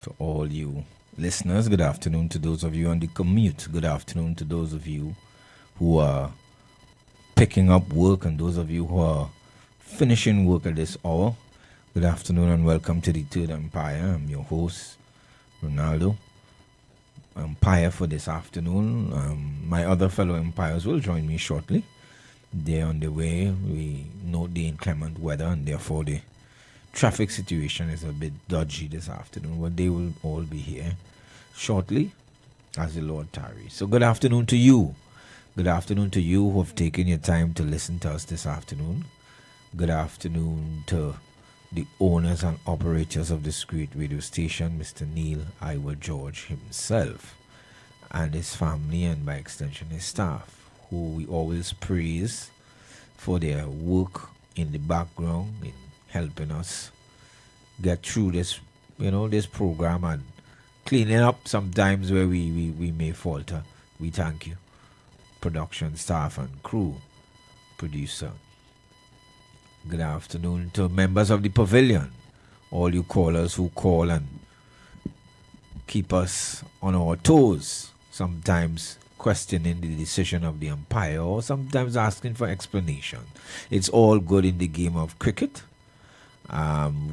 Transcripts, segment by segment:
To all you listeners, good afternoon to those of you on the commute. Good afternoon to those of you who are picking up work and those of you who are finishing work at this hour. Good afternoon and welcome to the Third Empire. I'm your host, Ronaldo. Empire for this afternoon. My other fellow empires will join me shortly. They're on the way. We note the inclement weather and therefore the traffic situation is a bit dodgy this afternoon, but they will all be here shortly as the Lord tarries. So, good afternoon to you. Good afternoon to you who have taken your time to listen to us this afternoon. Good afternoon to the owners and operators of this great radio station, Mr. Neil Iwer George himself, and his family, and by extension his staff, who we always praise for their work in the background in helping us get through this program and cleaning up sometimes where we may falter. We thank you, production staff and crew, producer. Good afternoon to members of the pavilion, all you callers who call and keep us on our toes, sometimes questioning the decision of the umpire or sometimes asking for explanation. It's all good in the game of cricket.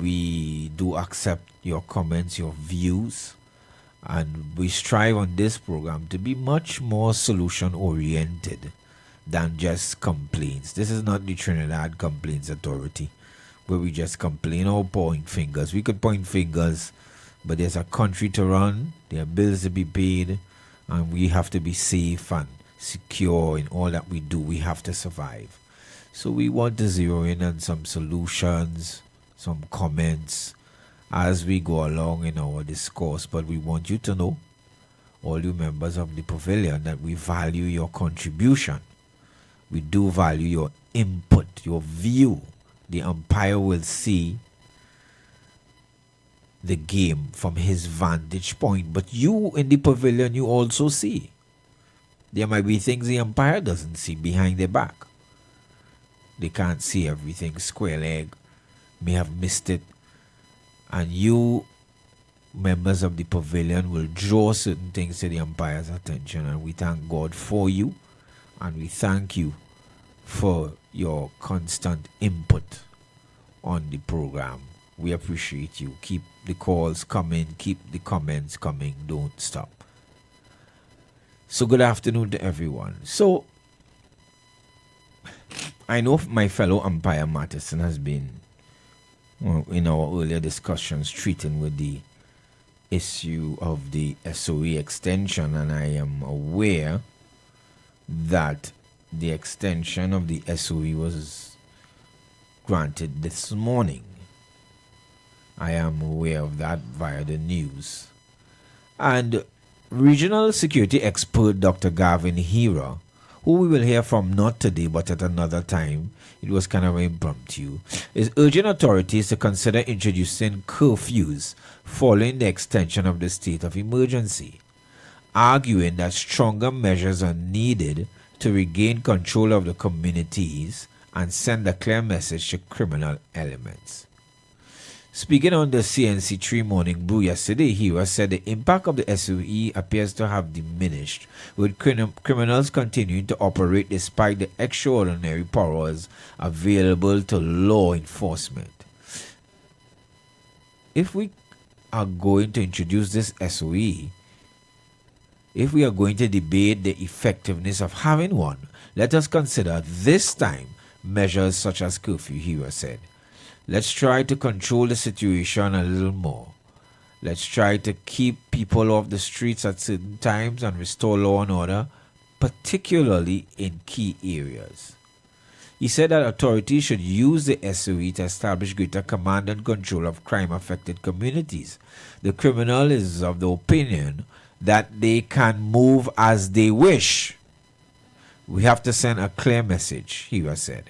We do accept your comments, your views, and we strive on this program to be much more solution oriented than just complaints. This is not the Trinidad Complaints Authority where we just complain or point fingers. We could point fingers, but there's a country to run, there are bills to be paid, and we have to be safe and secure in all that we do. We have to survive. So we want to zero in on some solutions, some comments as we go along in our discourse. But we want you to know, all you members of the pavilion, that we value your contribution. We do value your input, your view. The umpire will see the game from his vantage point, but you in the pavilion, you also see. There might be things the umpire doesn't see behind their back. They can't see everything square leg, may have missed it, and you members of the pavilion will draw certain things to the umpire's attention, and we thank God for you, and we thank you for your constant input on the program. We appreciate you. Keep the calls coming, keep the comments coming, don't stop. So good afternoon to everyone. So I know my fellow umpire Matheson has been, in our earlier discussions, treating with the issue of the SOE extension, and I am aware that the extension of the SOE was granted this morning. I am aware of that via the news. And regional security expert Dr. Gavin Hira, who we will hear from not today but at another time, it was kind of impromptu, is urging authorities to consider introducing curfews following the extension of the state of emergency, arguing that stronger measures are needed to regain control of the communities and send a clear message to criminal elements. Speaking on the CNC3 Morning Brew yesterday, Hira said the impact of the SOE appears to have diminished, with criminals continuing to operate despite the extraordinary powers available to law enforcement. If we are going to introduce this SOE, if we are going to debate the effectiveness of having one, let us consider this time measures such as curfew, Hira said. Let's try to control the situation a little more. Let's try to keep people off the streets at certain times and restore law and order, particularly in key areas. He said that authorities should use the SOE to establish greater command and control of crime-affected communities. The criminal is of the opinion that they can move as they wish. We have to send a clear message, Hira said.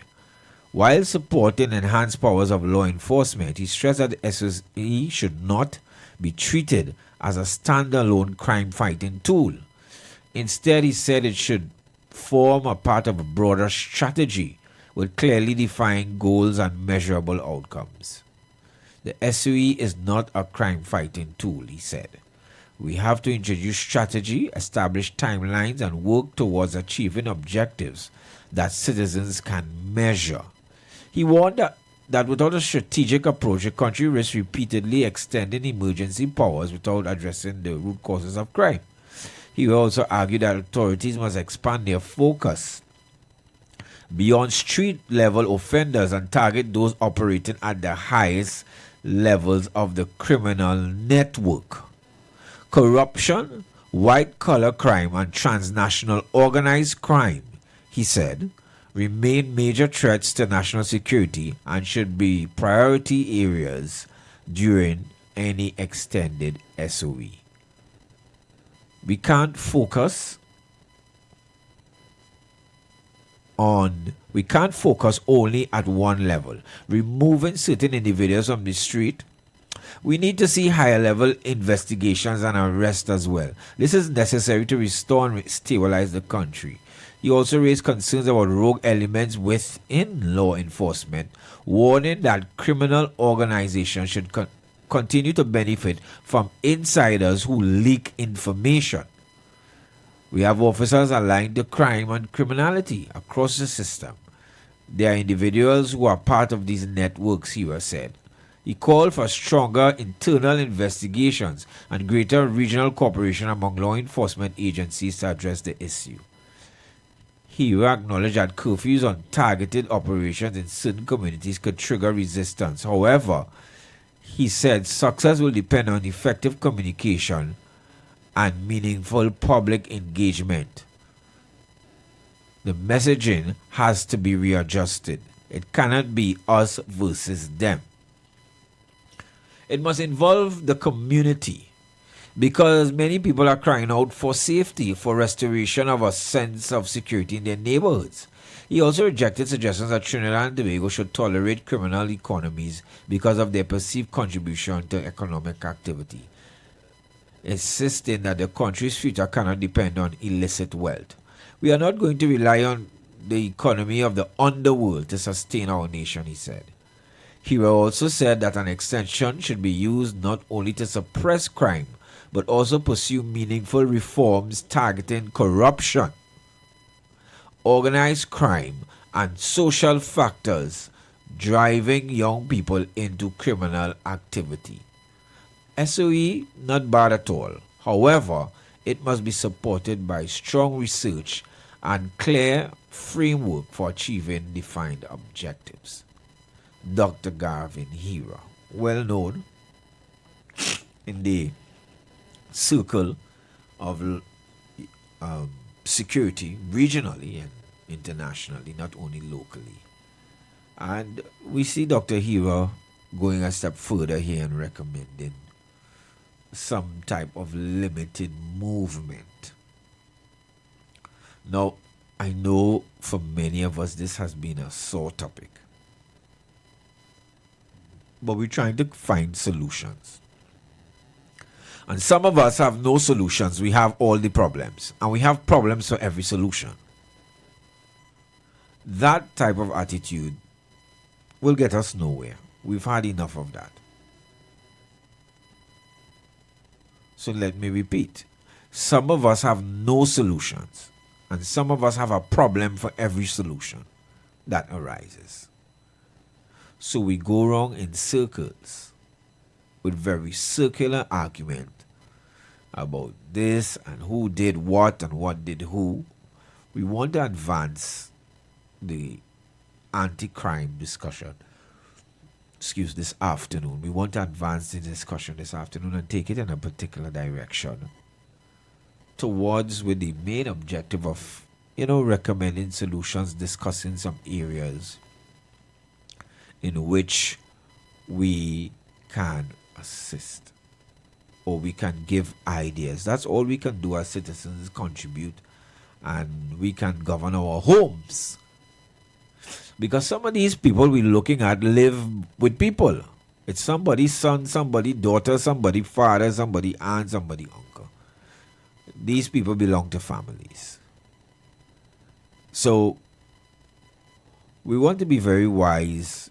While supporting enhanced powers of law enforcement, he stressed that the SOE should not be treated as a standalone crime-fighting tool. Instead, he said it should form a part of a broader strategy with clearly defined goals and measurable outcomes. The SOE is not a crime fighting tool, he said. We have to introduce strategy, establish timelines, and work towards achieving objectives that citizens can measure. He warned that without a strategic approach, the country risks repeatedly extending emergency powers without addressing the root causes of crime. He also argued that authorities must expand their focus beyond street-level offenders and target those operating at the highest levels of the criminal network. Corruption, white-collar crime, and transnational organized crime, he said, remain major threats to national security and should be priority areas during any extended SOE. We can't focus only at one level. Removing certain individuals from the street, we need to see higher level investigations and arrests as well. This is necessary to restore and stabilize the country. He also raised concerns about rogue elements within law enforcement, warning that criminal organizations should continue to benefit from insiders who leak information. We have officers aligned to crime and criminality across the system. There are individuals who are part of these networks, Iwer said. He called for stronger internal investigations and greater regional cooperation among law enforcement agencies to address the issue. He acknowledged that curfews on targeted operations in certain communities could trigger resistance. However, he said success will depend on effective communication and meaningful public engagement. The messaging has to be readjusted. It cannot be us versus them. It must involve the community because many people are crying out for safety, for restoration of a sense of security in their neighborhoods. He also rejected suggestions that Trinidad and Tobago should tolerate criminal economies because of their perceived contribution to economic activity, insisting that the country's future cannot depend on illicit wealth. We are not going to rely on the economy of the underworld to sustain our nation, he said. He also said that an extension should be used not only to suppress crime, but also pursue meaningful reforms targeting corruption, organized crime, and social factors driving young people into criminal activity. SOE, not bad at all. However, it must be supported by strong research and clear framework for achieving defined objectives. Dr. Garvin Iwer, well known in the circle of security regionally and internationally, not only locally. And we see Dr. Iwer going a step further here and recommending some type of limited movement. Now, I know for many of us this has been a sore topic, but we're trying to find solutions. And some of us have no solutions. We have all the problems. And we have problems for every solution. That type of attitude will get us nowhere. We've had enough of that. So let me repeat. Some of us have no solutions. And some of us have a problem for every solution that arises. So we go wrong in circles with very circular argument about this and who did what and what did who. We want to advance the anti-crime discussion. This afternoon. We want to advance the discussion this afternoon and take it in a particular direction towards with the main objective of, recommending solutions, discussing some areas in which we can assist or we can give ideas. That's all we can do as citizens, contribute, and we can govern our homes. Because some of these people we're looking at live with people. It's somebody's son, somebody's daughter, somebody's father, somebody's aunt, somebody's uncle. These people belong to families. So we want to be very wise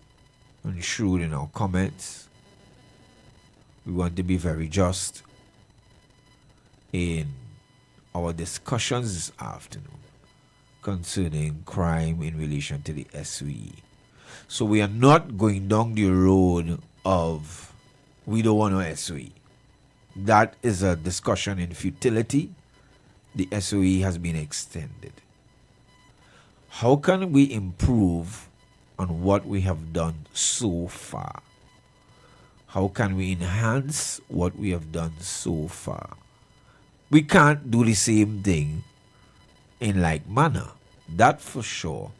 and shrewd in our comments We want to be very just in our discussions this afternoon concerning crime in relation to the SOE. So we are not going down the road of we don't want no SOE. That is a discussion in futility. The SOE has been extended. How can we improve on what we have done so far? How can we enhance what we have done so far? We can't do the same thing in like manner. That for sure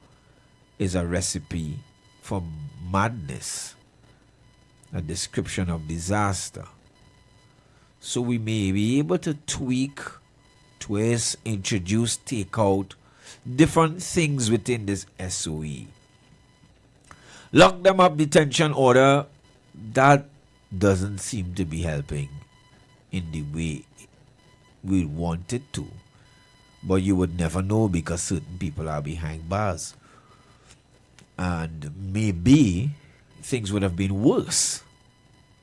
is a recipe for madness, a description of disaster. So we may be able to tweak, twist, introduce, take out different things within this SOE. Lock them up detention order, that doesn't seem to be helping in the way we want it to. But you would never know because certain people are behind bars. And maybe things would have been worse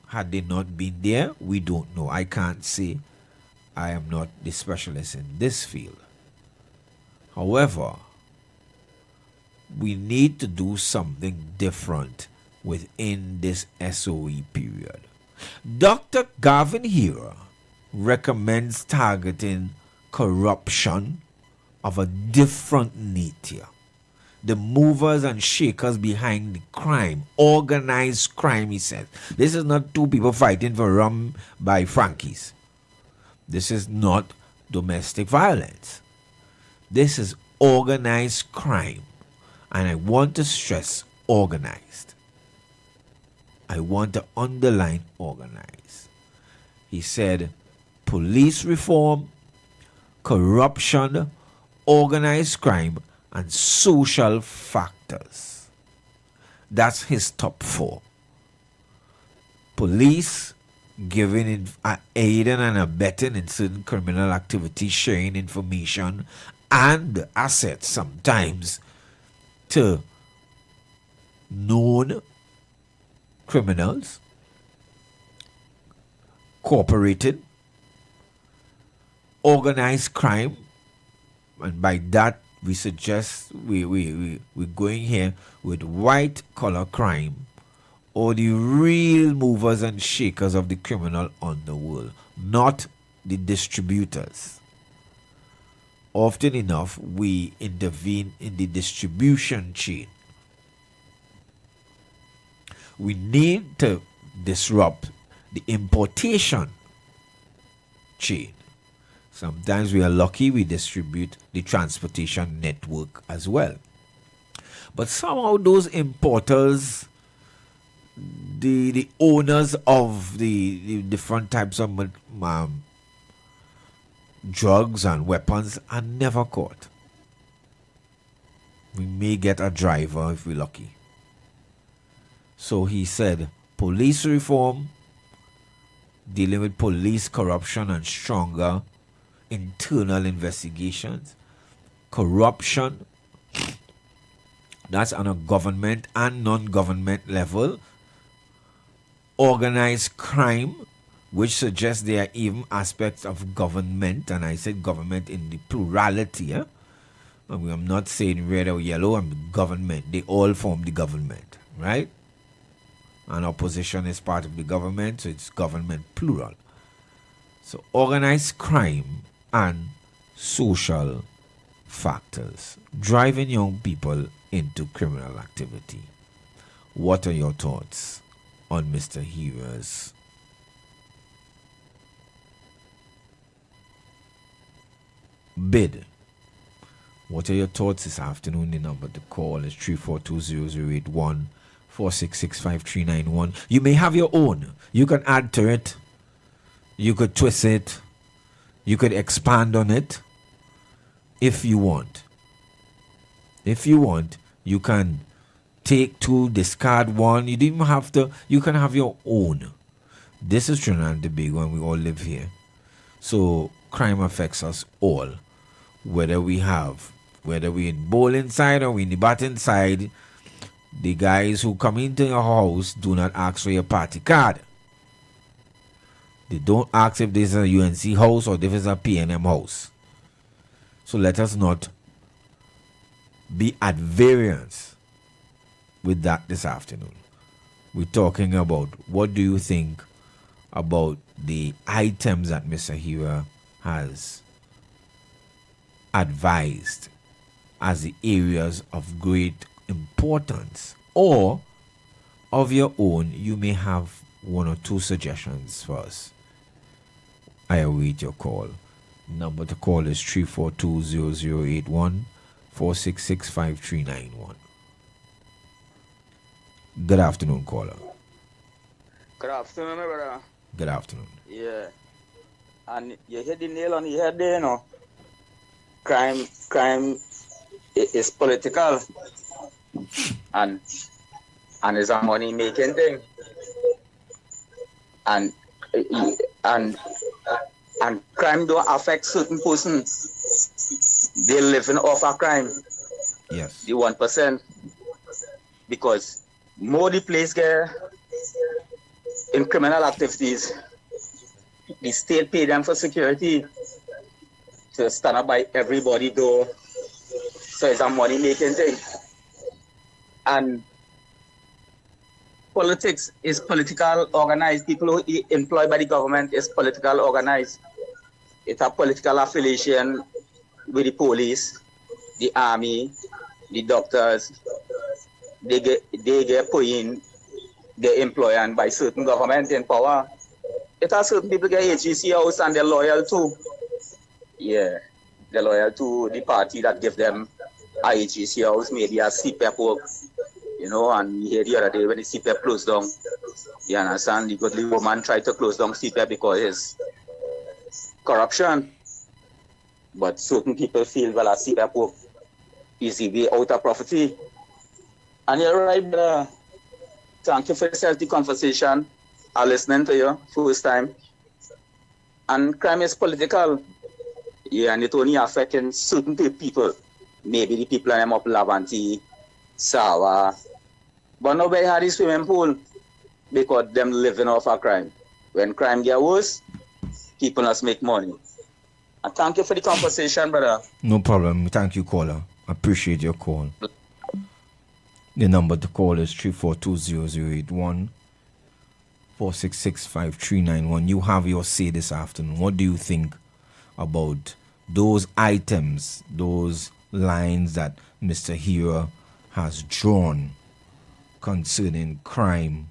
had they not been there. We don't know. I can't say. I am not the specialist in this field. However, we need to do something different within this SOE period. Dr. Gavin Iwer recommends targeting corruption of a different nature. The movers and shakers behind the crime, organized crime, he says. This is not two people fighting for rum by Frankie's. This is not domestic violence. This is organized crime. And I want to stress organized. I want to underline organized. He said police reform, corruption, organized crime, and social factors. That's his top 4. Police giving aiding and abetting in certain criminal activities, sharing information and assets sometimes to known criminals, cooperating, organized crime, and by that we suggest we're going here with white collar crime or the real movers and shakers of the criminal underworld, not the distributors. Often enough, we intervene in the distribution chain. We need to disrupt the importation chain. Sometimes we are lucky we distribute the transportation network as well. But somehow those importers, the owners of the different types of drugs and weapons are never caught. We may get a driver if we're lucky. So he said, police reform, dealing with police corruption and stronger internal investigations, corruption, that's on a government and non-government level, organized crime, which suggests there are even aspects of government, and I said government in the plurality. I'm not saying red or yellow, I'm government. They all form the government, right? And opposition is part of the government, so it's government plural. So organized crime and social factors driving young people into criminal activity. What are your thoughts on Mr. Iwer's bid? What are your thoughts this afternoon? The number to call is 3420081 4665391. You may have your own. You can add to it. You could twist it. You could expand on it if you want. If you want, you can take 2, discard 1. You don't even have to. You can have your own. This is Trinidad and Tobago and we all live here. So crime affects us all. Whether we're in bowl inside or we're in the bat inside, the guys who come into your house do not ask for your party card. They don't ask if this is a UNC house or if it's a PNM house. So let us not be at variance with that this afternoon. We're talking about what do you think about the items that Mr. Iwer has advised as the areas of great importance, or of your own, you may have one or two suggestions for us. I await your call. Number to call is 342-0081 466-5391. Good afternoon, caller. Good afternoon, my brother. Good afternoon. Yeah. And you hit the nail on the head there, you know. Crime is political and it's a money making thing. And crime don't affect certain persons. They're living off a crime. Yes. The 1%. Because more the place get in criminal activities, the state pay them for security to stand up by everybody door. So it's a money making thing. And politics is political organized. People who employed by the government is political organized. It's a political affiliation with the police, the army, the doctors. They get put in, they employed by certain government in power. It has certain people get HGC house and they're loyal to. Yeah, they're loyal to the party that give them a HGC house, maybe a CPEP work, you know, and we heard the other day when the CPEP closed down, you understand, the godly woman tried to close down CPEP because it's corruption. But certain people feel, well, a CPEP work is the way out of poverty. And you're right, brother. Thank you for this healthy conversation. I'm listening to you first time. And crime is political. Yeah, and it only affecting certain people. Maybe the people in up Lavanti, Sawa. But nobody had this swimming pool because them living off a crime. When crime get worse, people must make money. And thank you for the conversation, brother. No problem. Thank you, caller. Appreciate your call. The number to call is 342-0081 466-5391. You have your say this afternoon. What do you think about those items, those lines that Mr. Iwer has drawn concerning crime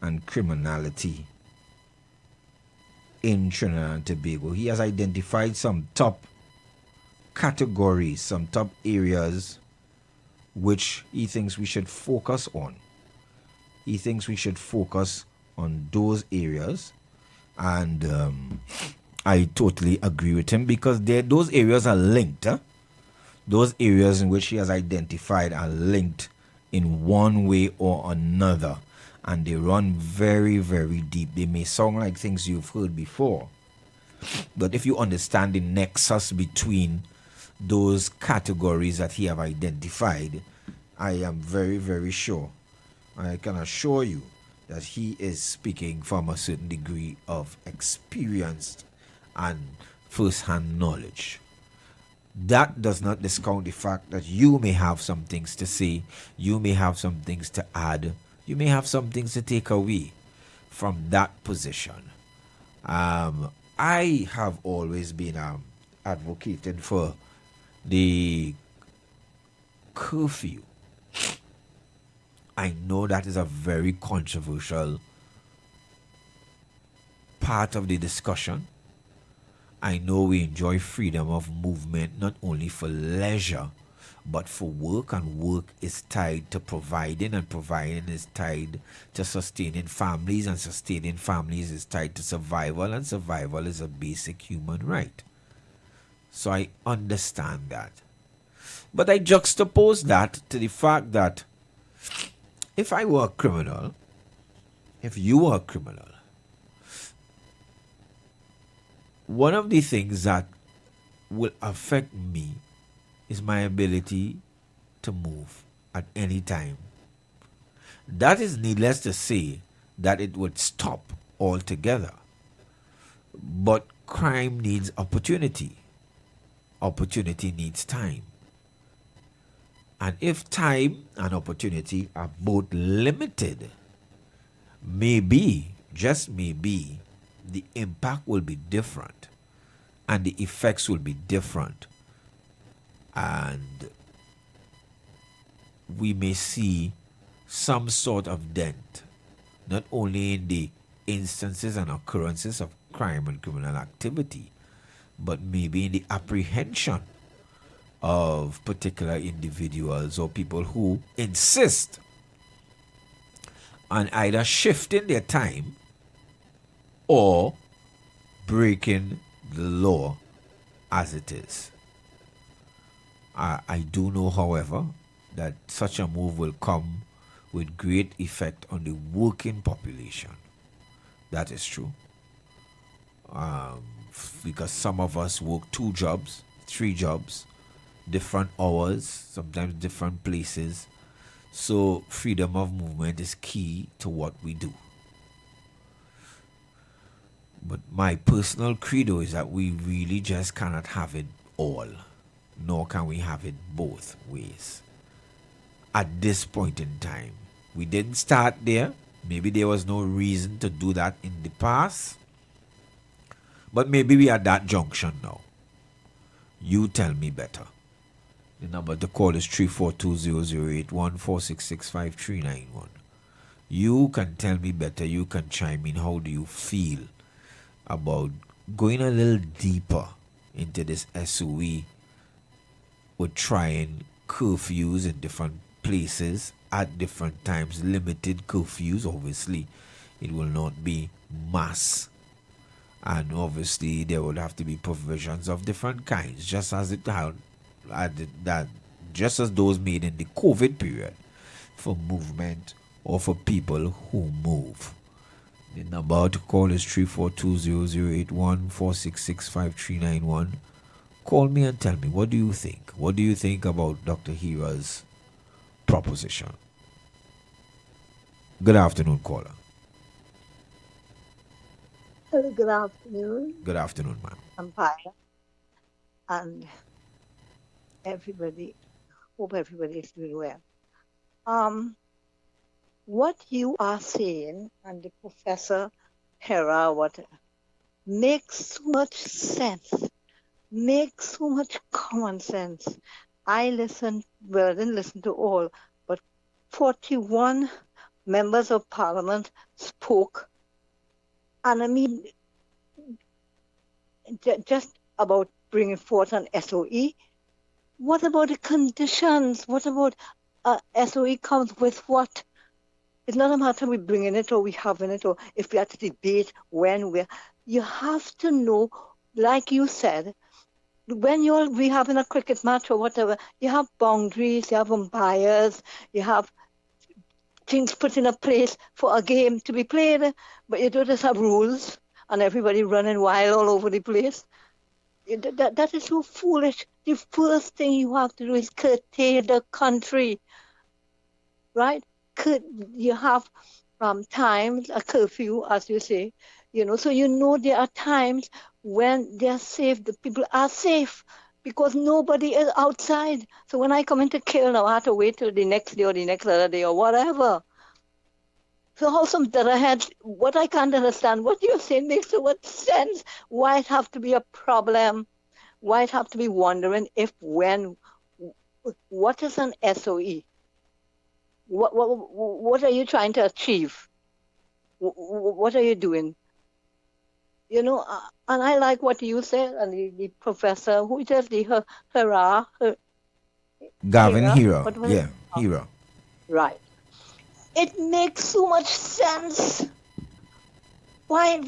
and criminality in Trinidad and Tobago? He has identified some top categories, some top areas which he thinks we should focus on. He thinks we should focus on those areas, and I totally agree with him because those areas are linked. Those areas in which he has identified are linked in one way or another, and they run very, very deep. They may sound like things you've heard before, but if you understand the nexus between those categories that he have identified, I am very, very sure, I can assure you that he is speaking from a certain degree of experience and first-hand knowledge. That does not discount the fact that you may have some things to say, you may have some things to add, you may have some things to take away from that position. I have always been advocating for the curfew. I know that is a very controversial part of the discussion. I know we enjoy freedom of movement not only for leisure but for work, and work is tied to providing, and providing is tied to sustaining families, and sustaining families is tied to survival, and survival is a basic human right. So I understand that. But I juxtapose that to the fact that if I were a criminal, if you were a criminal, one of the things that will affect me is my ability to move at any time. That is needless to say that it would stop altogether. But crime needs opportunity. Opportunity needs time. And if time and opportunity are both limited, maybe, just maybe, the impact will be different and the effects will be different. And we may see some sort of dent, not only in the instances and occurrences of crime and criminal activity, but maybe in the apprehension of particular individuals or people who insist on either shifting their time or breaking the law as it is. I do know, however, that such a move will come with great effect on the working population. That is true. Because some of us work 2 jobs, 3 jobs, different hours, sometimes different places. So freedom of movement is key to what we do. But my personal credo is that we really just cannot have it all, nor can we have it both ways. At this point in time, we didn't start there. Maybe there was no reason to do that in the past. But maybe we are at that junction now. You tell me better. The number to call is 342-0081-466-5391. You can tell me better. You can chime in. How do you feel about going a little deeper into this SOE with trying curfews in different places at different times, limited curfews? Obviously, it will not be mass. And obviously, there would have to be provisions of different kinds, just as it had that, just as those made in the COVID period for movement or for people who move. The number to call is 342-0081-466-5391. Call me and tell me, what do you think? What do you think about Dr. Hira's proposition? Good afternoon, caller. Hello, good afternoon, Good afternoon, ma'am. Empire, and everybody. Hope everybody is doing well. What you are saying, and the Professor Hera, what makes so much sense, makes so much common sense. I listened, well, I didn't listen to all, but 41 members of Parliament spoke. And I mean, just about bringing forth an SOE. What about the conditions? What about SOE comes with what? It's not a matter we bringing it or we having it, or if we have to debate when we're. You have to know, like you said, when we having a cricket match or whatever, you have boundaries, you have umpires, you have things put in a place for a game to be played, but you don't just have rules and everybody running wild all over the place. That is so foolish. The first thing you have to do is curtail the country, right? You have times, a curfew, as you say, so there are times when they're safe, the people are safe because nobody is outside. So when I come into kill now, I have to wait till the next day or the next other day or whatever. So how some heads, what I can't understand, what you're saying makes so much sense. Why it have to be a problem? Why it have to be wondering if, when, what is an SOE? What are you trying to achieve? What are you doing? And I like what you said, and the professor, who is the Gavin Hira. What was Yeah, it? Hira. Right. It makes so much sense. Why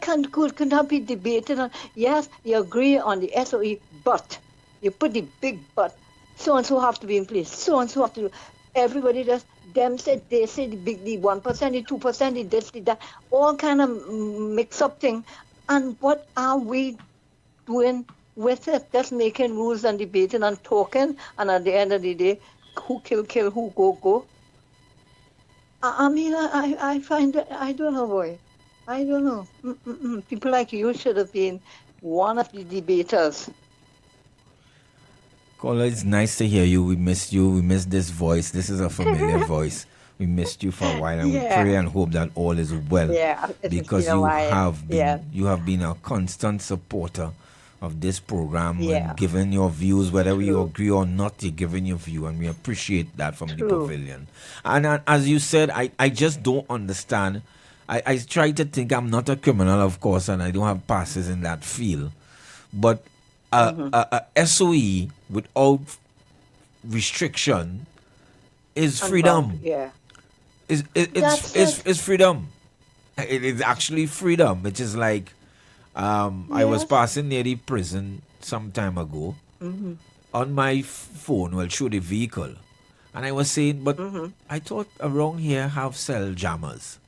can't good cannot be debated on? Yes, you agree on the SOE, but you put the big but. So and so have to be in place. So and so have to do. Everybody does. Them said they say the 1%, the 2%, the this, the that, all kind of mix up thing. And what are we doing with it? Just making rules and debating and talking. And at the end of the day, who kill, who go. I mean, I find that, I don't know, boy. I don't know. People like you should have been one of the debaters. Caller, it's nice to hear you. We missed you. We missed this voice. This is a familiar voice. We missed you for a while, and we pray Yeah, and hope that all is well, yeah. It's been because a while. Yeah, you have been a constant supporter of this program and yeah. given your views, whether we True, agree or not. You're giving your view, and we appreciate that from the true. pavilion. And as you said, I just don't understand. I try to think I'm not a criminal, of course, and I don't have passes in that field. But Mm-hmm. a SOE without restriction is Unbound. freedom. Yeah. It's That's it. it's freedom. It is actually freedom. Which is like I was Yes. passing near the prison some time ago Mm-hmm. on my phone, well, through the vehicle, and I was saying, but Mm-hmm. I thought around here have cell jammers,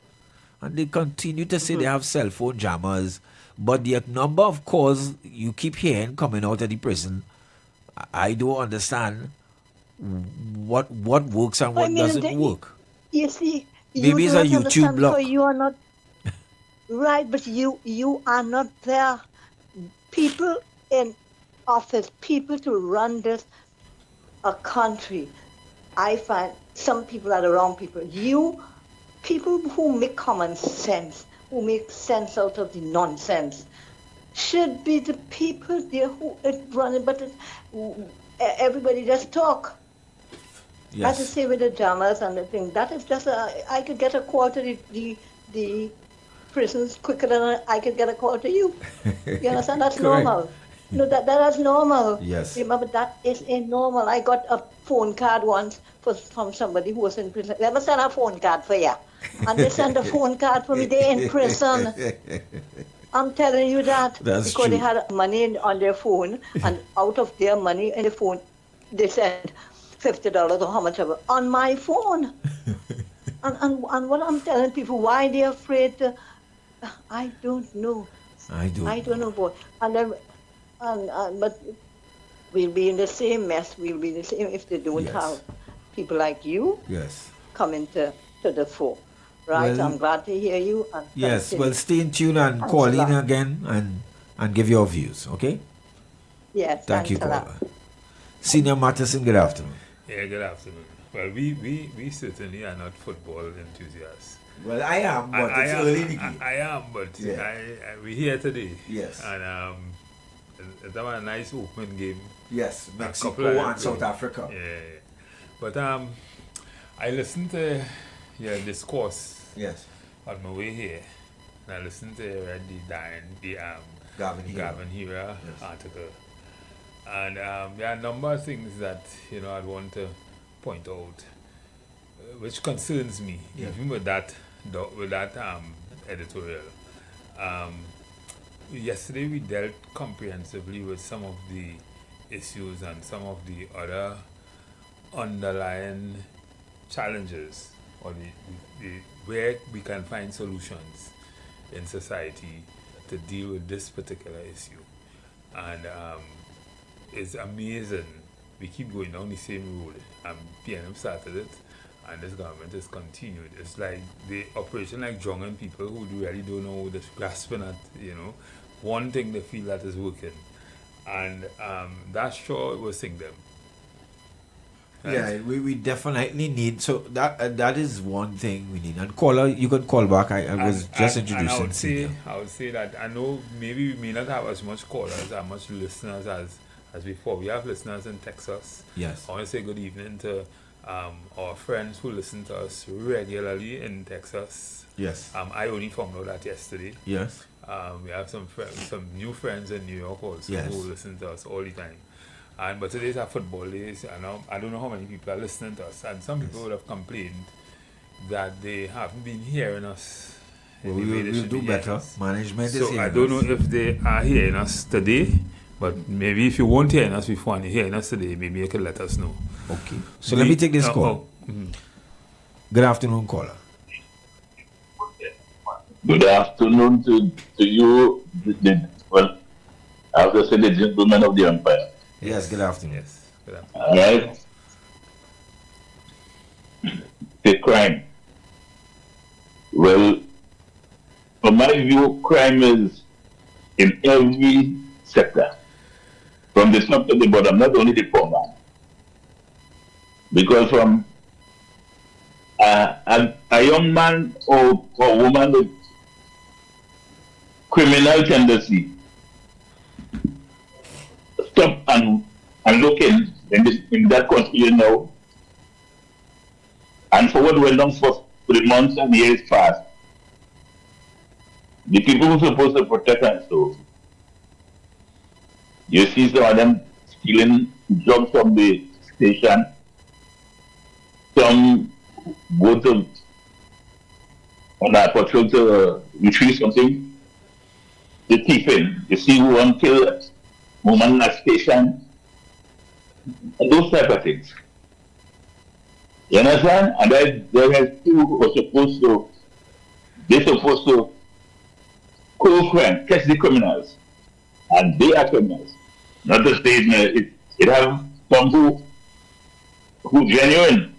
and they continue to say they have cell phone jammers, but the number of calls you keep hearing coming out of the prison, I don't understand what works and I what mean, doesn't work. you see, you Maybe do it's a not YouTube understand because block. you are not right, but you are not there. People in office, people to run this a country. I find some people are the wrong people. You people who make common sense, who make sense out of the nonsense, should be the people there who run it. But everybody just talk. As I Yes. say with the dramas and the thing, that is just I could get a call to the prisons quicker than I could get a call to you. You understand? That's Correct. normal. No, that is normal. Yes. Remember, that is a normal. I got a phone card once from somebody who was in prison. Never send a phone card for you. And they sent a phone card for me. They're in prison. I'm telling you that. That's because they true. had money on their phone, and out of their money in the phone, they sent $50 or how much ever on my phone. And what I'm telling people, why they're afraid to, I don't know. I don't I don't know. know, boy. And then, but we'll be in the same mess. We'll be the same if they don't Yes. have people like you Yes. coming to the fore. Right? Well, I'm glad to hear you. And yes. continue. Well, stay in tune and Thanks call a in lot. again and give your views. Okay. Yes, Thank you, thanks a lot. caller. Senior Matterson, good afternoon. Yeah, good afternoon. Well, we certainly are not football enthusiasts. Well, I am, but I it's am, early in the game. I am, but Yeah. we're here today. Yes. And it's a nice opening game. Yes, couple Mexico of and them, South Africa. Yeah. But I listened to your discourse Yes. on my way here, and I listened to the Gavin Hill. Gavin Hira Yes. article. And there are a number of things that I'd want to point out, which concerns me, Yeah. even with that editorial. Yesterday we dealt comprehensively with some of the issues and some of the other underlying challenges, or the where we can find solutions in society to deal with this particular issue. And it's amazing. We keep going down the same road. PNM started it, and this government has continued. It's like they operation like drunken people who really don't know, they're grasping at, one thing they feel that is working. And that's sure it will sink them. Right? Yeah, we definitely need, so that is one thing we need. And caller, you could call back. I was just And introducing I would Senior. say that I know maybe we may not have as much callers, as much listeners as before. We have listeners in Texas. Yes. I want to say good evening to our friends who listen to us regularly in Texas. Yes. I only found out that yesterday. Yes. We have some new friends in New York also Yes. who listen to us all the time. But today's a football day, and I don't know how many people are listening to us. And some people would have complained that they haven't been hearing us. Well, in the way they we'll should do be better. hearing us. Management is So here. I don't know if they are hearing us today, but maybe if you won't hear us before and you're hearing us today, maybe you can let us know. Okay. So let me take this call. Mhm. Good afternoon, caller. Good afternoon to you, well, I have to say the gentlemen of the Empire. Yes, good afternoon. Yes. Good afternoon. All right? The crime. Well, from my view, crime is in every sector, from the top to the bottom, not only the poor man. Because from a young man or woman with criminal tendency stop and look in that country now, and for what went on for the months and years past, the people who are supposed to protect us, so you see some of them stealing drugs from the station, some go to on a patrol to retrieve something, the thief in, you see who want to kill a woman at station, and those type of things. You understand? And there are people who are they're supposed to co-crime, catch the criminals, and they are criminals. Not to say it have some who genuine,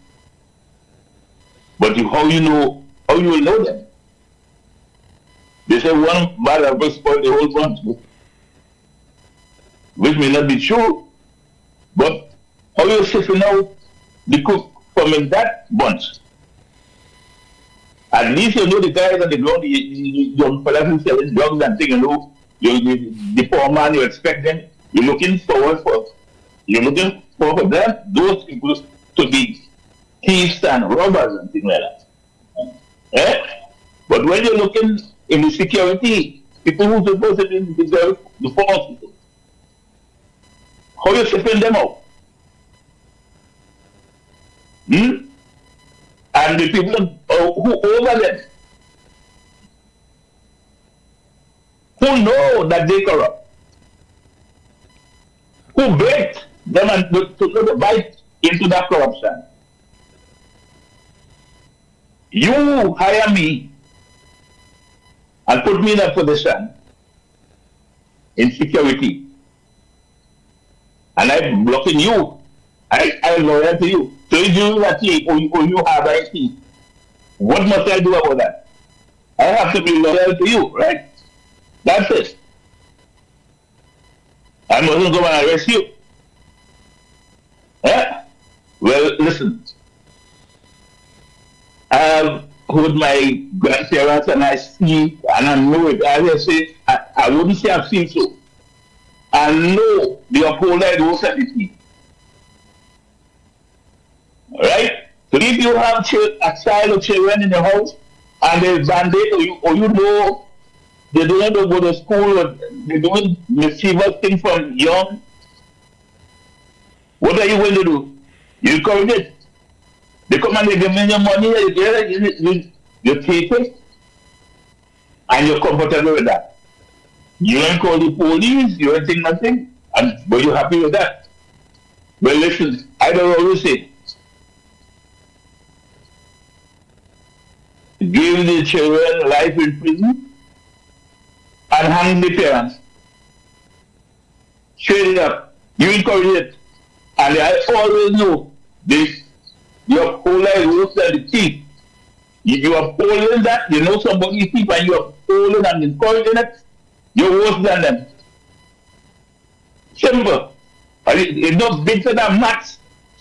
but how you will know them. They say one bad apple spoil the whole bunch, which may not be true, but how you siphon out the cook from in that bunch? At least you know the guys on the ground, the young fellas who selling drugs and things, the poor man you expect them, you're looking forward for them, those people to be thieves and robbers and things like that. But when you're looking in the security, people who supposed to be the poor people, how you siphon them out? And the people who over them, who know that they corrupt, who bait them and to bite into that corruption. You hire me and put me in a position in security, and I'm blocking you. I'm loyal to you. So if you are thief or you have a thief, what must I do about that? I have to be loyal to you, right? That's it. I mustn't go and arrest you. Well, listen. I've heard my grandparents and I see, and I know it. As I say, I wouldn't say I've seen so. I know the upholder those are the thief. Right? So if you have a child or children in the house and they're bandit or you know they don't want to go to school or they're doing mischievous things from young, what are you going to do? You encourage it. They come and they give me your money, you take it, and you're comfortable with that. You don't call the police, you don't think nothing, but you're happy with that. Well, listen, I don't always say, give the children life in prison and hang the parents. Straight up, you encourage it. And I always know this. You uphold like worse than the thief. You upholding that, you know somebody is thief and you upholding and encouraging it, you're worse than them. Simple. It's not big to that much.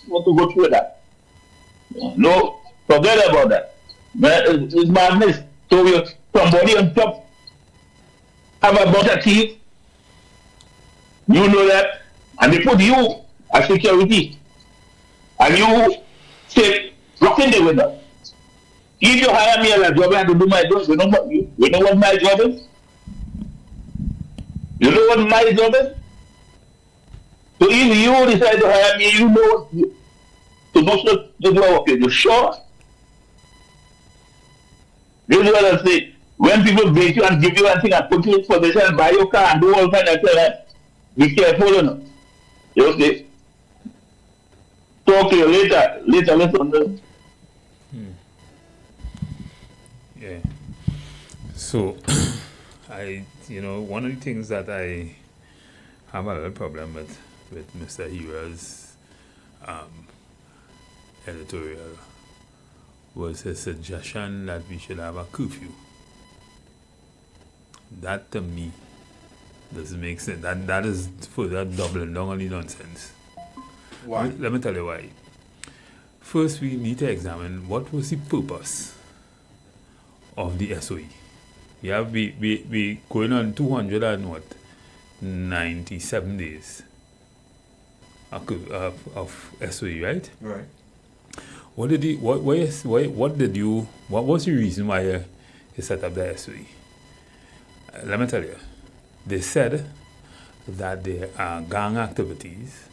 You want to go through that. No, forget about that. It's madness. So you somebody on top have a bunch of thief. You know that, and they put you as security, and you say, lock in the window. If you hire me as a job, I have to do my job. You know what my job is? You know what my job is? So if you decide to hire me, you know supposed to do our work. You sure? This is what I say. When people break you and give you anything and put you in position and buy your car and do all kinds of things, be careful, you know. You okay? Talk to you later. Listen. Yeah. So, one of the things that I have a little problem with Mr. Iwer's editorial was his suggestion that we should have a curfew. That to me doesn't make sense. That is further doubling down on the nonsense. Why? Let me tell you why. First, we need to examine what was the purpose of the SOE. Yeah, we going on 297 days of SOE, right? Right. What was the reason why you set up the SOE? Let me tell you. They said that there are gang activities,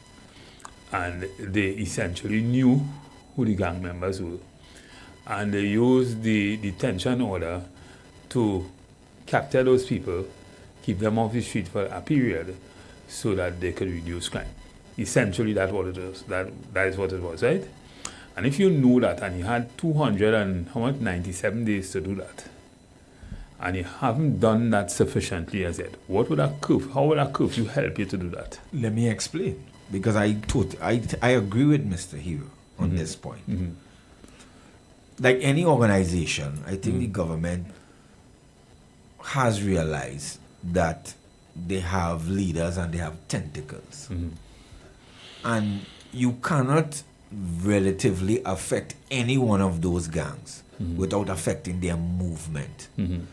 and they essentially knew who the gang members were, and they used the detention order to capture those people, keep them off the street for a period, so that they could reduce crime. Essentially, that's what it is. That is what it was, right? And if you knew that, and you had 297 days to do that, and you haven't done that sufficiently as yet, how would a curfew help you to do that? Let me explain, because I agree with Mr. Iwer on this point. Mm-hmm. Like any organization, I think the government has realized that they have leaders and they have tentacles. Mm-hmm. And you cannot relatively affect any one of those gangs without affecting their movement. Mm-hmm.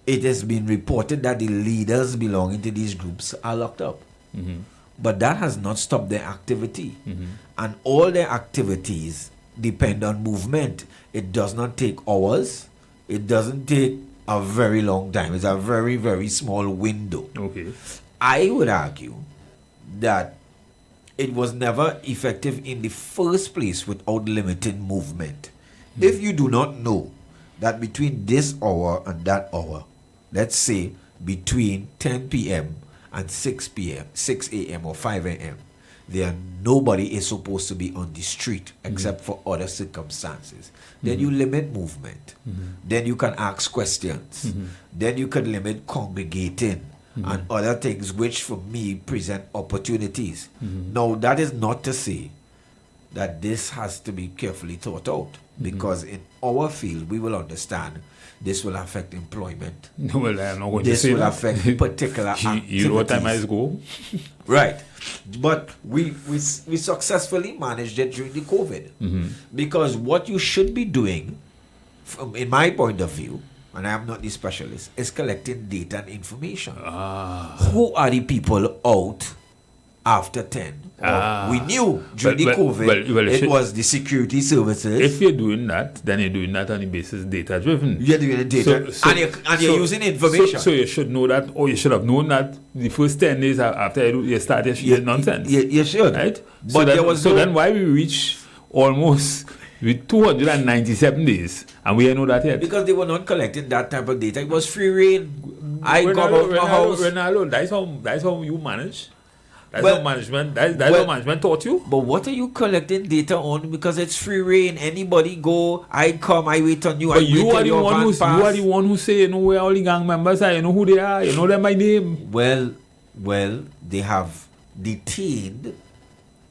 It has been reported that the leaders belonging to these groups are locked up. Mm-hmm. But that has not stopped their activity. Mm-hmm. And all their activities depend on movement. It does not take hours. It doesn't take a very long time. It's a very, very small window. Okay. I would argue that it was never effective in the first place without limiting movement. If you do not know that between this hour and that hour, let's say between 10 p.m. and 6 p.m., 6 a.m. or 5 a.m., nobody is supposed to be on the street except for other circumstances. Then you limit movement. Then you can ask questions. Then you can limit congregating and other things which for me present opportunities. Now that is not to say that this has to be carefully thought out, because in our field we will understand this will affect employment. No, well, I'm not going This to say will that. affect particular activities. You know what time I go? Right. But we successfully managed it during the COVID. Because what you should be doing, in my point of view, and I am not the specialist, is collecting data and information. Who are the people out after 10? We knew during the COVID it was the security services. If you're doing that, then you're doing that on the basis data driven. You're doing the data and you're using information. So you should know that, or you should have known that the first 10 days after you start your shit nonsense. You should. Right? But then why we reach almost with 297 days and we don't know that yet? Because they were not collecting that type of data. It was free reign. I got out my house. Ronaldo, that's how you manage. That's how management. That's how management taught you. But what are you collecting data on? Because it's free reign. Anybody go. I come. I wait on you. But you are the one who say, you know where all the gang members are. You know who they are. You know them by name. Well, they have detained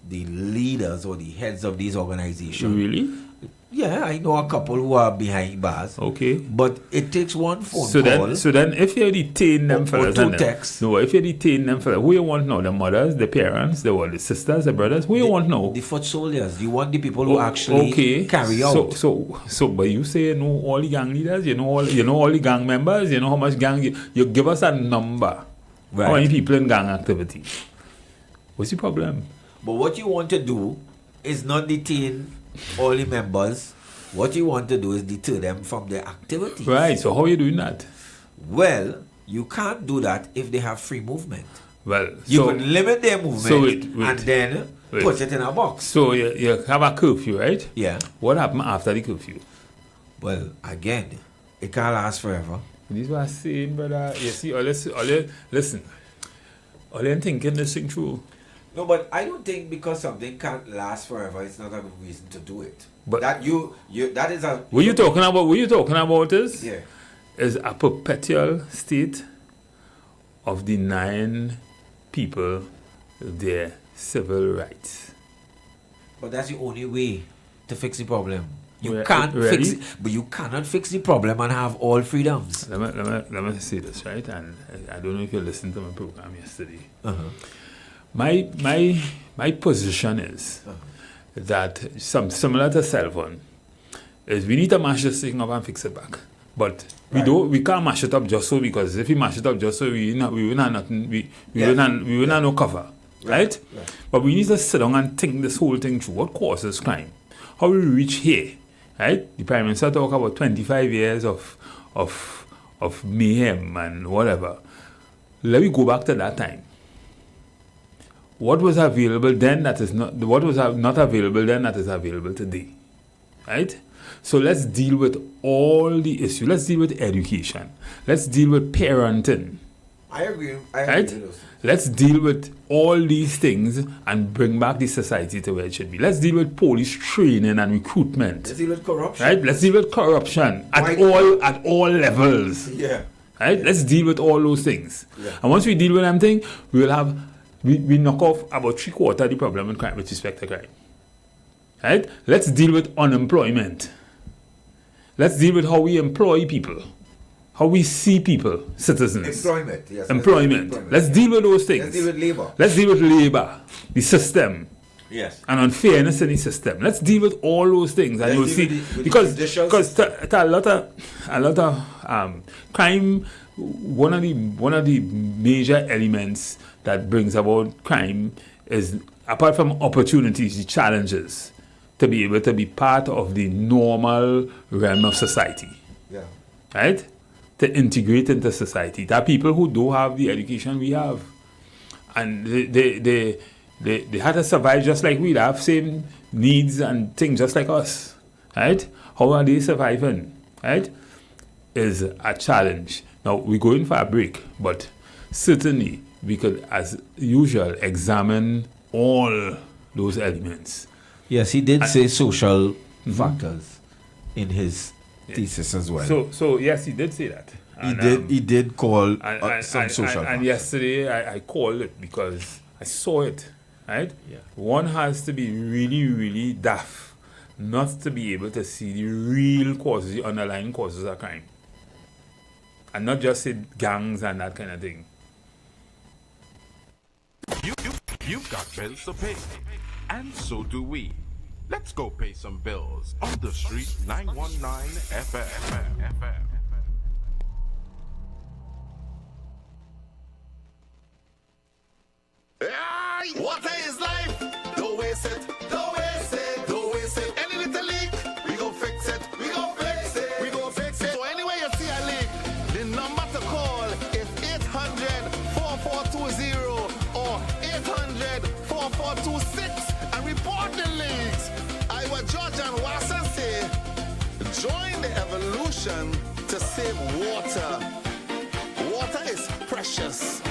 the leaders or the heads of these organizations. Really? Yeah, I know a couple who are behind bars. Okay. But it takes one phone call. So then if you detain them fellas, or two texts. No, if you detain them fellas, who you want now? The mothers, the parents, the sisters, the brothers, who you want now? The foot soldiers. You want the people who actually carry out. So but you say you know all the gang leaders, you know all the gang members, you know how much gang you give us a number. Right. How many people in gang activity? What's the problem? But what you want to do is not detain all the members. What you want to do is deter them from their activities. Right. So how are you doing that? Well, you can't do that if they have free movement. Well, you can limit their movement and then put it in a box. So you have a curfew, right? Yeah. What happened after the curfew? Well, again, it can't last forever. This is what I'm saying, brother. You see, listen. All you're thinking this thing through. No, but I don't think because something can't last forever, it's not a good reason to do it. But that that is a. What you talking about is a perpetual state of denying people their civil rights. But that's the only way to fix the problem. You can't fix it, but you cannot fix the problem and have all freedoms. Let me say this, right? And I don't know if you listened to my program yesterday. Uh-huh. My position is that similar to cell phone is we need to mash this thing up and fix it back. But we can't mash it up just so, because if we mash it up just so we wouldn't have nothing, we wouldn't have no cover. Right? But we need to sit down and think this whole thing through. What causes crime? How we reach here? Right? The Prime Minister talk about 25 years of mayhem and whatever. Let me go back to that time. What was available then that is not, what was not available then that is available today? Right? So let's deal with all the issues. Let's deal with education. Let's deal with parenting. I agree. Right? Let's deal with all these things and bring back the society to where it should be. Let's deal with police training and recruitment. Let's deal with corruption. Right? Let's deal with corruption at all levels. Yeah. Right? Let's deal with all those things. Yeah. And once we deal with them things, we will have we knock off about 3/4 of the problem with crime with respect to crime. Right? Let's deal with unemployment. Let's deal with how we employ people. How we see people, citizens. Employment, yes. Employment. Let's deal with those things. Let's deal with labor. Let's deal with labor, the system, Yes. and unfairness in the system. Let's deal with all those things, and you'll see because to a lot of crime, one of the major elements that brings about crime is, apart from opportunities, the challenges to be able to be part of the normal realm of society. Yeah. Right? To integrate into society. There are people who don't have the education we have. And they had to survive just like we. They have same needs and things just like us. Right? How are they surviving? Right? Is a challenge. Now, we're going for a break, but certainly we could, as usual, examine all those elements. Yes, he did say social factors in his thesis as well. So yes, he did say that. He did call some social And factors. yesterday I called it because I saw it. Right? Yeah. One has to be really, really daft not to be able to see the real causes, the underlying causes of crime. And not just say gangs and that kind of thing. You've got bills to pay, and so do we. Let's go pay some bills on the street 919 FM. Water is life. Don't waste it. Don't waste it. Don't waste it. Any little leak, we gon' fix it. We gon' fix it. We gon' fix it. So anyway you see a leak, the number to call is 800-4420 or 800-4426 and report the leaks. Iwer, George and Watson say, join the evolution to save water. Water is precious.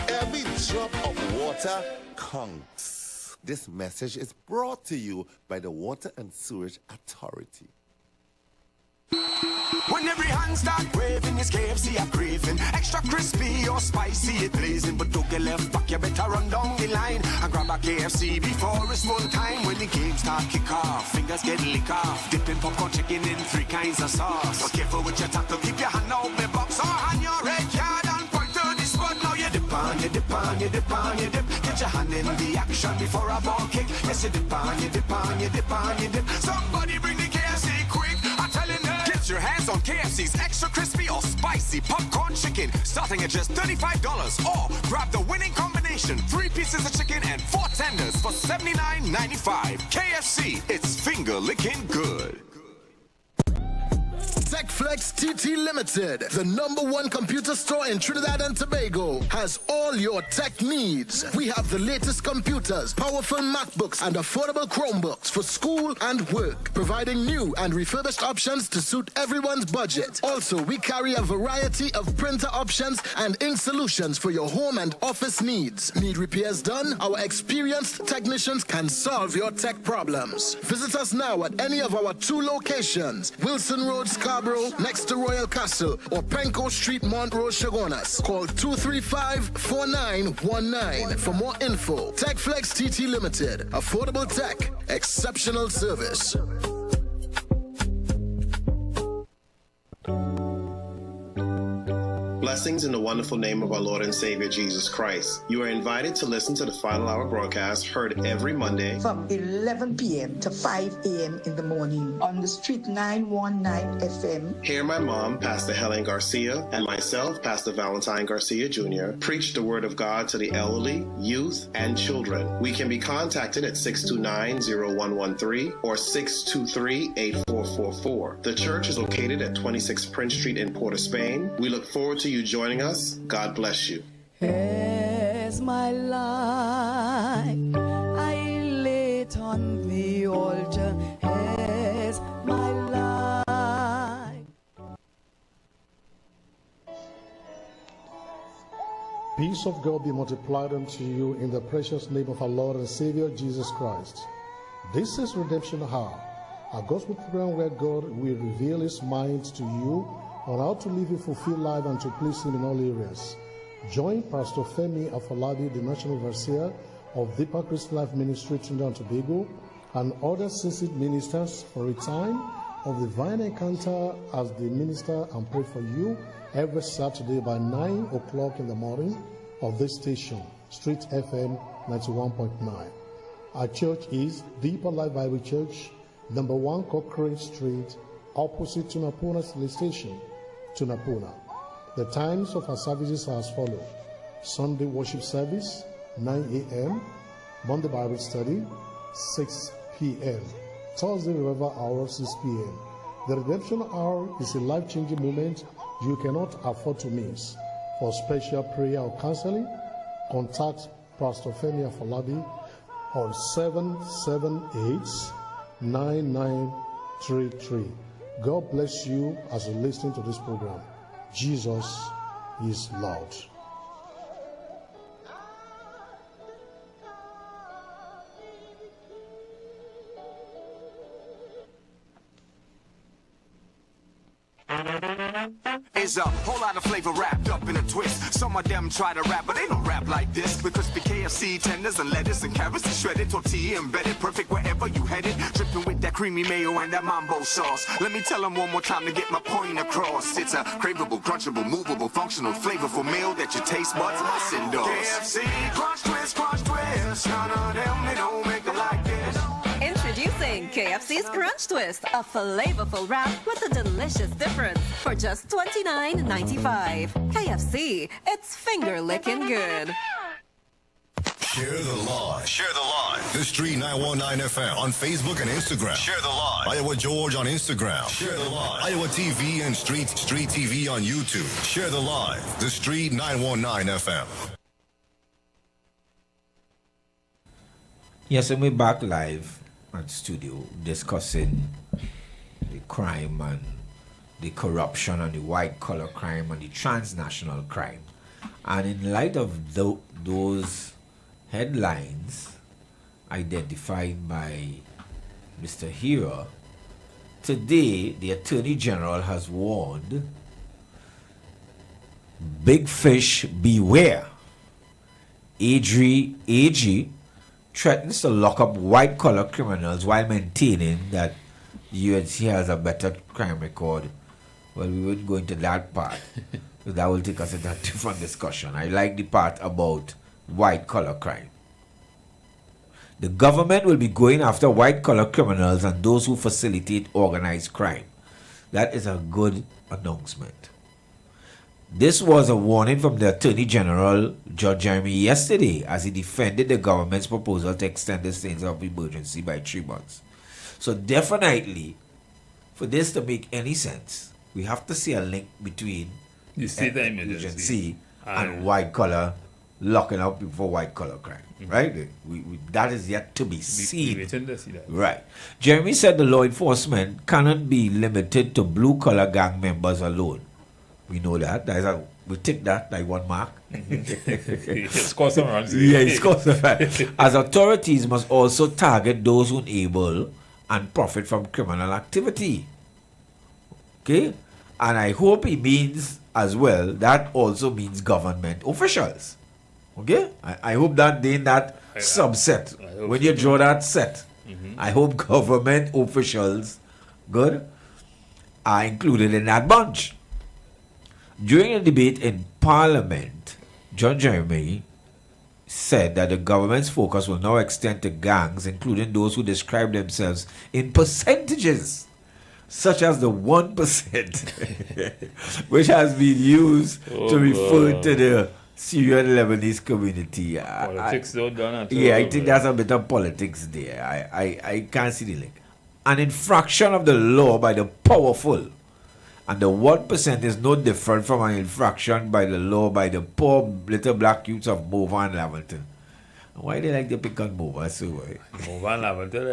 Every drop of water counts. This message is brought to you by the Water and Sewage Authority. When every hand start waving, it's KFC a craving. Extra crispy or spicy, it blazing. But don't get left back, you better run down the line and grab a KFC before it's full time. When the game start kick off, fingers get lick off. Dipping popcorn chicken in 3 kinds of sauce. But careful with your tackle, keep your hand out the box or hand your red card and point to the spot. Now you dip on, you dip on, you dip on, you dip. Get your hand in the action before a ball kick. Yes, you dip on, you dip on, you dip on, you dip. Somebody bring the KFC quick, I'm telling you. Get your hands on KFC's extra crispy or spicy popcorn chicken, starting at just $35. Or grab the winning combination: 3 pieces of chicken and 4 tenders for $79.95. KFC, it's finger licking good. TechFlex TT Limited, the #1 computer store in Trinidad and Tobago, has all your tech needs. We have the latest computers, powerful MacBooks, and affordable Chromebooks for school and work, providing new and refurbished options to suit everyone's budget. Also, we carry a variety of printer options and ink solutions for your home and office needs. Need repairs done? Our experienced technicians can solve your tech problems. Visit us now at any of our 2 locations: Wilson Road, Scarborough, next to Royal Castle, or Penco Street, Montrose, Chagonas. Call 235-4919 for more info. TechFlex TT Limited. Affordable tech. Exceptional service. Blessings in the wonderful name of our Lord and Savior Jesus Christ. You are invited to listen to the Final Hour broadcast heard every Monday from 11 p.m. to 5 a.m. in the morning on the Street 919 FM. Hear my mom, Pastor Helen Garcia, and myself, Pastor Valentine Garcia Jr., preach the Word of God to the elderly, youth, and children. We can be contacted at 629-0113 or 623-8444. The church is located at 26 Prince Street in Port of Spain. We look forward to you joining us. God bless you. As my life I lay it on the altar, as my life. Peace of God be multiplied unto you in the precious name of our Lord and Savior Jesus Christ. This is Redemption Hour, a gospel program where God will reveal His mind to you on how to live a fulfilled life and to please Him in all areas. Join Pastor Femi Afolabi, the National Overseer of Deeper Christian Life Ministry, Trinidad and Tobago, and other seasoned ministers for a time of divine encounter as they minister and pray for you every Saturday by 9 o'clock in the morning of this station, Street FM 91.9. Our church is Deeper Life Bible Church, number 1 Cochrane Street, opposite Tunapuna Police Station, Tunapuna. The times of our services are as follows: Sunday worship service, 9 a.m., Monday Bible study, 6 p.m., Thursday revival hour, 6 p.m. The redemption hour is a life-changing moment you cannot afford to miss. For special prayer or counseling, contact Pastor Femi Afolabi on 778-9933. God bless you as you listen to this program. Jesus is Lord. Is a whole lot of flavor wrapped up in a twist. Some of them try to rap, but they don't rap like this. With crispy KFC tenders and lettuce and carrots and shredded tortilla embedded, perfect wherever you headed. Dripping with that creamy mayo and that mambo sauce. Let me tell them one more time to get my point across. It's a craveable, crunchable, movable, functional, flavorful meal that your taste buds must endorse. KFC, crunch twist, crunch twist. None of them, they don't make it like this. Introducing KFC's Crunch Twist, a flavorful wrap with a delicious difference for just $29.95. KFC, it's finger-licking good. Share the live. Share the live. The Street 919 FM on Facebook and Instagram. Share the live. Iowa George on Instagram. Share the live. Iowa TV and Street TV on YouTube. Share the live. The Street 919 FM. Yes, and we're back live at studio discussing the crime and the corruption and the white collar crime and the transnational crime. And in light of those headlines identified by Mr. Iwer, today the Attorney General has warned, big fish beware. AG threatens to lock up white-collar criminals while maintaining that the UNC has a better crime record. Well, we won't go into that part. So that will take us into a different discussion. I like the part about white-collar crime. The government will be going after white-collar criminals and those who facilitate organized crime. That is a good announcement. This was a warning from the Attorney General, Judge Jeremy, yesterday as he defended the government's proposal to extend the state of emergency by 3 months. So definitely, for this to make any sense, we have to see a link between the state of emergency and white-collar locking up for white-collar crime. Mm-hmm. Right? That is yet to be seen. Right. Jeremy said the law enforcement cannot be limited to blue-collar gang members alone. We know that. We take that like 1 mark. He scored some runs. Yeah, he scored some runs. As authorities must also target those who enable and profit from criminal activity. Okay? And I hope he means as well, that also means government officials. Okay? I hope that they in that subset. When you draw that set, I hope government officials, good, are included in that bunch. During a debate in Parliament, John Jeremy said that the government's focus will now extend to gangs, including those who describe themselves in percentages, such as the 1%, which has been used to refer to the Syrian Lebanese community. Politics don't done at Yeah, all, I think man. that's a bit of politics there. I can't see the link. An infraction of the law by the powerful, and the 1% is no different from an infraction by the law by the poor little black youths of Mova and Lavington. Why they like to pick on Mova so much? Mova and Lavington,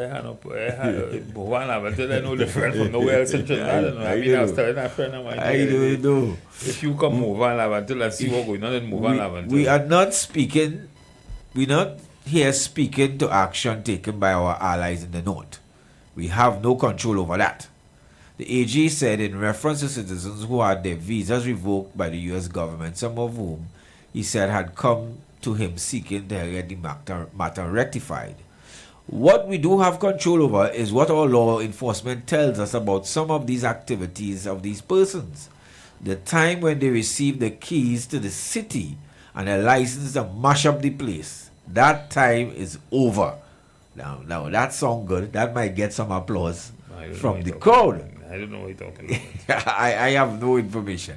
Mova and Lavington, they're no different from nowhere else in Trinidad. I mean, I was telling a friend of mine. I don't know. If you come Mova and Lavington, let's see what's going on in Mova and Lavington. We are not speaking, we're not here speaking to action taken by our allies in the north. We have no control over that. The AG said in reference to citizens who had their visas revoked by the US government, some of whom he said had come to him seeking to get the matter rectified. What we do have control over is what our law enforcement tells us about some of these activities of these persons. The time when they receive the keys to the city and a license to mash up the place, that time is over. Now that sounds good. That might get some applause from the crowd. I don't know what you're talking about. I have no information.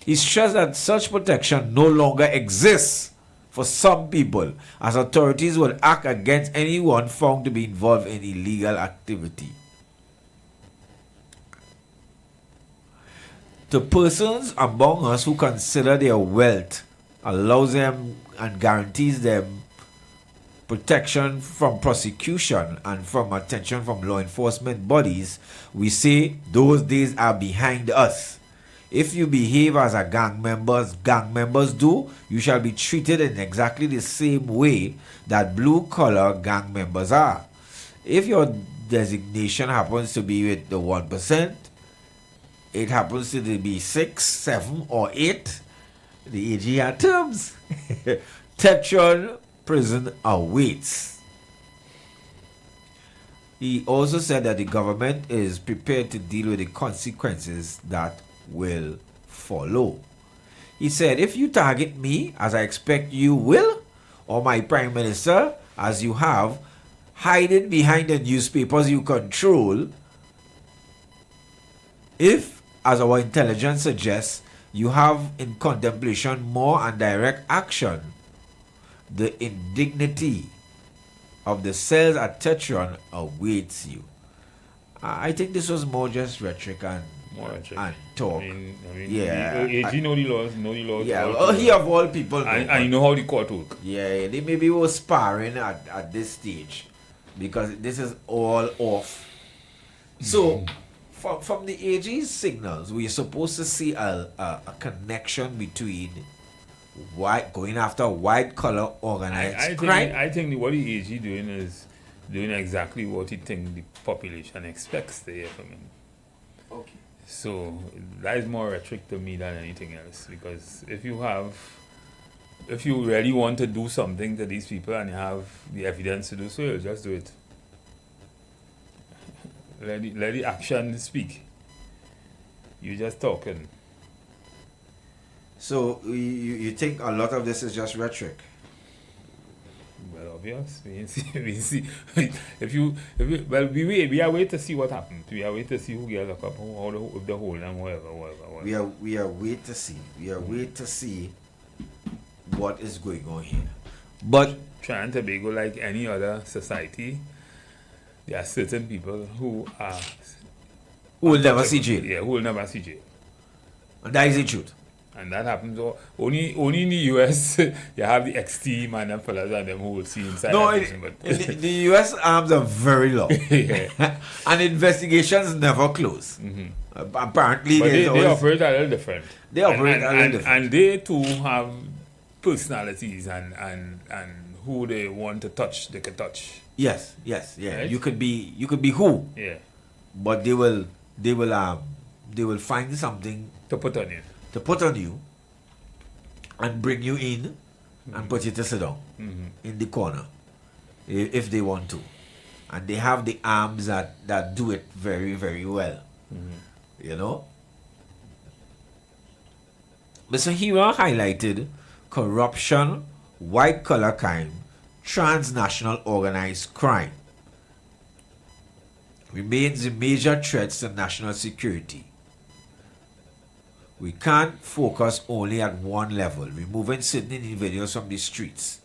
He stressed that such protection no longer exists for some people, as authorities will act against anyone found to be involved in illegal activity. To persons among us who consider their wealth allows them and guarantees them protection from prosecution and from attention from law enforcement bodies, we say those days are behind us. If you behave as a gang members do, you shall be treated in exactly the same way that blue-collar gang members are. If your designation happens to be with the 1%, it happens to be 6, 7, or 8, the AG had terms. Tetron prison awaits. He also said that the government is prepared to deal with the consequences that will follow. He said, if you target me, as I expect you will, or my prime minister, as you have, hiding behind the newspapers you control, if, as our intelligence suggests, you have in contemplation more and direct action, the indignity of the cells at Tetron awaits you. I think this was more just rhetoric and talk. I mean, yeah. AG know the laws, Yeah, well, he of all people know. And you know how the court work. Yeah, they maybe were sparring at this stage because this is all off. So, from the AG's signals, we're supposed to see a connection between going after white-collar organized crime. I think what the AG doing is doing exactly what he think the population expects to hear from him. Okay. So that is more rhetoric to me than anything else, because if you really want to do something to these people and you have the evidence to do so, you'll just do it. Let the action speak. You're just talking. So you think a lot of this is just rhetoric? Well, obvious. We see. We are waiting to see what happens. We are waiting to see who gets up, how the whole and whatever. We are waiting to see. We are waiting to see what is going on here. But Trinidad and Tobago, like any other society, there are certain people who will never see jail. Yeah, who will never see jail. And that is the truth. And that happens only in the US. You have the X-team and them fellas and them who will see inside. No, but the US arms are very long. Yeah. And investigations never close. Mm-hmm. Apparently, but they operate a little different. They operate a little different. And they too have personalities and who they want to touch, they can touch. Yes. Right? You could be who? Yeah. But they will find something to put on you. And bring you in and put you to sit down in the corner if they want to. And they have the arms that do it very, very well. You know? Mr. Iwer highlighted corruption, white collar crime, transnational organized crime remains a major threat to national security. We can't focus only at one level. Removing certain individuals from the streets,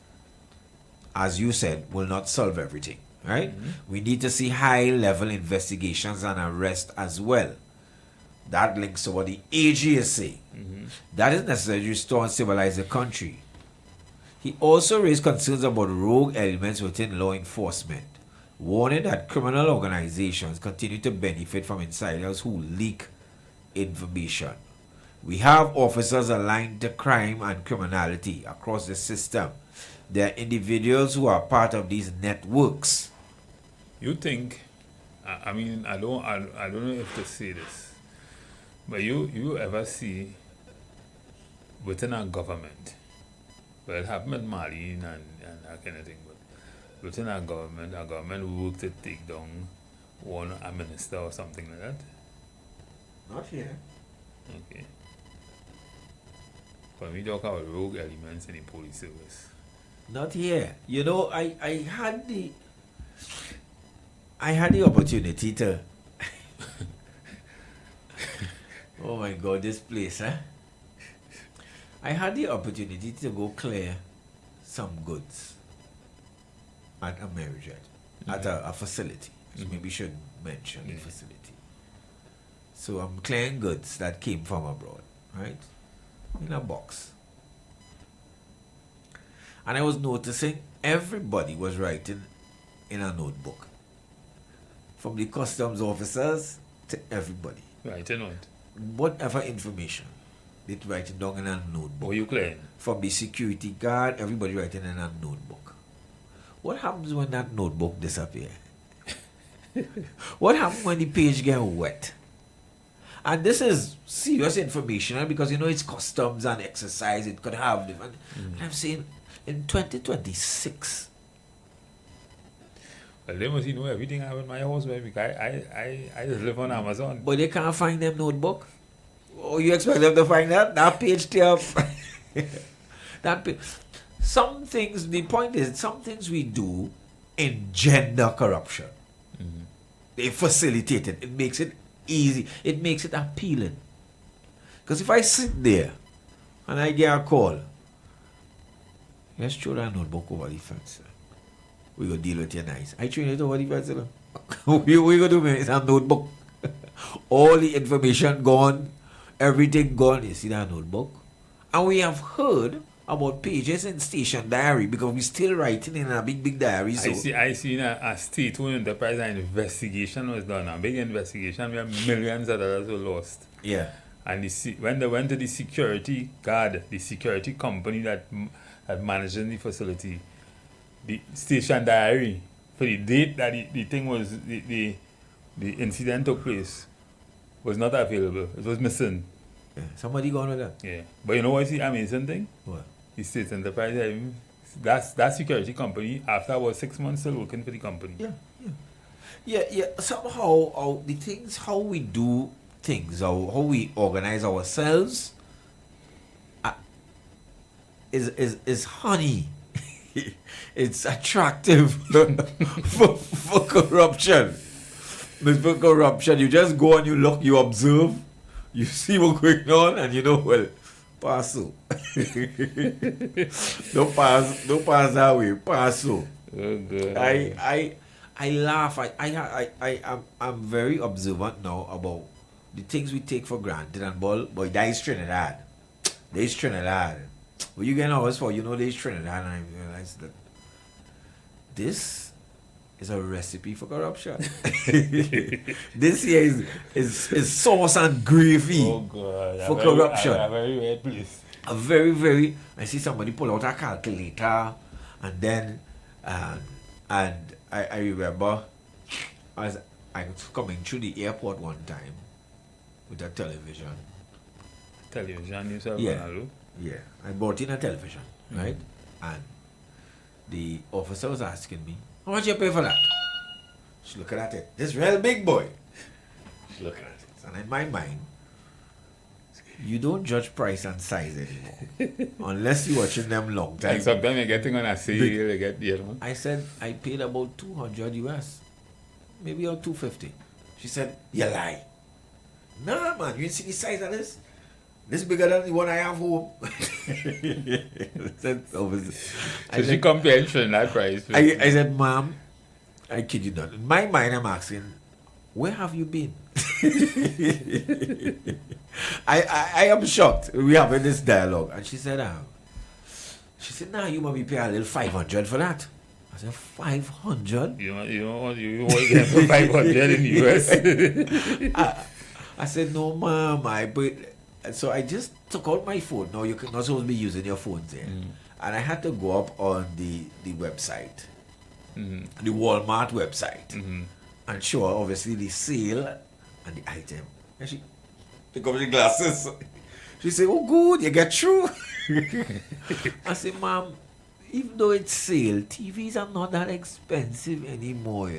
as you said, will not solve everything, right? We need to see high-level investigations and arrest as well. That links to what the AG is saying. That is necessary to restore and stabilize the country. He also raised concerns about rogue elements within law enforcement, warning that criminal organizations continue to benefit from insiders who leak information. We have officers aligned to crime and criminality across the system. There are individuals who are part of these networks. You think, I mean, I don't know if to say this, but you ever see within a government, well, it happened in Mali and that kind of thing, but within a government work to take down a minister or something like that? Not here. Okay. But we talk about rogue elements in the police service. Not here. You know, I had the opportunity to oh my God, this place, huh? I had the opportunity to go clear some goods at a Amerijet, at a facility. So maybe should mention the facility. So I'm clearing goods that came from abroad, right? In a box. And I was noticing everybody was writing in a notebook. From the customs officers to everybody. Writing what? Whatever information. They write it down in a notebook. What you claim? From the security guard, everybody writing in a notebook. What happens when that notebook disappears? What happens when the page gets wet? And this is serious information because you know it's customs and exercise, it could have different. And I'm saying in 2026. Well, they must know everything I have in my house, baby. I just live on Amazon. But they can't find them notebook. Oh, you expect them to find that? That page there. That page. Some things, the point is, some things we do engender corruption. They facilitate it. It makes it easy. It makes it appealing. Because if I sit there and I get a call, let's throw that notebook over the fence. We go deal with you nice. I train it over the fence. We go do is a notebook. All the information gone, everything gone. You see that notebook? And we have heard about pages in station diary because we still writing in a big diary. So I see in a state-owned enterprise an investigation was done, a big investigation where millions of dollars were lost. Yeah. And when they went to the security guard, the security company that managing the facility, the station diary for the date that the thing was the incident took place was not available. It was missing. Yeah. Somebody gone with that. Yeah. But you know what's the amazing thing? What? The state enterprise, that security company, after about 6 months, still working for the company. Yeah. Somehow, the things, how we do things, how we organize ourselves, is honey. It's attractive for corruption. For corruption, you just go and you look, you observe, you see what's going on, and you know, well, pass so. Don't pass that way. Pass so. Oh, good. I laugh. I'm very observant now about the things we take for granted. And boy, that is Trinidad. There is Trinidad. What you getting ours for? You know, there is Trinidad, and I realize that this is a recipe for corruption. This here is sauce and gravy for corruption. A very weird place. A very. I see somebody pull out a calculator, and then and I remember as I was coming through the airport one time with a television. Television yourself? Yeah. I bought in a television, right? And the officer was asking me, how much you pay for that? She's looking at it. This real big boy. She's looking at it. And in my mind, You don't judge price and size anymore. Unless you're watching them long time. Like sometimes you're getting on a sale, you get, you know. I said I paid about 200 US. Maybe or 250. She said, you lie. Nah, man, you didn't see the size of this? This bigger than the one I have home. So she comprehension that price. I said, ma'am, I kid you not. In my mind, I'm asking, where have you been? I am shocked. We having this dialogue. And she said, nah, you must be paying a little 500 for that. I said, 500? You want get for 500 in the US? I said, no, ma'am. So I just took out my phone. No, you're not supposed to be using your phones there. And I had to go up on the website, the Walmart website, and show her obviously the sale and the item. And she took off the glasses. She said, oh, good, you get through. I said, ma'am, even though it's sale, TVs are not that expensive anymore.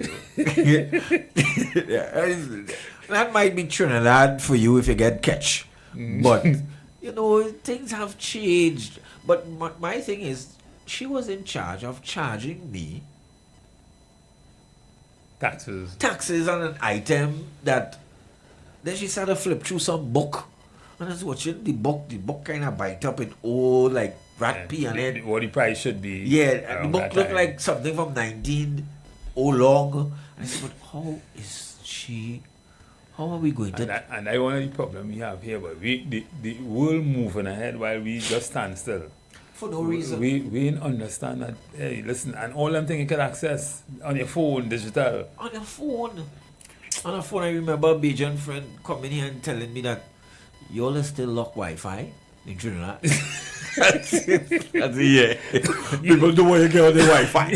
That might be Trinidad for you if you get catch. But, things have changed. But my thing is, she was in charge of charging me taxes on an item that then she started to flip through some book. And I was watching the book kind of bite up in old, like, rat pee on it. What the price should be. Yeah, the book looked like something from 19 long. And I said, but how are we going to... And I one of the problem we have here, but the world moving ahead while we just stand still. For no reason. We didn't understand that, hey, listen, and all them things you can access on your phone, digital. On your phone. On a phone, I remember a Bajan friend coming here and telling me that you all still lock Wi-Fi in Trinidad. That's yeah. People don't want to get on the Wi-Fi.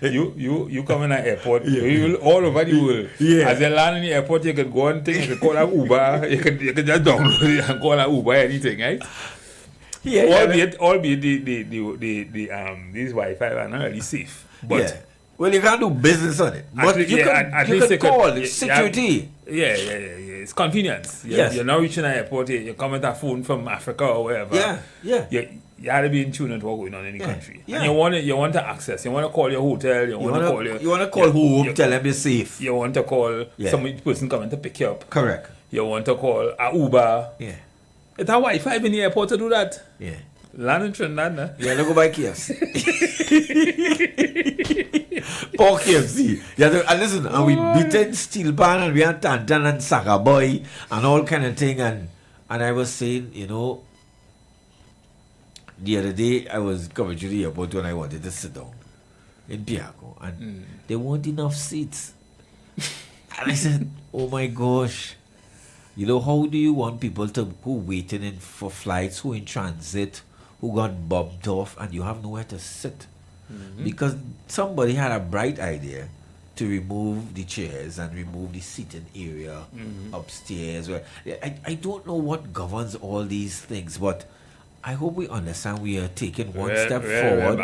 You come in an airport, you all over the world. Yeah. As you land in the airport, you can go on things, you can call an Uber, you can just download it and call an Uber, anything, right? Yeah. Albeit these Wi-Fi are not really safe. But yeah. Well, you can't do business on it. But you can call it security. Yeah. It's convenience. You're now reaching an airport, you come with a phone from Africa or wherever. Yeah. You have to be in tune with what's going on in the country. Yeah. And you want to access. You want to call your hotel. You want to call home, tell them you're safe. You want to call some person coming to pick you up. Correct. You want to call a Uber. Yeah. It's a Wi-Fi in the airport to do that. Yeah. Land in Trinidad, nah? Yeah, don't go buy KFC. Poor KFC. And listen, and we beaten Steel Pan and we had Tantan and Saga Boy and all kind of thing. And I was saying, the other day I was coming to the airport when I wanted to sit down in Piaco and there weren't enough seats. And I said, oh my gosh. How do you want people who waiting for flights, who in transit, who got bumped off, and you have nowhere to sit? Because somebody had a bright idea to remove the chairs and remove the seating area upstairs. I don't know what governs all these things, but I hope we understand we are taking one step forward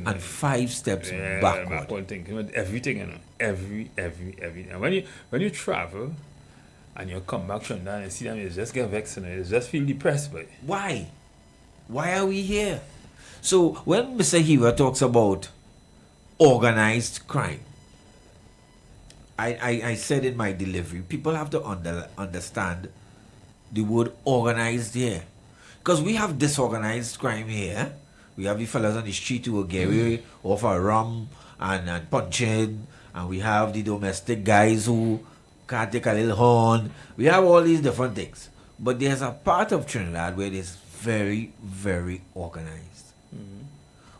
and 5 steps backward. Backward thinking with everything, everything. And when you travel, and you come back from that and see them, you just get vexed and you just feel depressed by it. Why? Why are we here? So when Mr. Iwer talks about organized crime, I said in my delivery, people have to understand the word organized here. Because we have disorganized crime here. We have the fellas on the street who will get away off a rum and punching. And we have the domestic guys who can't take a little horn. We have all these different things. But there's a part of Trinidad where it is very, very organized.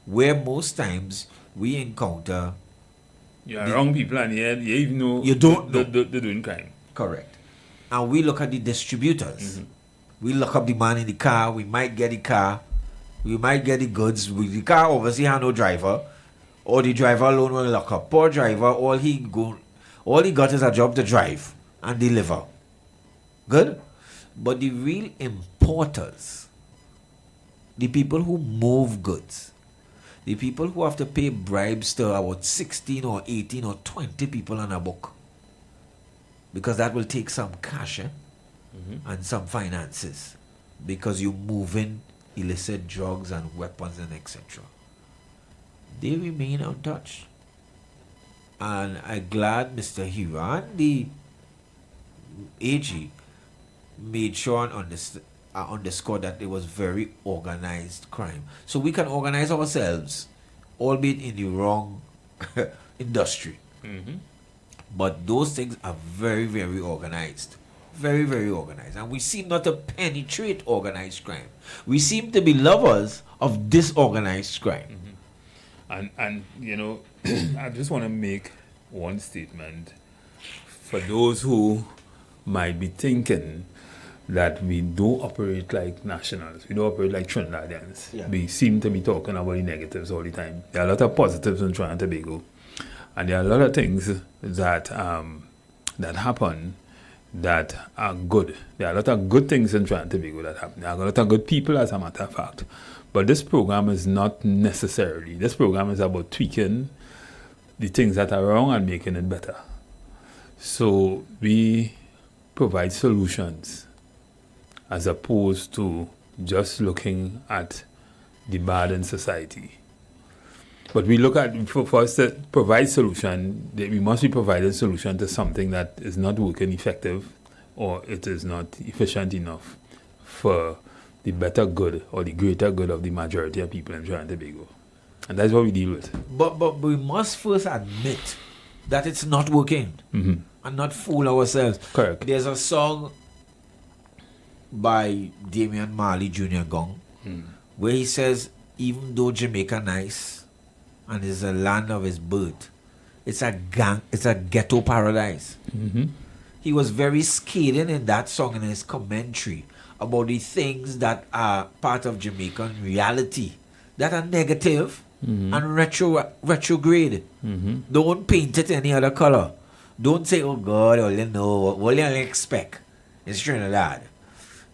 Where most times we encounter... You're wrong people and you even know you don't know they're doing crime. Correct. And we look at the distributors. We lock up the man in the car. We might get the car. We might get the goods. The car obviously has no driver. Or the driver alone will lock up. Poor driver, all he got is a job to drive and deliver. Good? But the real importers, the people who move goods, the people who have to pay bribes to about 16 or 18 or 20 people on a book, because that will take some cash and some finances. because you're moving illicit drugs and weapons and etc. They remain untouched. And I'm glad Mr. Iwer and the AG made sure and underscore that it was very organized crime. So we can organize ourselves, albeit in the wrong industry. But those things are very, very organized. Very, very organized. And we seem not to penetrate organized crime. We seem to be lovers of disorganized crime. And you know, I just want to make one statement for those who might be thinking that we don't operate like nationals, we don't operate like Trinidadians. Yeah. We seem to be talking about the negatives all the time. There are a lot of positives in Trinidad and Tobago, and there are a lot of things that that happen that are good. There are a lot of good things in Trinidad and Tobago that happen. There are a lot of good people, as a matter of fact. But this program is not necessarily. This program is about tweaking the things that are wrong and making it better. So we provide solutions as opposed to just looking at the bad in society. But we look at, for us to provide solution, we must be providing solution to something that is not working effective or it is not efficient enough for the better good or the greater good of the majority of people in Trinidad and Tobago. And that's what we deal with. But we must first admit that it's not working and not fool ourselves. Correct. There's a song by Damian Marley Jr. Gong where he says, even though Jamaica nice and is a land of his birth, it's a ghetto paradise. He was very scathing in that song in his commentary about the things that are part of Jamaican reality that are negative and retrograde. Don't paint it any other color. Don't say, oh God, all you know, all you expect is Trinidad.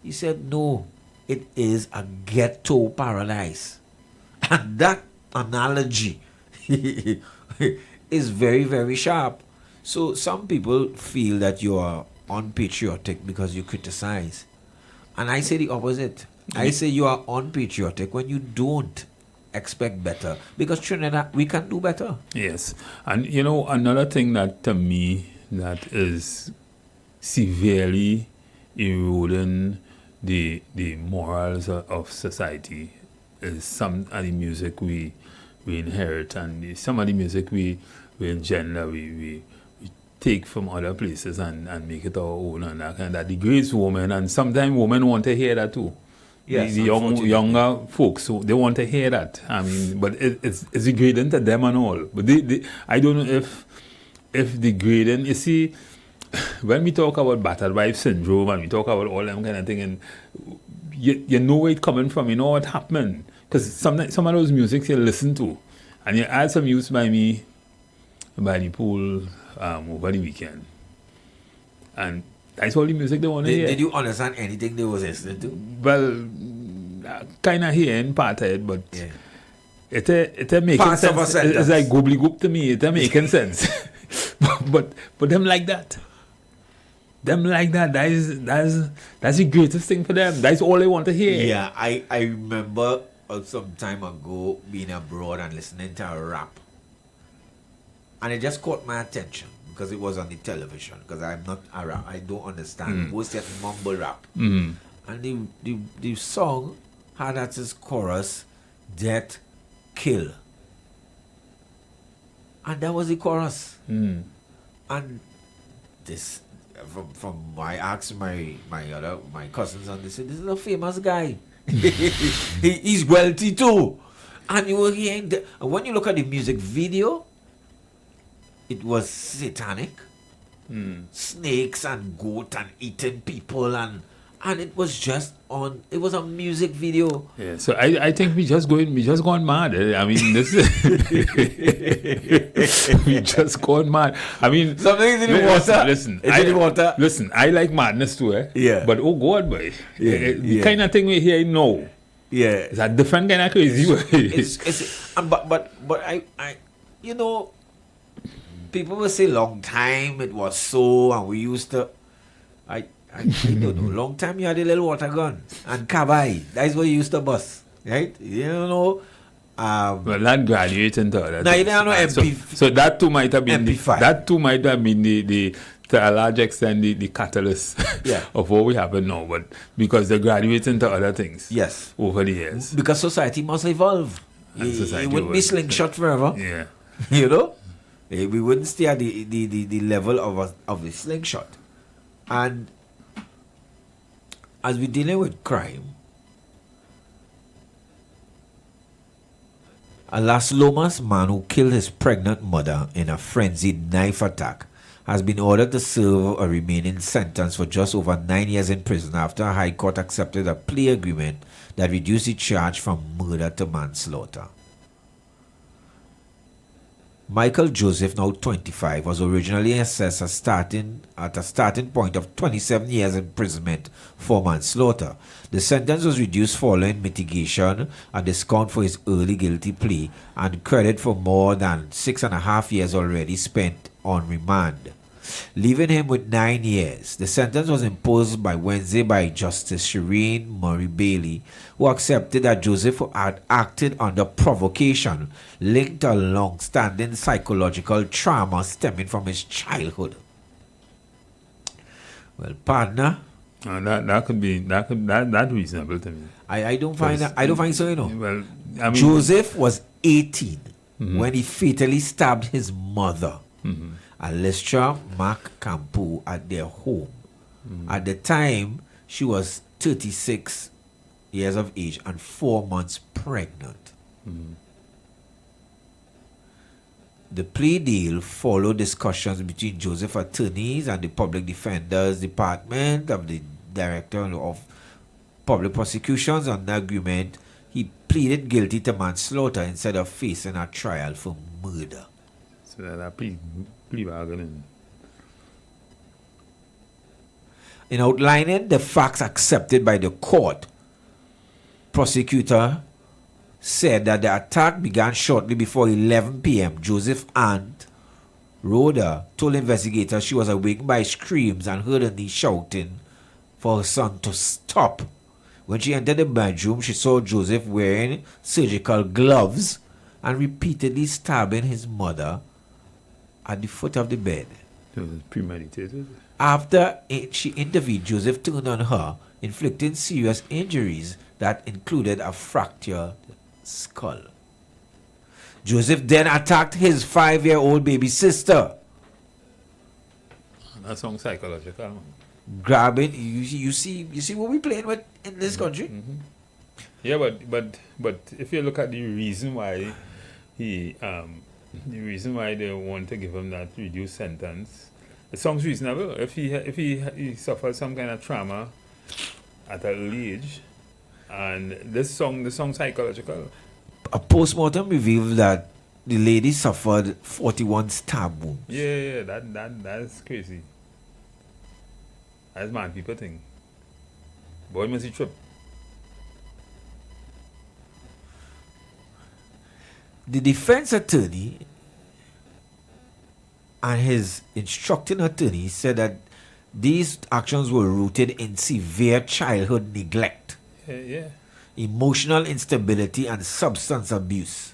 He said, no, it is a ghetto paradise. And that analogy is very, very sharp. So some people feel that you are unpatriotic because you criticize. And I say the opposite. I say you are unpatriotic when you don't expect better. Because Trinidad, we can do better. Yes. And you know, another thing that to me that is severely eroding the morals of society is some of the music we inherit, and some of the music we in general we take from other places and make it our own, and that degrades women, and sometimes women want to hear that too. Yes, the younger folks, so they want to hear that. I mean, but it's degrading to them and all. But I don't know if degrading. You see, when we talk about battered wife syndrome and we talk about all them kind of thing, and you know where it's coming from, you know what happened. Because some of those music you listen to, and you had some use by me by the pool over the weekend, and that's all the music they want to hear. Did you understand anything they was listening to? Well, kind of hearing part of it, but yeah. It making Parts of a sense. sentence. It's like gobbledygook to me. It making sense. but them like that. Them like that. That's the greatest thing for them. That's all they want to hear. Yeah, I remember some time ago being abroad and listening to a rap, and it just caught my attention because it was on the television. Because I'm not a rap, I don't understand. Most yet mumble rap, and the song had at its chorus, "Death, kill," and that was the chorus. And this, from I asked my cousins, and they said, "This is a famous guy." He's wealthy too. And you were hearing and when you look at the music video, it was satanic. Snakes and goat and eating people, and it was just it was a music video. Yeah, so I think we just gone mad. I mean, this we just gone mad. I mean, something's in the water. Listen, I like madness too, eh? Yeah. But oh God, boy, the kind of thing we hear now, yeah, it's a different kind of crazy way. But I you know, people will say long time it was so, and we used to. I I don't know. Long time you had a little water gun and cabai. That's what you used to bust, right? You know. Well, not graduating to other No, you things. don't know MP. So that too might have been MP5. That too might have been the to a large extent the catalyst of what we have now. But because they're graduating to other things. Yes. Over the years. Because society must evolve. It wouldn't be slingshot forever. Yeah. You know, we wouldn't stay at the level of a slingshot. And as we're dealing with crime, a Las Lomas man who killed his pregnant mother in a frenzied knife attack has been ordered to serve a remaining sentence for just over 9 years in prison after a high court accepted a plea agreement that reduced the charge from murder to manslaughter. Michael Joseph, now 25, was originally assessed at a starting point of 27 years imprisonment for manslaughter. The sentence was reduced following mitigation and discount for his early guilty plea and credit for more than 6.5 years already spent on remand, leaving him with 9 years. The sentence was imposed by Wednesday by Justice Shireen Murray Bailey, who accepted that Joseph had acted under provocation linked to a long-standing psychological trauma stemming from his childhood. Well, partner, that reasonable to me. I don't find so, you know. Well, I mean, Joseph was 18 when he fatally stabbed his mother, Alestra Mac Campo, at their home. At the time, she was 36 years of age and 4 months pregnant. The plea deal followed discussions between Joseph's attorneys and the public defender's department of the director of public prosecutions. On the agreement, he pleaded guilty to manslaughter instead of facing a trial for murder. So that plea bargaining. In outlining the facts accepted by the court, prosecutor said that the attack began shortly before 11 p.m. Joseph's aunt, Rhoda, told investigators she was awakened by screams and heard her niece shouting for her son to stop. When she entered the bedroom, she saw Joseph wearing surgical gloves and repeatedly stabbing his mother at the foot of the bed. It was premeditated. After she intervened, Joseph turned on her, inflicting serious injuries that included a fractured skull. Joseph then attacked his 5-year-old baby sister. That sounds psychological, man. Grabbing, you see what we're playing with in this country? Yeah, but if you look at the reason why they want to give him that reduced sentence, it sounds reasonable. If he suffered some kind of trauma at an early age, and this song psychological. A post-mortem revealed that the lady suffered 41 stab wounds. Yeah, that's crazy. That's mad people think. Boy must he trip. The defense attorney and his instructing attorney said that these actions were rooted in severe childhood neglect, emotional instability, and substance abuse.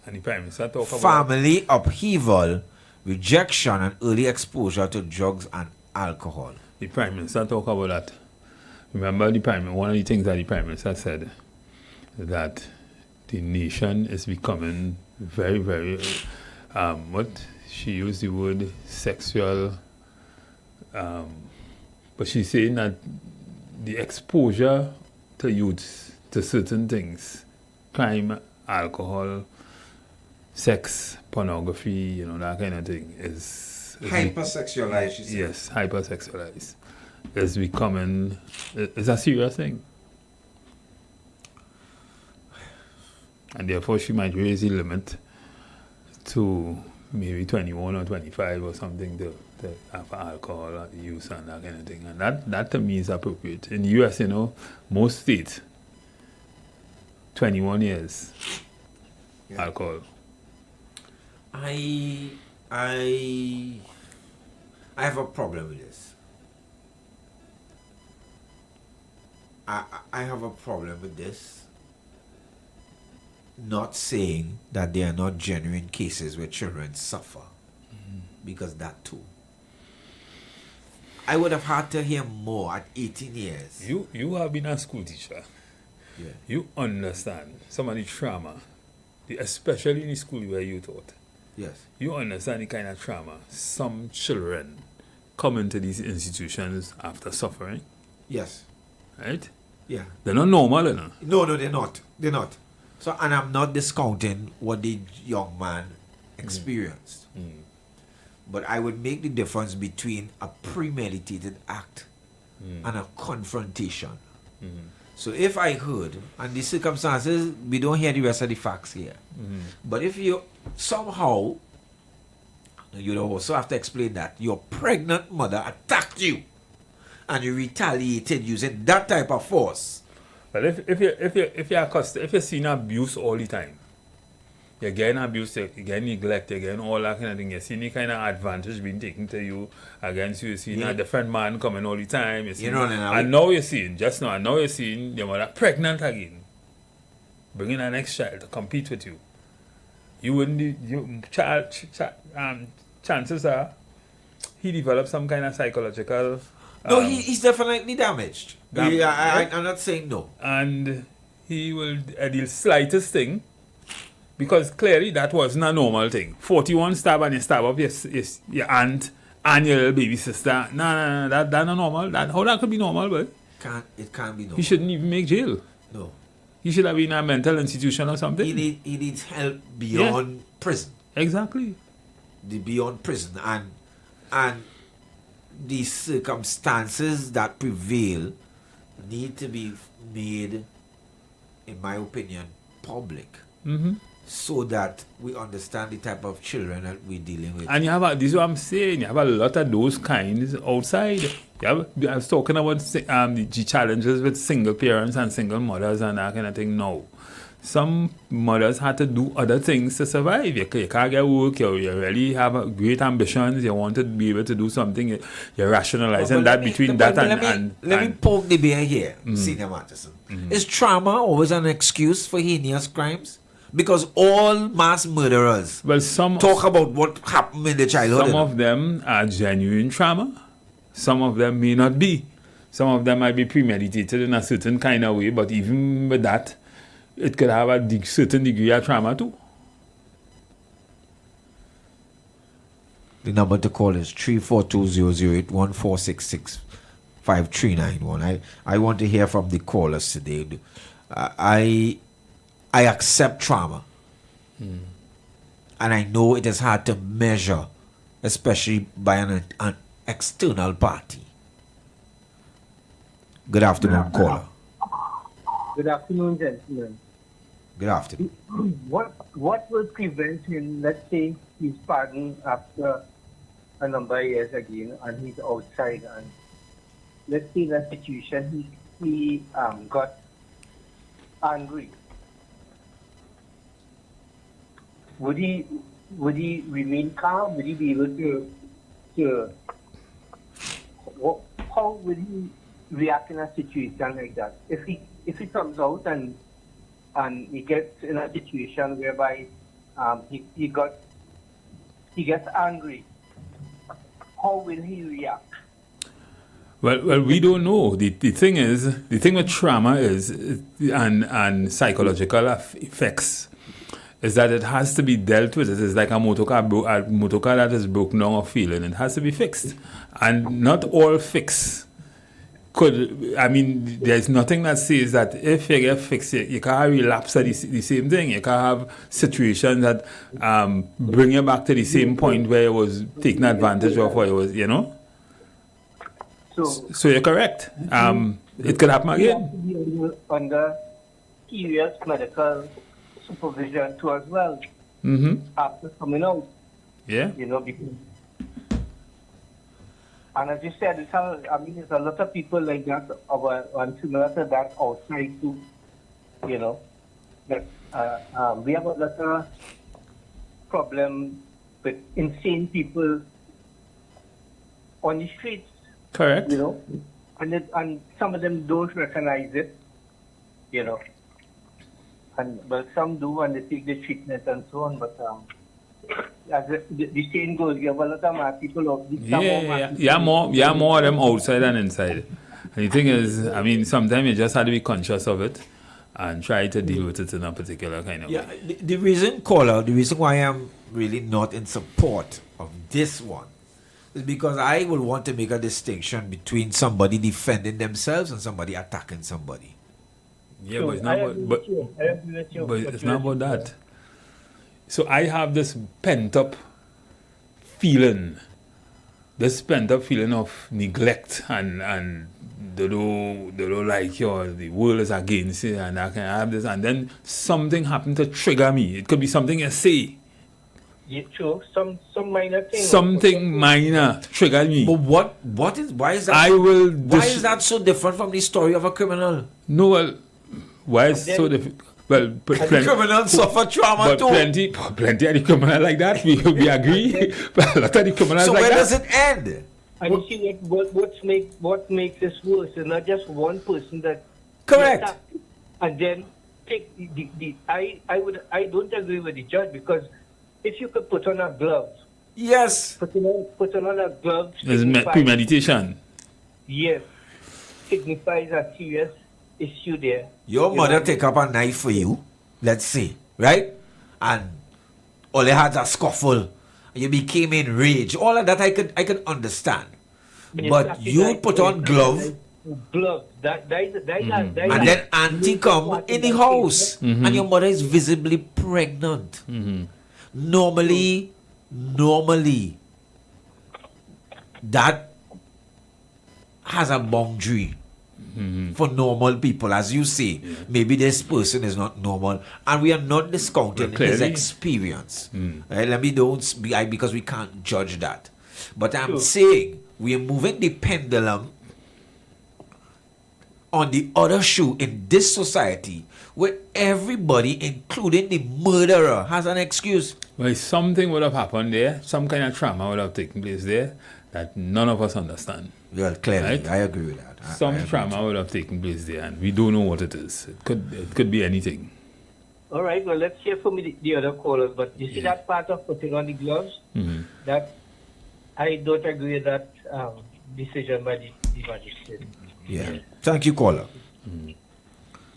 And the Prime Minister talk about family upheaval, rejection, and early exposure to drugs and alcohol. The Prime Minister talk about that. Remember, one of the things that the Prime Minister said, that the nation is becoming very, very, she used the word sexual, but she's saying that the exposure to youths to certain things, crime, alcohol, sex, pornography, that kind of thing is hypersexualized. Yes, hypersexualized. It's becoming, it's a serious thing. And therefore she might raise the limit to maybe 21 or 25 or something to have alcohol use and that kind of thing. And that to me is appropriate. In the US, most states, 21 years, alcohol. I I have a problem with this. I have a problem with this. Not saying that there are not genuine cases where children suffer, because that too. I would have had to hear more at 18 years. You have been a school teacher. Yeah. You understand some of the trauma, especially in the school where you taught. Yes. You understand the kind of trauma some children come into these institutions after suffering. Yes. Right? Yeah. They're not normal, you know. No, they're not. They're not. So, and I'm not discounting what the young man experienced. But I would make the difference between a premeditated act and a confrontation. So if I heard, and the circumstances, we don't hear the rest of the facts here. But if you somehow, you also have to explain that your pregnant mother attacked you and you retaliated using that type of force. But if you're seeing abuse all the time, you're getting abused, you're getting neglected, you're getting all that kind of thing, you're seeing the kind of advantage being taken to you against you, you're seeing a different man coming all the time, and now you're seeing your mother pregnant again, bringing her next child to compete with you. You wouldn't, chances are he developed some kind of psychological. No, he's definitely damaged. I'm not saying no. And he will, the slightest thing, because clearly that wasn't a normal thing. 41 stab and you stab up your aunt and your little baby sister. No, that's not normal. How that could be normal, but it can't be normal. He shouldn't even make jail. No. He should have been in a mental institution or something. He needs help beyond prison. Exactly. Beyond prison. And the circumstances that prevail need to be made, in my opinion, public. So that we understand the type of children that we're dealing with. And this is what I'm saying, you have a lot of those kinds outside. I was talking about the challenges with single parents and single mothers and that kind of thing now. Some mothers had to do other things to survive. You can't get work, you really have great ambitions, you want to be able to do something, you're rationalizing that between that and... Let me poke the bear here, Senior Matheson. Is trauma always an excuse for heinous crimes? Because all mass murderers talk about what happened in the childhood. Some of them are genuine trauma. Some of them may not be. Some of them might be premeditated in a certain kind of way, but even with that, it could have a certain degree of trauma too. The number to call is 342-008-1466-5391. I want to hear from the callers today. I accept trauma. And I know it is hard to measure, especially by an external party. Good afternoon, caller. Good afternoon, gentlemen. Good afternoon. What will prevent him, let's say he's pardoned after a number of years again and he's outside, and let's say in that situation he got angry. Would he remain calm? Would he be able to how would he react in a situation like that? If he comes out and he gets in a situation whereby he gets angry, how will he react? Well, we don't know. The thing with trauma is and psychological effects is that it has to be dealt with. It is like a motor car that is broken down or failing. It has to be fixed. And not all fix there's nothing that says that if you get fixed, you can't relapse at the same thing. You can't have situations that bring you back to the same point where it was taken advantage of, or it was, So you're correct. It could happen again. He has to be under serious medical supervision too as well. After coming out. Yeah. Because, and as you said, there's a lot of people like that, and similar to that outside too. That we have a lot of problem with insane people on the streets. Correct. You know, and some of them don't recognize it. You know, but some do, and they take the treatment and so on. But as the saying goes, you have a lot of mad people of this. More of them outside than inside. And the thing is, I mean, sometimes you just have to be conscious of it and try to deal with it in a particular kind of way. The reason, caller, the reason why I'm really not in support of this one is because I will want to make a distinction between somebody defending themselves and somebody attacking somebody. Yeah, but it's not but it's not about that. So I have this pent-up feeling of neglect and they don't like you, or the world is against you, and I can have this, and then something happened to trigger me. It could be something you say. Yeah, true. Some minor thing. Something minor triggered me. But why is that? Why is that so different from the story of a criminal? No, well, why is it so different? Well, criminals suffer trauma but too. Plenty of the criminals like that. We agree. But a lot of the criminals so like where that. does it end? And you see what makes this worse is not just one person that correct. And then take I don't agree with the judge, because if you could put on a glove. Yes. Put on a glove. There's premeditation. Yes. Signifies a serious issue there. Your mother take up a knife for you, let's say, right? And all you had a scuffle. You became enraged. All of that I could understand. But you put on glove. And then auntie come in the house. And your mother is visibly pregnant. Normally, that has a boundary. For normal people, as you say, maybe this person is not normal, and we are not discounting his experience. Right? Let me because we can't judge that. But I'm saying we are moving the pendulum on the other shoe in this society, where everybody, including the murderer, has an excuse. Well, something would have happened there. Some kind of trauma would have taken place there that none of us understand. Well, clearly, right? I agree with that. Some trauma would have taken place there, and we don't know what it is. It could be anything. All right. Well, let's hear from the other callers. But you see that part of putting on the gloves. That I don't agree with that decision by the magistrate. Yeah. Thank you, caller.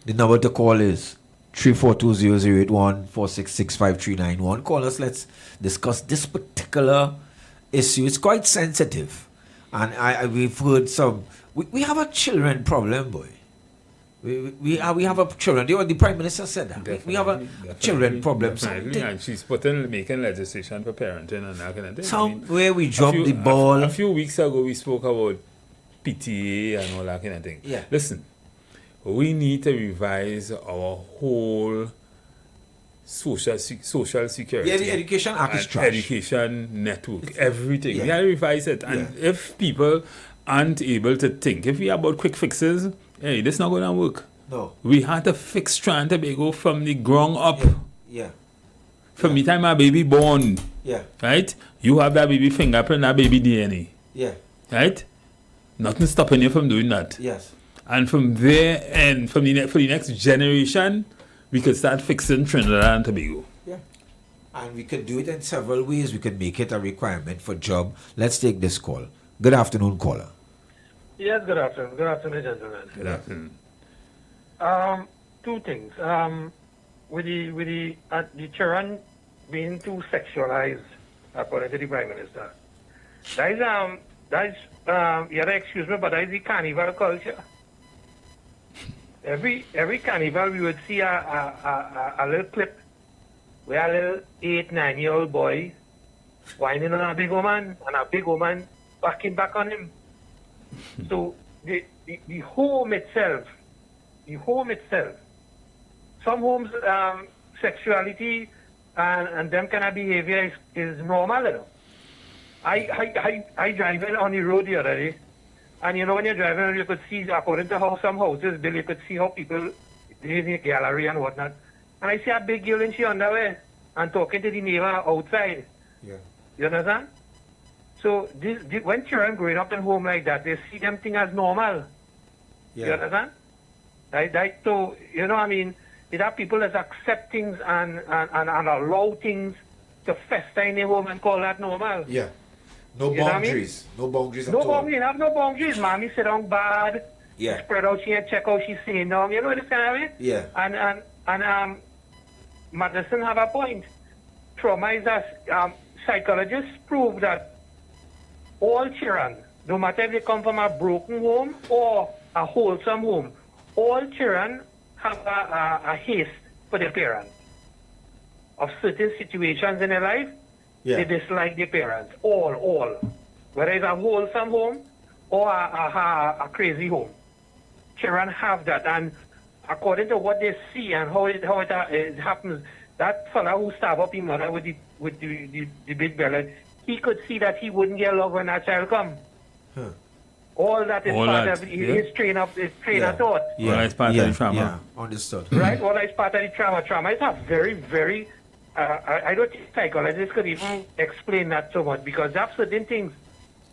The number to call is 342-0081 4665391. Call us. Let's discuss this particular issue. It's quite sensitive, and we've heard some. We have a children problem, boy. We have a children. The Prime Minister said that. We have a children problem. And she's making legislation for parenting and that kind of thing. Somewhere we dropped the ball. A few weeks ago, we spoke about PTA and all that kind of thing. Yeah. Listen, we need to revise our whole social security. Yeah, the Education Act is trash. Education network, everything. We have to revise it. And if people aren't able to think, if we have about quick fixes, hey, this not going to work. No. We had to fix Trinidad and Tobago from the ground up. Yeah. From the time our baby born. Yeah. Right? You have that baby fingerprint, that baby DNA. Yeah. Right? Nothing stopping you from doing that. Yes. And from there, and for the next generation, we could start fixing Trinidad and Tobago. Yeah. And we could do it in several ways. We could make it a requirement for job. Let's take this call. Good afternoon, caller. Yes, good afternoon. Good afternoon, gentlemen. Good afternoon. Two things. With the children being too sexualized, according to the Prime Minister. You have to excuse me, but that is the carnival culture. Every carnival we would see a little clip where a little 8-9-year-old boy whining on a big woman, and a big woman backing back on him. So the home itself, some homes sexuality and them kind of behavior is normal. You know? I driving on the road the other day, and you know when you're driving, you could see, according to how some houses built, you could see how people in the gallery and whatnot. And I see a big girl in she underwear and talking to the neighbor outside. Yeah. You understand? So when children growing up in home like that, they see them thing as normal. You understand? Right? So, you know, I mean, it have people that accept things and allow things to fester in their home and call that normal. Yeah. No You know what I mean? boundaries. No boundaries at No all. boundaries. Have no boundaries. Mommy sit down bad. Yeah. Spread out here, check how she's saying down. You know this kind of way? Yeah. And Madison have a point. Trauma is that psychologists prove that all children, no matter if they come from a broken home or a wholesome home, all children have a haste for their parents. Of certain situations in their life, they dislike their parents. All. Whether it's a wholesome home or a crazy home. Children have that, and according to what they see and how it happens, that fella who stabbed up his mother with the big belly, he could see that he wouldn't get love when that child come. Huh. All that is part of his train of thought. Yeah, all that's part of the trauma. Yeah, understood. Right? All that's part of the trauma. Trauma is a very, very I don't think psychologists could even explain that so much, because there are certain things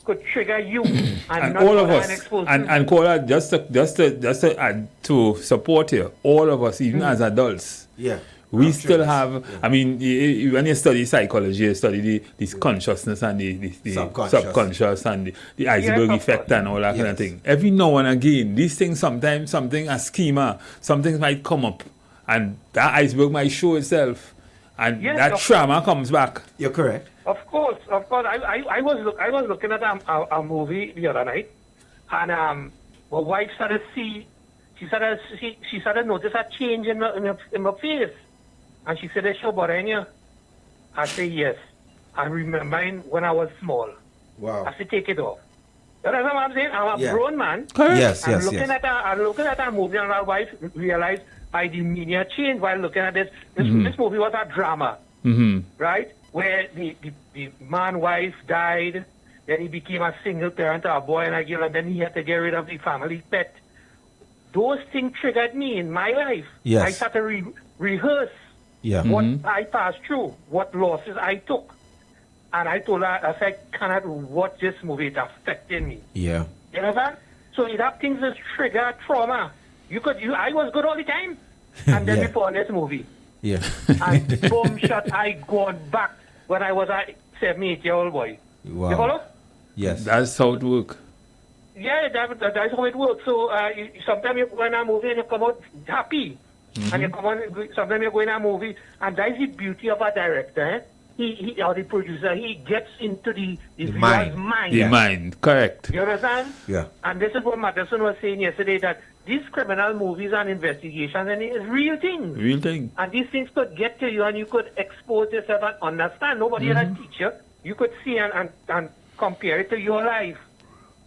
could trigger you and not all of an us exposed and Cora, just to add to support here, all of us, even as adults, we still have I mean, when you study psychology, you study this consciousness and the subconscious and the iceberg effect and all that kind of thing. Every now and again, these things, sometimes a schema, something might come up and that iceberg might show itself and that trauma comes back. You're correct. Of course. I was looking at a movie the other night, and my wife started she started notice a change in my face, and she said, "Is she bothering you?" I said, "Yes." I'm remembering when I was small. Wow. I said, "Take it off." You know what I'm saying? I'm a grown man. Yes. I'm looking at a movie, and my wife realized by the media change while looking at this. This movie was a drama, right? Where the man wife died, then he became a single parent to a boy and a girl, and then he had to get rid of the family pet. Those things triggered me in my life. Yes. I started to rehearse what I passed through, what losses I took. And I told her, I said, I cannot watch this movie, it affected me. Yeah. You know what? So that things that trigger trauma. I was good all the time. And then before this movie. Yeah. And boom shot, I gone back when I was a 7, 8-year-old boy. Wow. You follow? Yes. That's how it works. Yeah, that's how it works. So sometimes you go in a movie and you come out happy. And you come on, sometimes you go in a movie, and that's the beauty of a director. Eh? He or the producer, he gets into the viewer's mind. The mind, correct. You understand? Yeah. And this is what Madison was saying yesterday, that these criminal movies and investigations, and it's real things. Real thing. And these things could get to you, and you could expose yourself and understand. Nobody had a teacher. You could see and compare it to your life.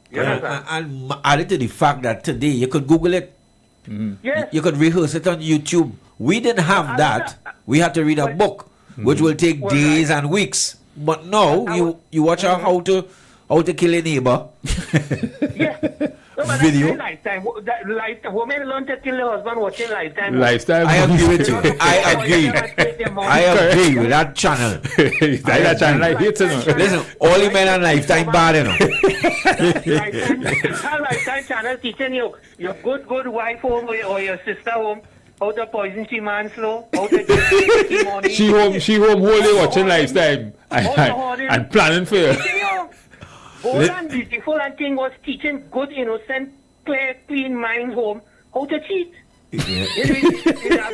You understand? And added to the fact that today you could Google it. Yes. You could rehearse it on YouTube. We didn't have that. We had to read a book, which will take days and weeks. But now you watch how to kill a neighbor. Video. Lifetime. Women learn to kill their husband watching Lifetime. Lifetime. I agree with you. I agree with that channel. That channel I hate it. Listen, all the men on Lifetime bad enough. Lifetime channel teaching you your good wife home or your sister home how to poison she man slow, how to get money. She home whole day watching Lifetime and planning for you. Bold and beautiful and thing was teaching good, innocent, clear, clean minds home how to cheat. I'm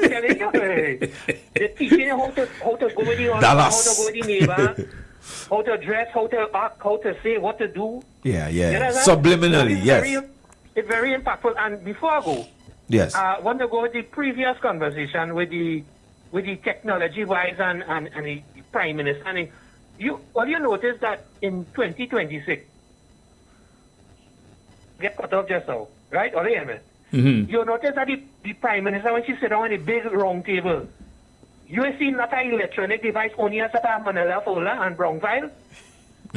telling you, they're teaching you how to go with the husband, how to go with the neighbor, how to dress, how to act, how to say, what to do. Yeah. You know that? Subliminally, It's very impactful. And before I go, yes, I want to go with the previous conversation with the technology wise and the Prime Minister. And you notice that in 2026, get cut off just now, right? Or you notice that the Prime Minister, when she sit down on a big round table, you see not an electronic device, only a set of manila folder and brown file.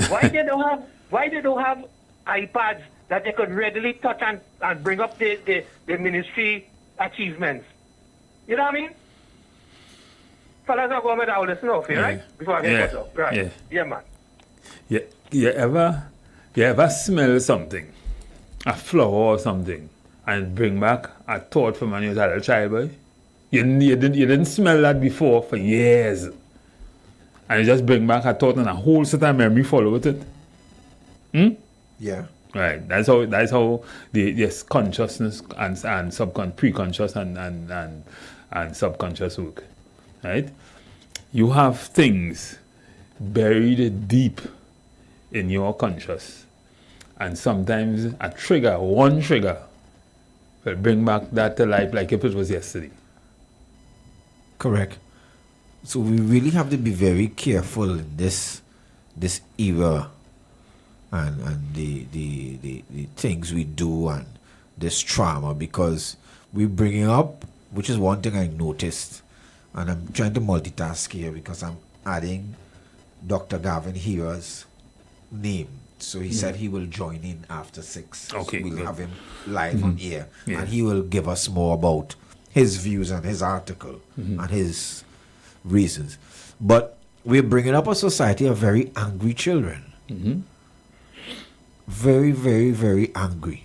Why they don't have iPads that they could readily touch and bring up the ministry achievements? You know what I mean? Fellas are going with our listen off here, right? Before I get cut off. Right. Yeah, man. Yeah. you ever smell something, a flower or something, and bring back a thought from when you was a little child, boy? You didn't smell that before for years. And you just bring back a thought and a whole set of memory follow with it. Yeah. Right. That's how the consciousness and pre-conscious and subconscious work. Right? You have things buried deep in your conscious. And sometimes one trigger will bring back that to life like if it was yesterday. Correct. So we really have to be very careful in this era and the things we do and this trauma, because we're bringing up, which is one thing I noticed, and I'm trying to multitask here because I'm adding Dr. Gavin Hira's name. So he said he will join in after 6. Okay, so we'll good. have him live on air, Yeah. and he will give us more about his views and his article and his reasons. But we're bringing up a society of very angry children. Very, very, very angry.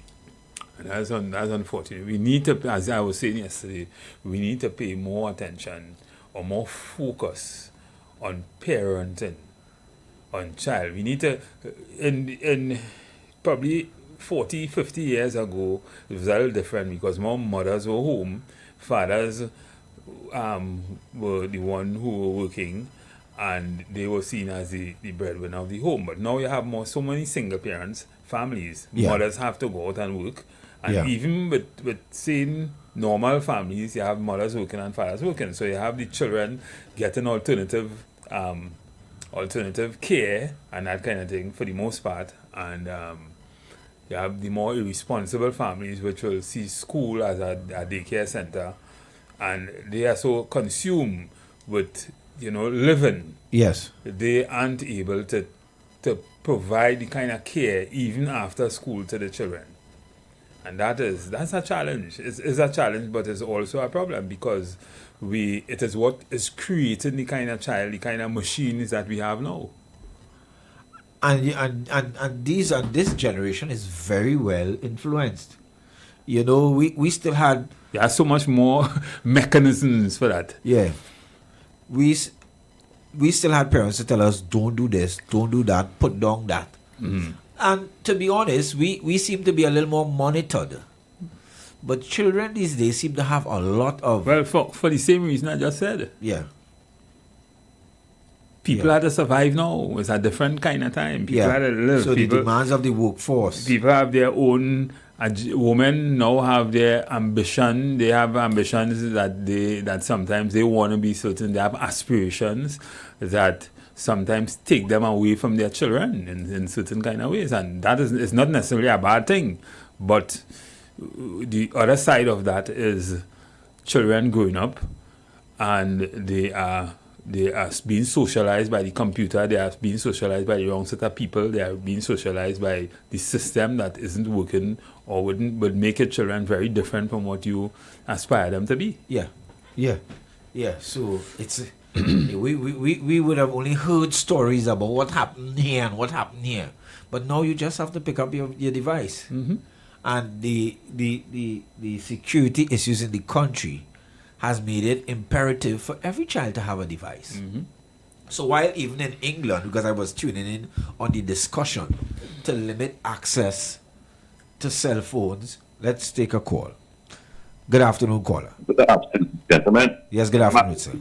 And that's unfortunate. We need to, as I was saying yesterday, we need to pay more attention or more focus on parenting, on child. We need to, in probably 40, 50 years ago, it was a little different because more mothers were home, fathers were the one who were working, and they were seen as the breadwinner of the home. But now you have so many single parents, families. Yeah. Mothers have to go out and work. And Yeah. even with saying normal families, you have mothers working and fathers working. So you have the children getting alternative care and that kind of thing for the most part. And you have the more irresponsible families which will see school as a daycare center. And they are so consumed with, living. Yes. They aren't able to provide the kind of care even after school to the children. And that's a challenge. It's a challenge, but it's also a problem because it is what is creating the kind of child, the kind of machines that we have now. And this generation is very well influenced. We still had... There are so much more mechanisms for that. Yeah. We still had parents to tell us, don't do this, don't do that, put down that. Mm-hmm. And to be honest, we seem to be a little more monitored. But children these days seem to have a lot of... Well, for the same reason I just said. Yeah. People have to survive now. It's a different kind of time. People have to live. So the demands of the workforce. People have their own... women now have their ambition. They have ambitions that sometimes they want to be certain. They have aspirations that sometimes take them away from their children in certain kind of ways, and that is not necessarily a bad thing. But the other side of that is children growing up, and they are being socialized by the computer. They are being socialized by the wrong set of people. They are being socialized by the system that isn't working or would make your children very different from what you aspire them to be. Yeah. So it's we would have only heard stories about what happened here and what happened here, but now you just have to pick up your device. Mm-hmm. And the security issues in the country has made it imperative for every child to have a device. Mm-hmm. So while even in England, because I was tuning in on the discussion to limit access to cell phones, let's take a call. Good afternoon, caller. Good afternoon, gentlemen. Yes, good afternoon, sir.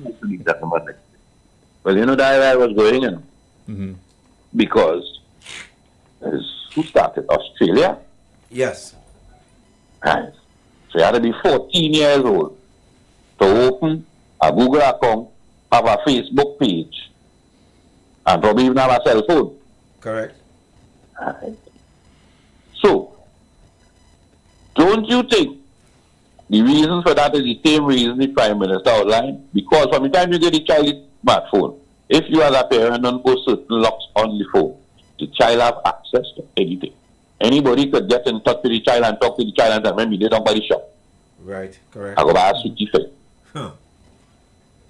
Well, that I was going in. Mm-hmm. Because who started? Australia? Yes. Right. So you had to be 14 years old to open a Google account, have a Facebook page, and probably even have a cell phone. Correct. Right. So, don't you think the reason for that is the same reason the Prime Minister outlined? Because from the time you get the child a smartphone, if you as a parent don't put certain locks on the phone, the child have access to anything. Anybody could get in touch with the child and talk to the child and tell them, they don't buy the shop. Right, correct. I go buy a sweetie thing. Huh.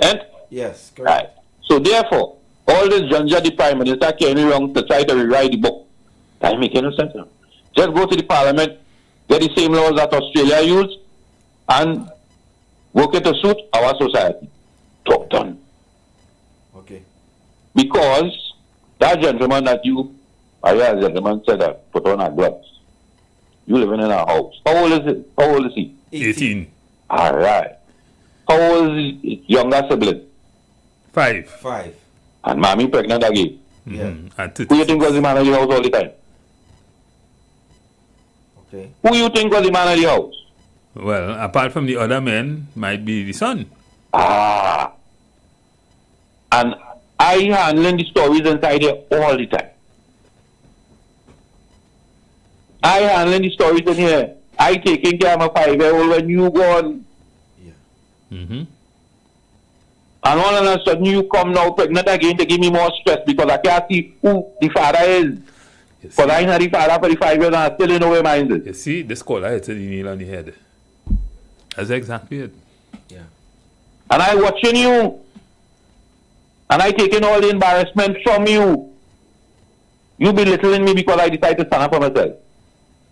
And? Yes, correct. Right. So therefore, All this Janja the Prime Minister came around to try to rewrite the book. That ain't making no sense. No? Just go to the Parliament, get the same laws that Australia use, and work it to suit our society. Talk done. Okay. Because that gentleman that that gentleman said that put on our gloves. You living in a house. How old is it? How old is he? 18. All right. How old is his younger sibling? 5. And mommy pregnant again. Yeah. Who you think was the man of the house all the time? Okay. Who you think was the man of the house? Well, apart from the other men, might be the son. Ah. And I handling the stories inside there all the time. I handling the stories in here. I taking care of my 5-year-old when you gone. Mm-hmm. And all of a sudden you come now pregnant again to give me more stress because I can't see who the father is. Because I ain't had the father for the 5 years and I still don't know where mine is. You see, this caller hit the nail on the head. That's exactly it. Yeah. And I watching you. And I taking all the embarrassment from you. You belittling me because I decided to stand up for myself.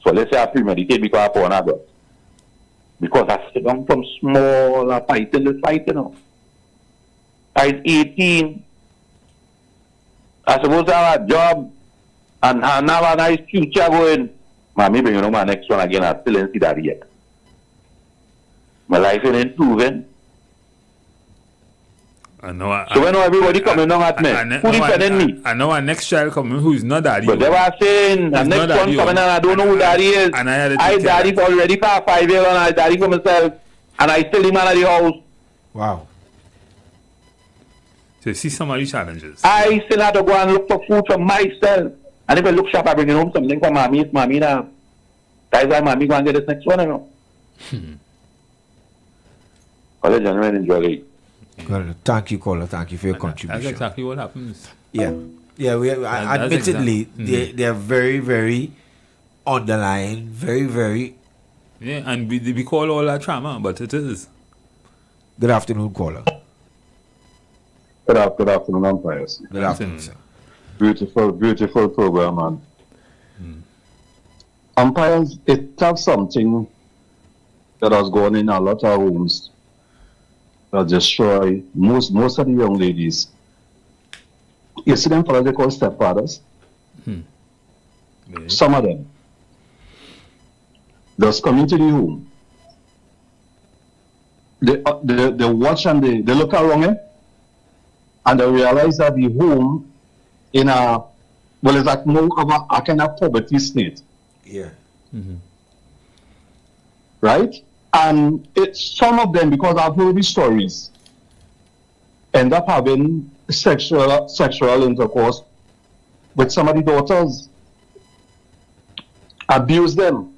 So let's say I premeditate because I porn girl. Because I sit down from small, I fight in this fight, you know. I was 18. I supposed to have a job and have a nice future going. Mommy bring you my next one again, I still didn't see that yet. My life ain't improving. I know. So when everybody coming down at me, who defending me? I know our next child coming who's not daddy. But they were saying, the next one coming and I don't know who daddy is. And I daddy for already for 5 years and I daddy for myself. And I still the man of the house. Wow. So you see some of the challenges. I still have to go and look for food for myself. And if I look shop, I bring home something for mommy. It's mommy now. That's why mommy go and get this next one, you know. All the gentlemen enjoy it. Well, thank you, caller. Thank you for your contribution. That's exactly what happens. Yeah. Admittedly, they are very, very underlying, very, very. Yeah, and we call all that trauma, but it is. Good afternoon, caller. Good afternoon, umpires. Good afternoon, sir. Beautiful program, man. Umpires, it has something that has gone in a lot of homes that destroy most of the young ladies. You see them for they call stepfathers. Some of them just come into the home. They watch and they look around it and they realize that the home it's like more of a kind of poverty state. Yeah. Right? And some of them, because I've heard these stories, end up having sexual intercourse with some of the daughters, abuse them.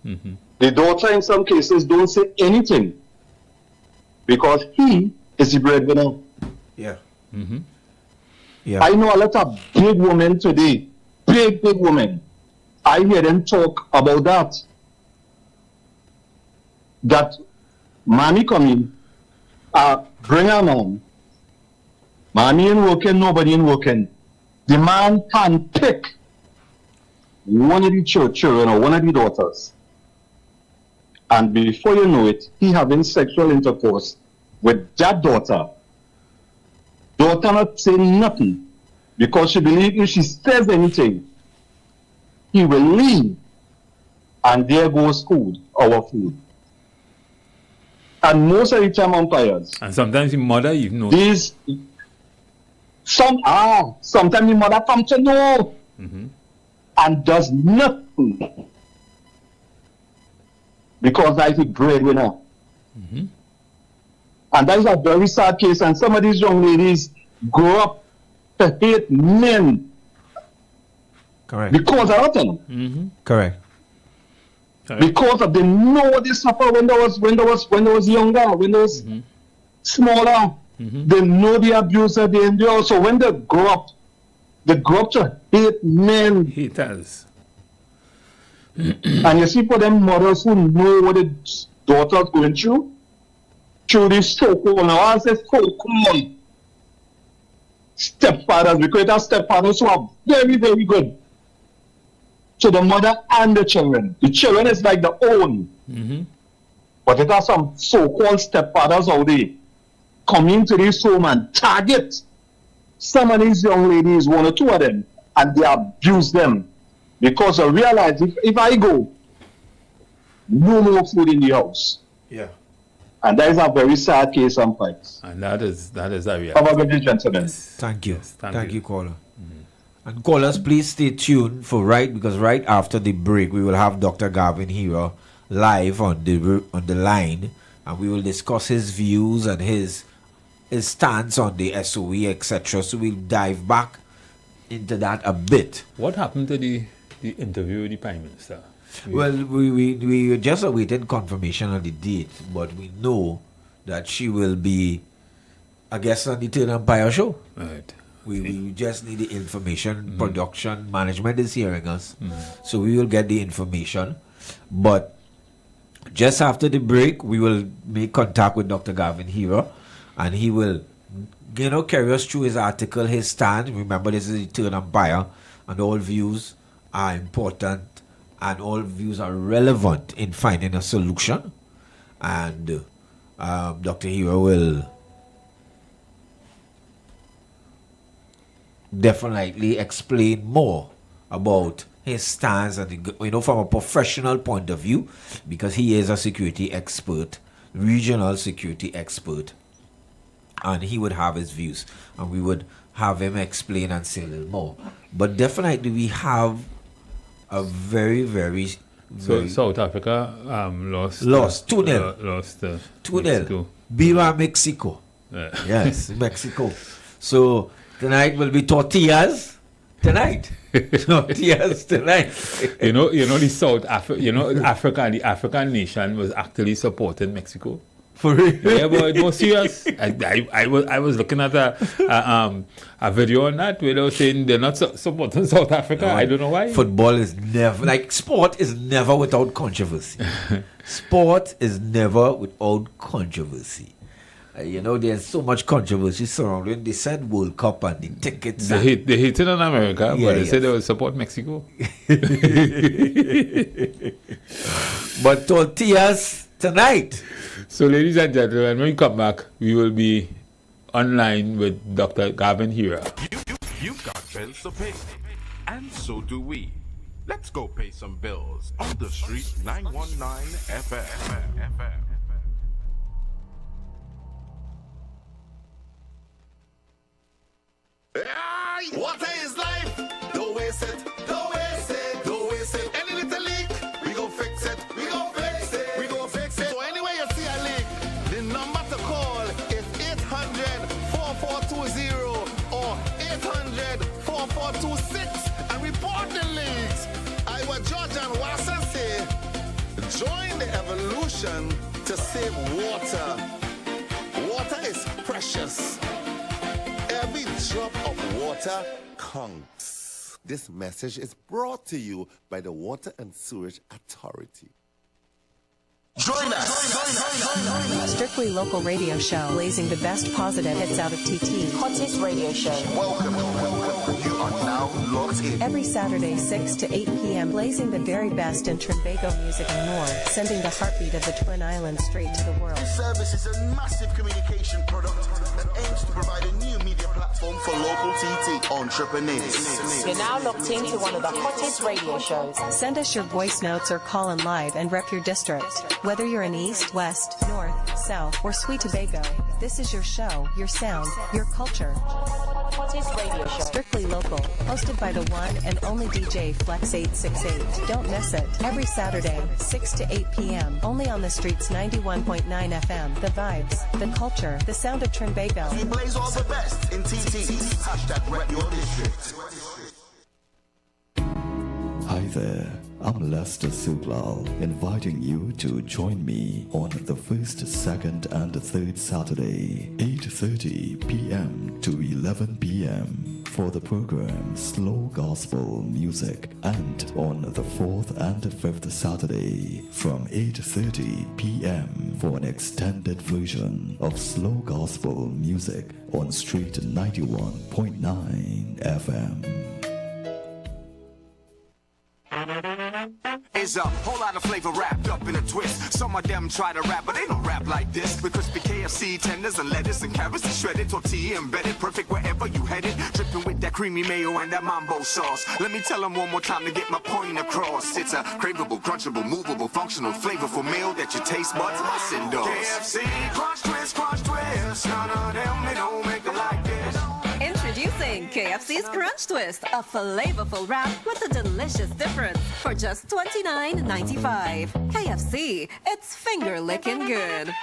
The daughter in some cases don't say anything because he is the breadwinner. Yeah. Yeah. I know a lot of big women today, big women. I hear them talk about that mommy come in, bring her mom. Mommy ain't working, nobody ain't working. The man can pick one of the children or one of the daughters. And before you know it, he having sexual intercourse with that daughter. Daughter not saying nothing because she believes if she says anything, he will leave. And there goes food, our food. And most of the time umpires. And sometimes the mother even knows. Sometimes the mother comes to know and does nothing. Because that is a breadwinner. And that is a very sad case. And some of these young ladies grow up to hate men. Correct. Because of them. Correct. Because of they know what they suffer when they was younger, when they was smaller. They know the abuse that they endure. So when they grow up to hate men. Haters. And you see for them mothers who know what the daughter's going through this so-called, now I say so-called stepfathers, we create our stepfathers who are very, very good to the mother and the children. The children is like the own. Mm-hmm. But there are some so-called stepfathers out there coming to this home and target some of these young ladies, one or two of them, and they abuse them. Because I realize if I go, no more food in the house. Yeah. And that is a very sad case sometimes. And that is a reality. Have a good day, gentlemen. Thank you. Yes, Thank you, caller. And callers, please stay tuned because right after the break, we will have Dr. Gavin here live on the line, and we will discuss his views and his stance on the SOE, etc. So we'll dive back into that a bit. What happened to the interview with the Prime Minister? Well, we just awaited confirmation of the date, but we know that she will be a guest on the Third Empire show. Right. We just need the information. Production management is hearing us, so we will get the information. But just after the break, we will make contact with Dr. Gavin Hira, and he will, carry us through his article, his stand. Remember, this is the Third Empire, and all views are important, and all views are relevant in finding a solution. And Dr. Hira will definitely explain more about his stance and from a professional point of view, because he is a security expert, regional security expert, and he would have his views, and we would have him explain and say a little more. But definitely we have a very, very So South Africa lost 2-0. Lost 2-0. Viva Mexico. Yes, Mexico. So tonight will be tortillas. Tortillas tonight. The South Africa and the African nation was actually supporting Mexico. For real? Yeah, but it was serious. I was looking at a video on that where they were saying they're not supporting South Africa. No, I don't know why. Football is never, sport is never without controversy. Sport is never without controversy. There's so much controversy surrounding the said World Cup and the tickets. They hate it in America, but they said they will support Mexico. But tortillas tonight. So, ladies and gentlemen, when we come back, we will be online with Dr. Gavin Hira. You've got bills to pay, and so do we. Let's go pay some bills on the street 919 FM. Water is life. Don't waste it. Don't waste it. Don't waste it. Any little leak, we gon' fix it. We gon' fix it. We gon' fix it. So anyway you see a leak, the number to call is 800-4420 or 800-4426 and report the leaks. Iwer, George and Watson say, join the evolution to save water. Water is precious. Every drop of water counts. This message is brought to you by the Water and Sewerage Authority. Join us. A strictly local radio show, blazing the best positive hits out of TT. Hottest radio show. Welcome. You are now locked in. Every Saturday, 6 to 8 p.m., blazing the very best in Trinbago music and more, sending the heartbeat of the Twin Islands straight to the world. This service is a massive communication product that aims to provide a new media platform for local TT entrepreneurs. You're now locked into one of the hottest radio shows. Send us your voice notes or call in live and rep your district. Whether you're in East, West, North, South, or Sweet Tobago, this is your show, your sound, your culture. Hottest radio show. Strictly local. Hosted by the one and only DJ Flex 868. Don't miss it. Every Saturday, 6 to 8 p.m. Only on the streets 91.9 FM. The vibes, the culture, the sound of Trinbago. We blaze all the best in TT. Hashtag rep your district. Hi there, I'm Lester Suklal, inviting you to join me on the first, second, and third Saturday, 8:30 p.m. to 11 p.m. for the program Slow Gospel Music, and on the 4th and 5th Saturday from 8:30 p.m. for an extended version of Slow Gospel Music on Street 91.9 FM. Is a whole lot of flavor wrapped up in a twist. Some of them try to rap, but they don't rap like this. With crispy KFC tenders and lettuce and carrots and shredded tortilla embedded, perfect wherever you headed. Dripping with that creamy mayo and that mambo sauce. Let me tell them one more time to get my point across. It's a craveable, crunchable, movable, functional, flavorful meal that your taste buds must endorse. KFC, crunch twist, crunch twist. None of them, they don't make it like this. Introducing KFC's Crunch Twist, a flavorful wrap with a delicious difference for just $29.95. KFC, it's finger licking good.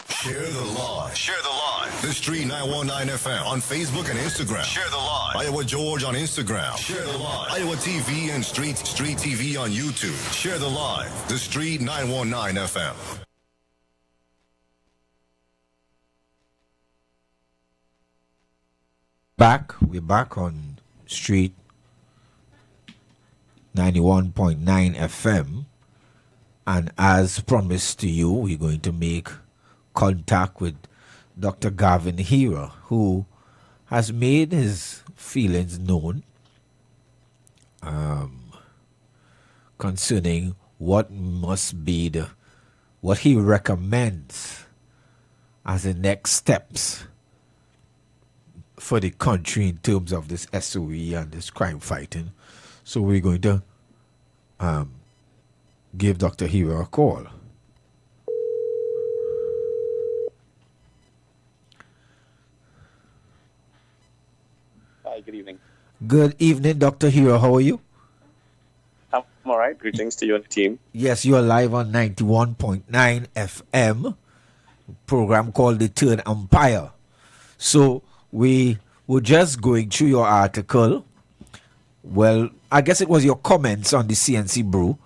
Share the live. Share the live. The Street 919 FM on Facebook and Instagram. Share the live. Iowa George on Instagram. Share the live. Iowa TV and Street TV on YouTube. Share the live. The Street 919 FM. We're back on Street 91.9 FM, and as promised to you, we're going to make contact with Dr. Gavin Hira, who has made his feelings known concerning what he recommends as the next steps for the country in terms of this SOE and this crime fighting. So we're going to give Dr. Hira a call. Hi, good evening. Good evening, Dr. Hira. How are you? I'm all right. Greetings to you and the team. Yes, you are live on 91.9 FM, program called The Third Empire. So we were just going through your article. Well, I guess it was your comments on the CNC brew.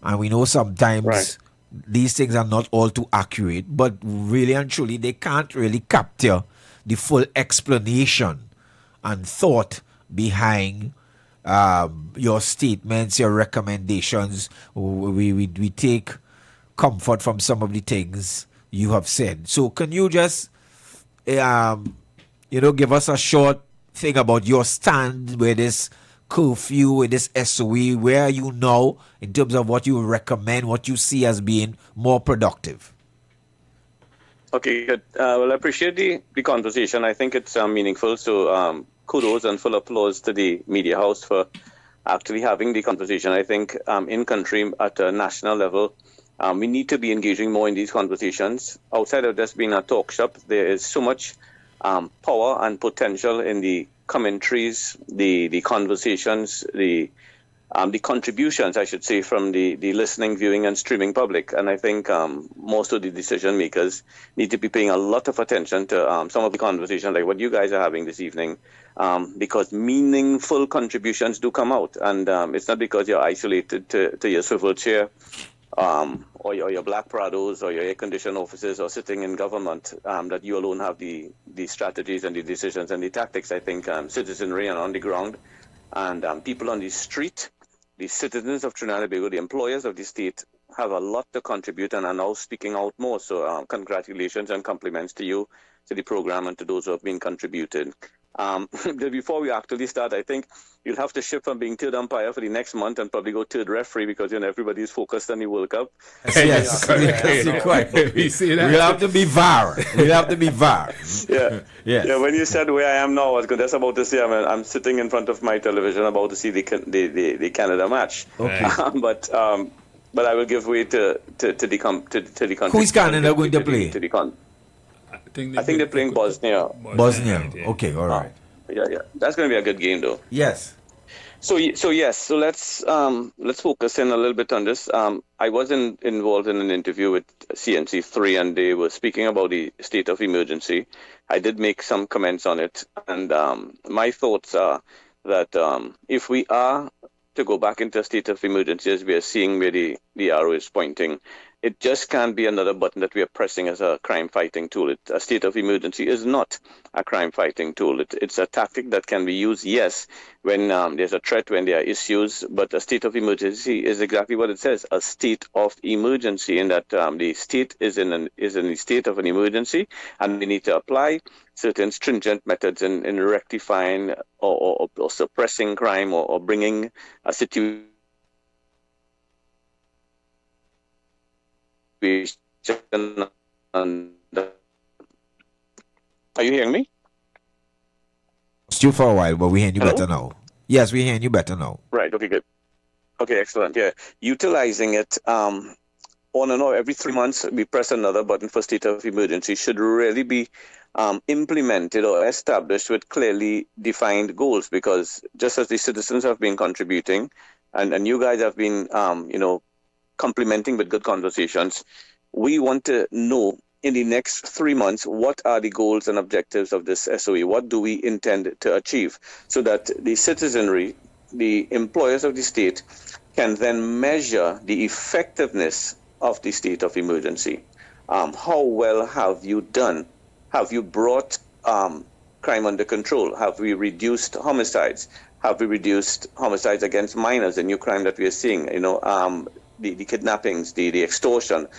And we know sometimes these things are not all too accurate, but really and truly, they can't really capture the full explanation and thought behind your statements, your recommendations. We take comfort from some of the things you have said. So can you just give us a short thing about your stand with this curfew, with this SOE? Where are you now in terms of what you recommend, what you see as being more productive? Okay, good. Well, I appreciate the conversation. I think it's meaningful. So kudos and full applause to the media house for actually having the conversation. I think in country at a national level, we need to be engaging more in these conversations. Outside of just being a talk shop, there is so much power and potential in the commentaries, the conversations, the contributions, I should say, from the listening, viewing, and streaming public. And I think most of the decision makers need to be paying a lot of attention to some of the conversations like what you guys are having this evening, because meaningful contributions do come out. And it's not because you're isolated to your swivel chair or your black Prados or your air-conditioned offices or sitting in government that you alone have the strategies and the decisions and the tactics. I think citizenry and on the ground and people on the street, the citizens of Trinidad and Tobago, the employers of the state, have a lot to contribute and are now speaking out more. So congratulations and compliments to you, to the program, and to those who have been contributed. Before we actually start, I think you'll have to shift from being third umpire for the next month and probably go third referee because everybody's focused on the World Cup. Yes, we see that. We'll have to be VAR. We'll have to be VAR. Yeah. When you said where I am now, I was just about to say I'm sitting in front of my television about to see the Canada match. Okay. But I will give way to the country. Who's Canada going to play? I think they're playing Bosnia. Bosnia. Okay, all right. Yeah. That's going to be a good game, though. Yes. So let's focus in a little bit on this. I was involved in an interview with CNC3, and they were speaking about the state of emergency. I did make some comments on it, and my thoughts are that if we are to go back into a state of emergency, as we are seeing where the arrow is pointing, It just can't be another button that we are pressing as a crime-fighting tool. A state of emergency is not a crime-fighting tool. It's a tactic that can be used, yes, when there's a threat, when there are issues, but a state of emergency is exactly what it says, a state of emergency, in that the state is in a state of an emergency, and we need to apply certain stringent methods in rectifying or suppressing crime or bringing a situation. Are you hearing me? It's you for a while, but we hear you Hello? better now. Yes, we hear you better now. Right. Okay. Good. Okay. Excellent. Yeah. Utilizing it on and off every 3 months, we press another button for state of emergency should really be implemented or established with clearly defined goals. Because just as the citizens have been contributing, and you guys have been, complementing with good conversations, we want to know in the next 3 months, what are the goals and objectives of this SOE? What do we intend to achieve? So that the citizenry, the employers of the state, can then measure the effectiveness of the state of emergency. How well have you done? Have you brought crime under control? Have we reduced homicides? Have we reduced homicides against minors, a new crime that we are seeing? The kidnappings, the extortion.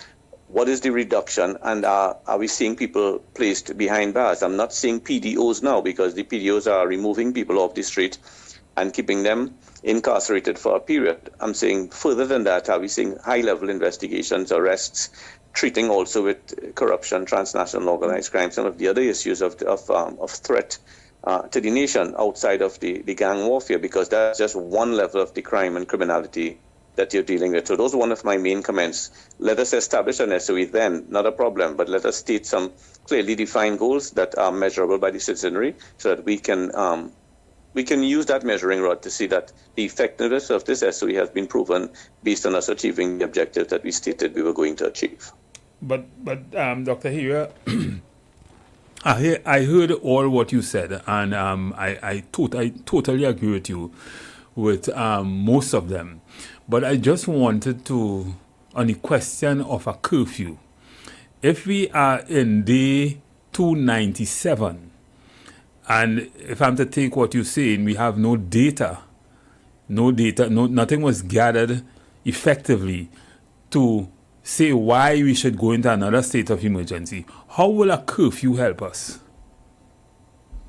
What is the reduction, and are we seeing people placed behind bars? I'm not seeing PDOs now, because the PDOs are removing people off the street and keeping them incarcerated for a period. I'm saying further than that, are we seeing high-level investigations, arrests, treating also with corruption, transnational organized crime, some of the other issues of threat to the nation outside of the gang warfare, because that's just one level of the crime and criminality that you're dealing with. So those are one of my main comments. Let us establish an SOE then, not a problem, but let us state some clearly defined goals that are measurable by the citizenry, so that we can use that measuring rod to see that the effectiveness of this SOE has been proven based on us achieving the objectives that we stated we were going to achieve. But Dr. Iwer, I heard all what you said, and I totally agree with you with most of them. But I just wanted to, on the question of a curfew, if we are in day 297, and if I'm to take what you're saying, we have no data, nothing was gathered effectively to say why we should go into another state of emergency. How will a curfew help us?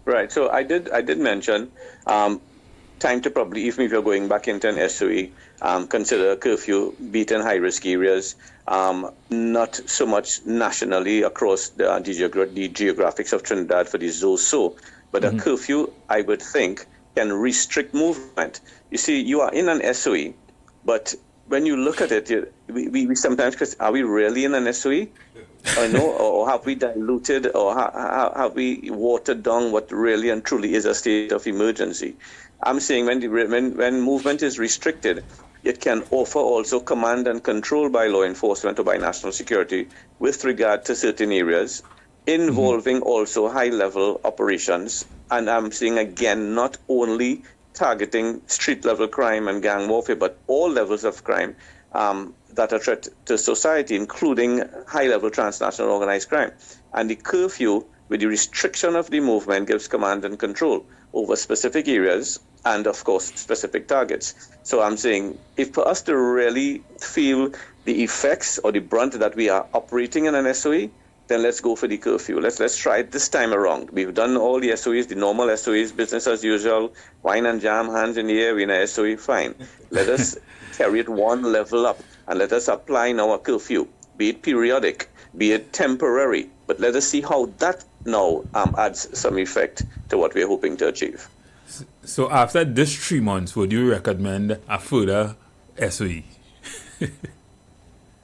Right. So I did mention time to probably, even if you're going back into an SOE, consider a curfew, be it in high-risk areas, not so much nationally across the geographics of Trinidad for the ZOSO, but a curfew, I would think, can restrict movement. You see, you are in an SOE, but when you look at it, we sometimes, are we really in an SOE? Or no, or have we diluted, or have we watered down what really and truly is a state of emergency? I'm saying when movement is restricted, it can offer also command and control by law enforcement or by national security with regard to certain areas, involving also high-level operations. And I'm saying, again, not only targeting street-level crime and gang warfare, but all levels of crime that are threat to society, including high-level transnational organized crime. And the curfew, with the restriction of the movement, gives command and control over specific areas and, of course, specific targets. So I'm saying, if for us to really feel the effects or the brunt that we are operating in an SOE, then let's go for the curfew. Let's try it this time around. We've done all the SOEs, the normal SOEs, business as usual, wine and jam, hands in the air, we're in a SOE, fine. Let us carry it one level up, and let us apply now a curfew, be it periodic, be it temporary, but let us see how that now adds some effect to what we're hoping to achieve. So after this 3 months, would you recommend a further SOE?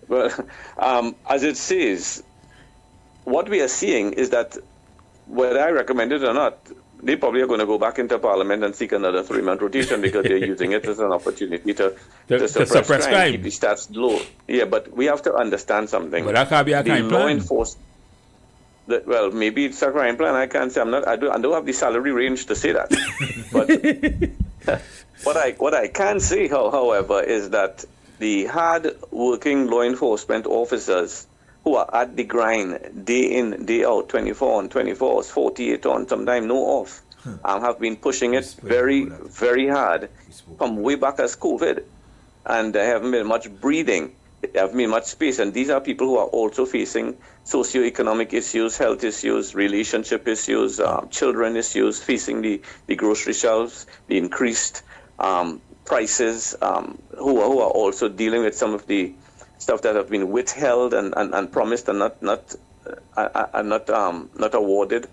Well, as it says, what we are seeing is that whether I recommend it or not, they probably are going to go back into Parliament and seek another 3-month rotation, because they're using it as an opportunity to suppress crime, keep the stats low. Yeah, but we have to understand something. But that can't be a crime plan. Well, maybe it's a crime plan. I can't say. I don't have the salary range to say that. But what I can say, however, is that the hard-working law enforcement officers who are at the grind day in, day out, 24 on, 24 hours, 48 on, sometimes no off, have been pushing it very, very hard from way back as COVID. And there haven't been much breathing. There haven't been much space. And these are people who are also facing socioeconomic issues, health issues, relationship issues, children issues, facing the grocery shelves, the increased prices, who are also dealing with some of the stuff that have been withheld and promised and not awarded.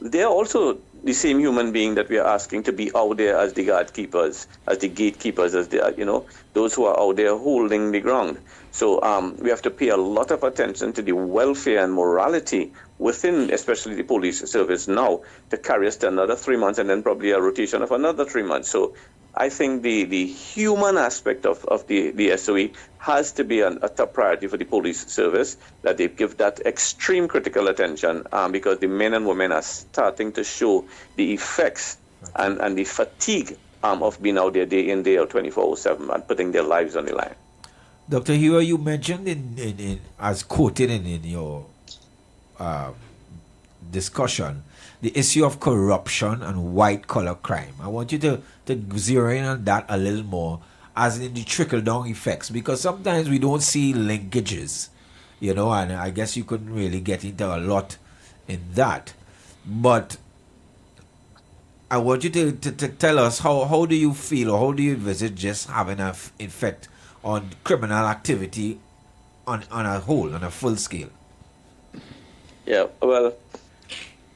They are also the same human being that we are asking to be out there as the guard keepers, as the gatekeepers, as the those who are out there holding the ground. So we have to pay a lot of attention to the welfare and morality within, especially the police service now, to carry us to another 3 months and then probably a rotation of another 3 months. So I think the human aspect of the SOE has to be a top priority for the police service, that they give that extreme critical attention because the men and women are starting to show the effects and the fatigue of being out there day in, day out, 24/7 and putting their lives on the line. Dr. Iwer, you mentioned in as quoted in your discussion, the issue of corruption and white-collar crime. I want you to zero in on that a little more, as in the trickle-down effects, because sometimes we don't see linkages, and I guess you couldn't really get into a lot in that. But I want you to tell us how do you feel, or how do you envisage just having an effect on criminal activity on a whole, on a full scale? Yeah, well,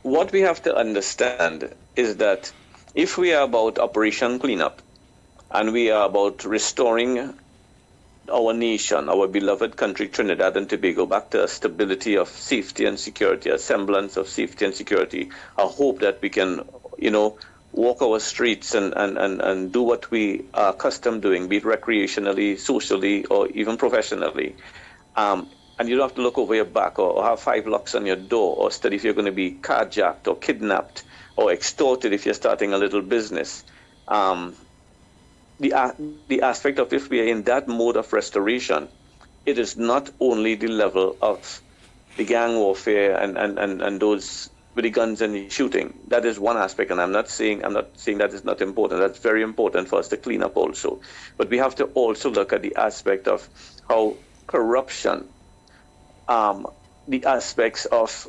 what we have to understand is that if we are about operation cleanup and we are about restoring our nation, our beloved country, Trinidad and Tobago, back to a stability of safety and security, a semblance of safety and security, a hope that we can, walk our streets and do what we are accustomed doing, be it recreationally, socially, or even professionally. And you don't have to look over your back or have 5 locks on your door or study if you're going to be carjacked or kidnapped or extorted if you're starting a little business. The aspect of if we are in that mode of restoration, it is not only the level of the gang warfare and those with the guns and the shooting. That is one aspect, and I'm not saying that is not important. That's very important for us to clean up also. But we have to also look at the aspect of how corruption, the aspects of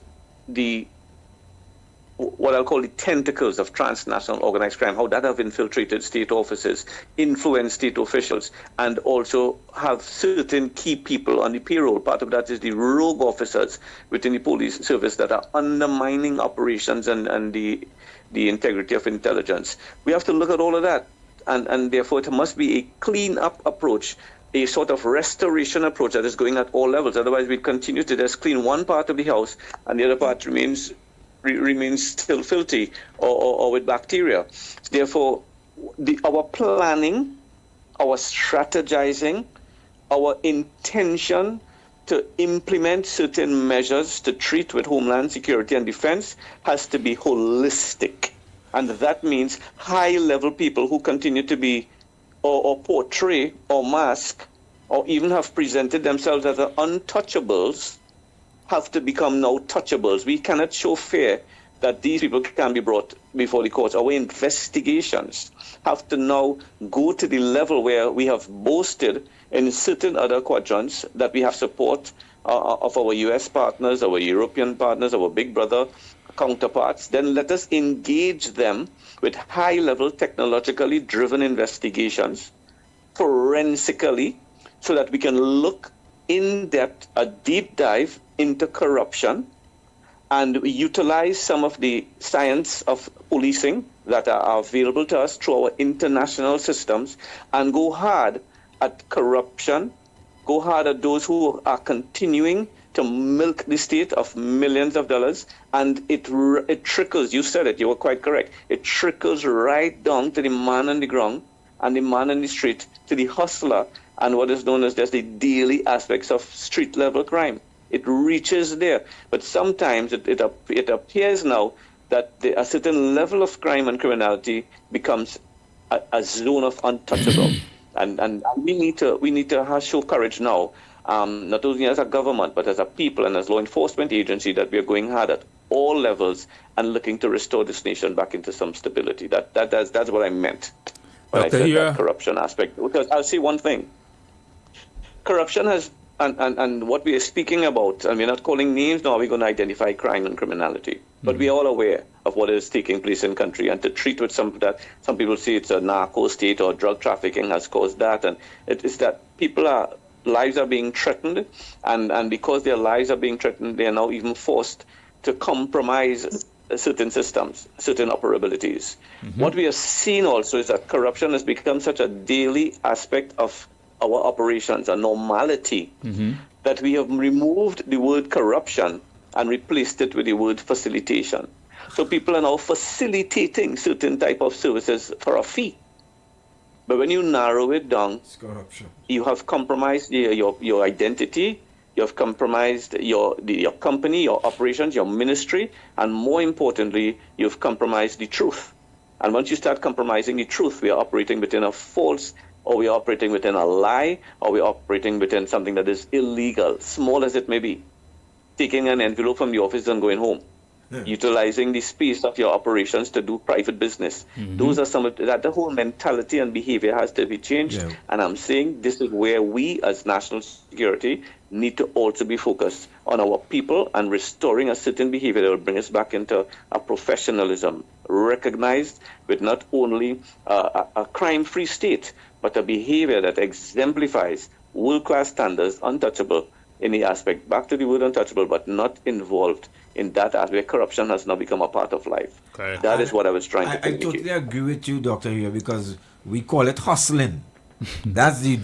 what I'll call the tentacles of transnational organized crime, how that have infiltrated state offices, influenced state officials, and also have certain key people on the payroll. Part of that is the rogue officers within the police service that are undermining operations and the integrity of intelligence. We have to look at all of that, and therefore it must be a clean-up approach, a sort of restoration approach that is going at all levels. Otherwise, we continue to just clean one part of the house and the other part remains still filthy or with bacteria. Therefore, our planning, our strategizing, our intention to implement certain measures to treat with homeland security and defense has to be holistic. And that means high-level people who continue to be or portray or mask or even have presented themselves as untouchables have to become now touchables. We cannot show fear that these people can be brought before the courts. Our investigations have to now go to the level where we have boasted in certain other quadrants that we have support of our US partners, our European partners, our big brother counterparts. Then let us engage them with high-level technologically driven investigations forensically so that we can look in depth, a deep dive into corruption and utilize some of the science of policing that are available to us through our international systems and go hard at corruption, go hard at those who are continuing to milk the state of millions of dollars. And it trickles, you said it, you were quite correct, it trickles right down to the man on the ground and the man on the street, to the hustler, and what is known as just the daily aspects of street-level crime. It reaches there. But sometimes it appears now that a certain level of crime and criminality becomes a zone of untouchable. And we need to show courage now, not only as a government, but as a people and as law enforcement agency, that we are going hard at all levels and looking to restore this nation back into some stability. That's what I meant when I said that corruption aspect. Because I'll say one thing. Corruption has, and what we are speaking about, and we're not calling names now, we're going to identify crime and criminality. But we are all aware of what is taking place in country, and to treat with some people say it's a narco state or drug trafficking has caused that, and it is that lives are being threatened, and because their lives are being threatened, they are now even forced to compromise certain systems, certain operabilities. What we have seen also is that corruption has become such a daily aspect of our operations, a normality, that we have removed the word corruption and replaced it with the word facilitation. So people are now facilitating certain type of services for a fee. But when you narrow it down, it's corruption. You have compromised your identity, you have compromised your company, your operations, your ministry, and more importantly, you've compromised the truth. And once you start compromising the truth, we are operating within a false, or we are operating within a lie, or we are operating within something that is illegal, small as it may be. Taking an envelope from the office and going home. Utilizing the space of your operations to do private business. Those are some of that. The whole mentality and behavior has to be changed. And I'm saying this is where we as national security need to also be focused on our people and restoring a certain behavior that will bring us back into a professionalism, recognized with not only a crime-free state, but a behavior that exemplifies world-class standards, untouchable in the aspect, back to the word untouchable, but not involved in that aspect. Corruption has now become a part of life. Okay. That is what I was trying to communicate. I totally agree with you, Dr. here, because we call it hustling. That's the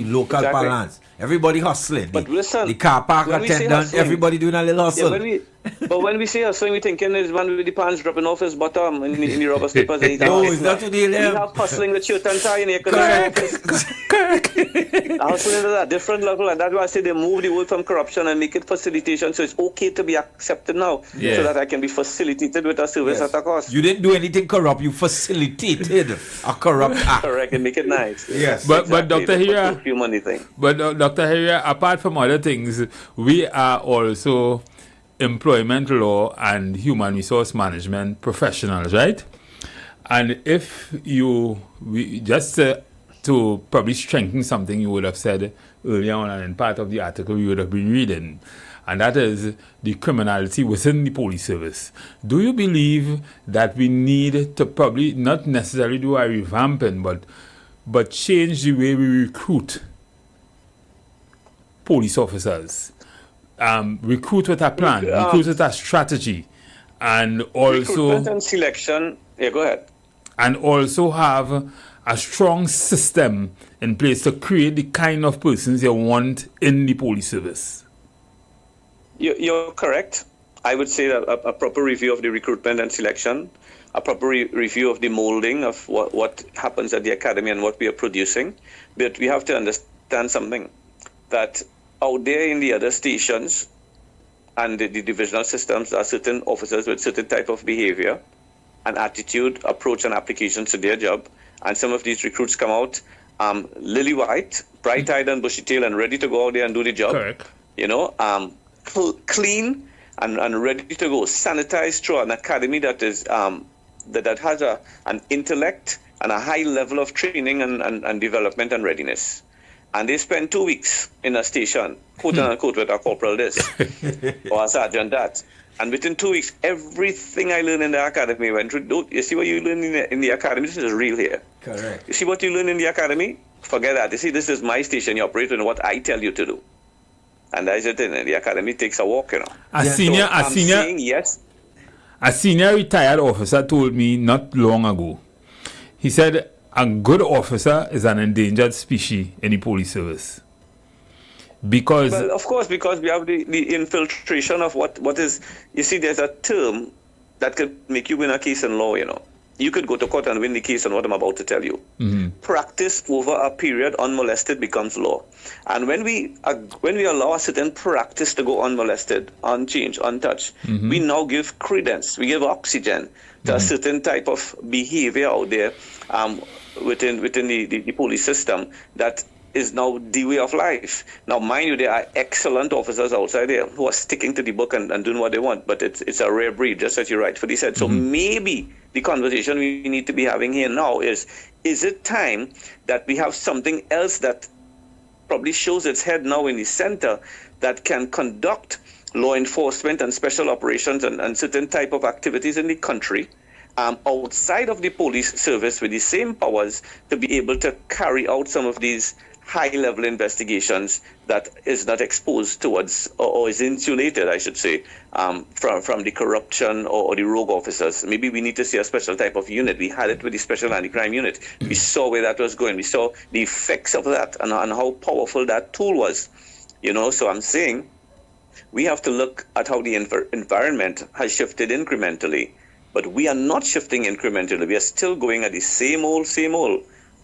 local balance. Everybody hustling. But listen, the car park attendant, everybody doing a little hustle. Yeah, but when we say hustling, we thinking is one with the pants dropping off his bottom in the rubber slippers. No, it's not today. We have hustling with shirt and tie in here. Correct. Hustling is at a different level, and that's why I say they move the word from corruption and make it facilitation. So it's okay to be accepted now, so that I can be facilitated with a service at a cost. You didn't do anything corrupt. You facilitated a corrupt act. Correct, and make it nice. Yes. Exactly. But Dr. Hira, money thing. But Dr. Hira, apart from other things, we are also employment law and human resource management professionals, right? And if to probably strengthen something you would have said earlier on and in part of the article you would have been reading, and that is the criminality within the police service. Do you believe that we need to probably not necessarily do a revamping, but change the way we recruit police officers? Recruit with a plan, recruit with a strategy, and also recruitment and selection. Yeah, go ahead. And also have a strong system in place to create the kind of persons you want in the police service. You're correct. I would say that a proper review of the recruitment and selection, a proper review of the molding of what happens at the academy and what we are producing. But we have to understand something, that out there in the other stations and the divisional systems are certain officers with certain type of behavior and attitude, approach and applications to their job. And some of these recruits come out lily white, bright-eyed and bushy-tailed and ready to go out there and do the job. Correct. You know, clean and ready to go, sanitized through an academy that is that has an intellect and a high level of training and development and readiness. And they spend 2 weeks in a station, quote unquote, with a corporal this or a sergeant that. And within 2 weeks, everything I learned in the academy went through. You see what you learn in the academy? This is real here. Correct. You see what you learn in the academy? Forget that. You see, this is my station. You operate in what I tell you to do. And that's it. The academy takes a walk, you know. A senior retired officer told me not long ago. He said a good officer is an endangered species in the police service. Because of course, because we have the infiltration of what is. You see, there's a term that could make you win a case in law, you know. You could go to court and win the case on what I'm about to tell you. Practice over a period unmolested becomes law. And when we allow a certain practice to go unmolested, unchanged, untouched, we now give credence, we give oxygen to a certain type of behavior out there, within the police system that is now the way of life. Now, mind you, there are excellent officers outside there who are sticking to the book and doing what they want, but it's a rare breed, just as you rightfully said. So maybe the conversation we need to be having here now is it time that we have something else that probably shows its head now in the center that can conduct law enforcement and special operations and certain type of activities in the country outside of the police service with the same powers to be able to carry out some of these high-level investigations that is not exposed towards or is insulated, I should say, from the corruption or the rogue officers. Maybe we need to see a special type of unit. We had it with the Special Anti-Crime Unit. We saw where that was going. We saw the effects of that and how powerful that tool was. So I'm saying we have to look at how the environment has shifted incrementally. But we are not shifting incrementally. We are still going at the same old.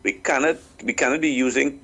We cannot be using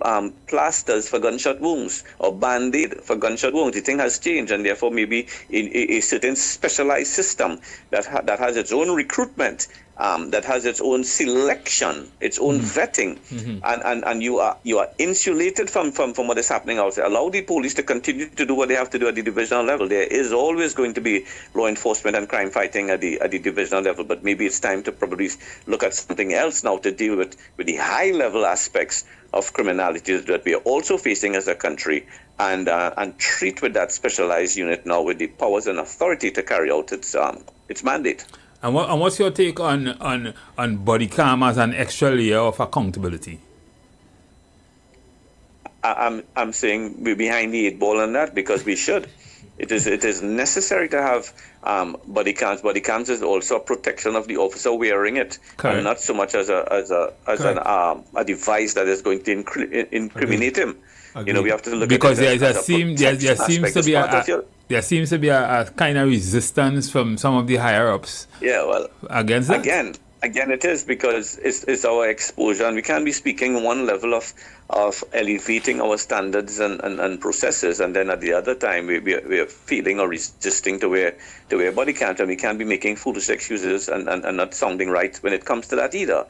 plasters for gunshot wounds or Band-Aid for gunshot wounds. The thing has changed, and therefore maybe a certain specialized system that has its own recruitment, that has its own selection, its own vetting, and you are insulated from what is happening out there. Allow the police to continue to do what they have to do at the divisional level. There is always going to be law enforcement and crime fighting at the divisional level, but maybe it's time to probably look at something else now to deal with the high level aspects of criminality that we are also facing as a country, and treat with that specialized unit now with the powers and authority to carry out its mandate. And what's your take on body cam as an extra layer of accountability? I'm saying we're behind the 8 ball on that because we should. It is necessary to have body cams. Body cams is also a protection of the officer wearing it, and not so much as a device that is going to incriminate him. We have to look because at it there seems to be a kind of resistance from some of the higher ups. Yeah, well, against that. Again, it is because it's our exposure, and we can't be speaking one level of elevating our standards and processes, and then at the other time we are feeling or resisting to wear body cams, and we can't be making foolish excuses and not sounding right when it comes to that either.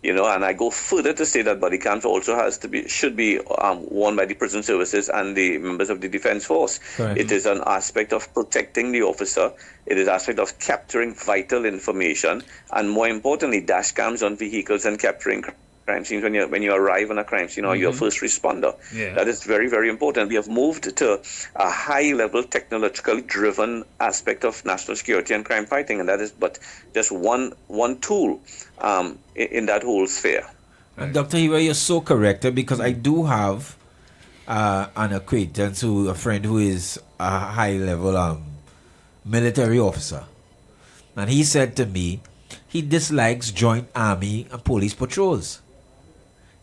And I go further to say that body cams also should be worn by the prison services and the members of the defense force. Correct. It is an aspect of protecting the officer. It is an aspect of capturing vital information, and more importantly, dash cams on vehicles and capturing crime scenes when you arrive on a crime scene or you're a first responder. Yeah. That is very, very important. We have moved to a high-level, technologically driven aspect of national security and crime fighting, and that is but just one tool in that whole sphere. And Dr. Iwer, you're so correct, because I do have an acquaintance, a friend who is a high-level military officer, and he said to me he dislikes joint army and police patrols.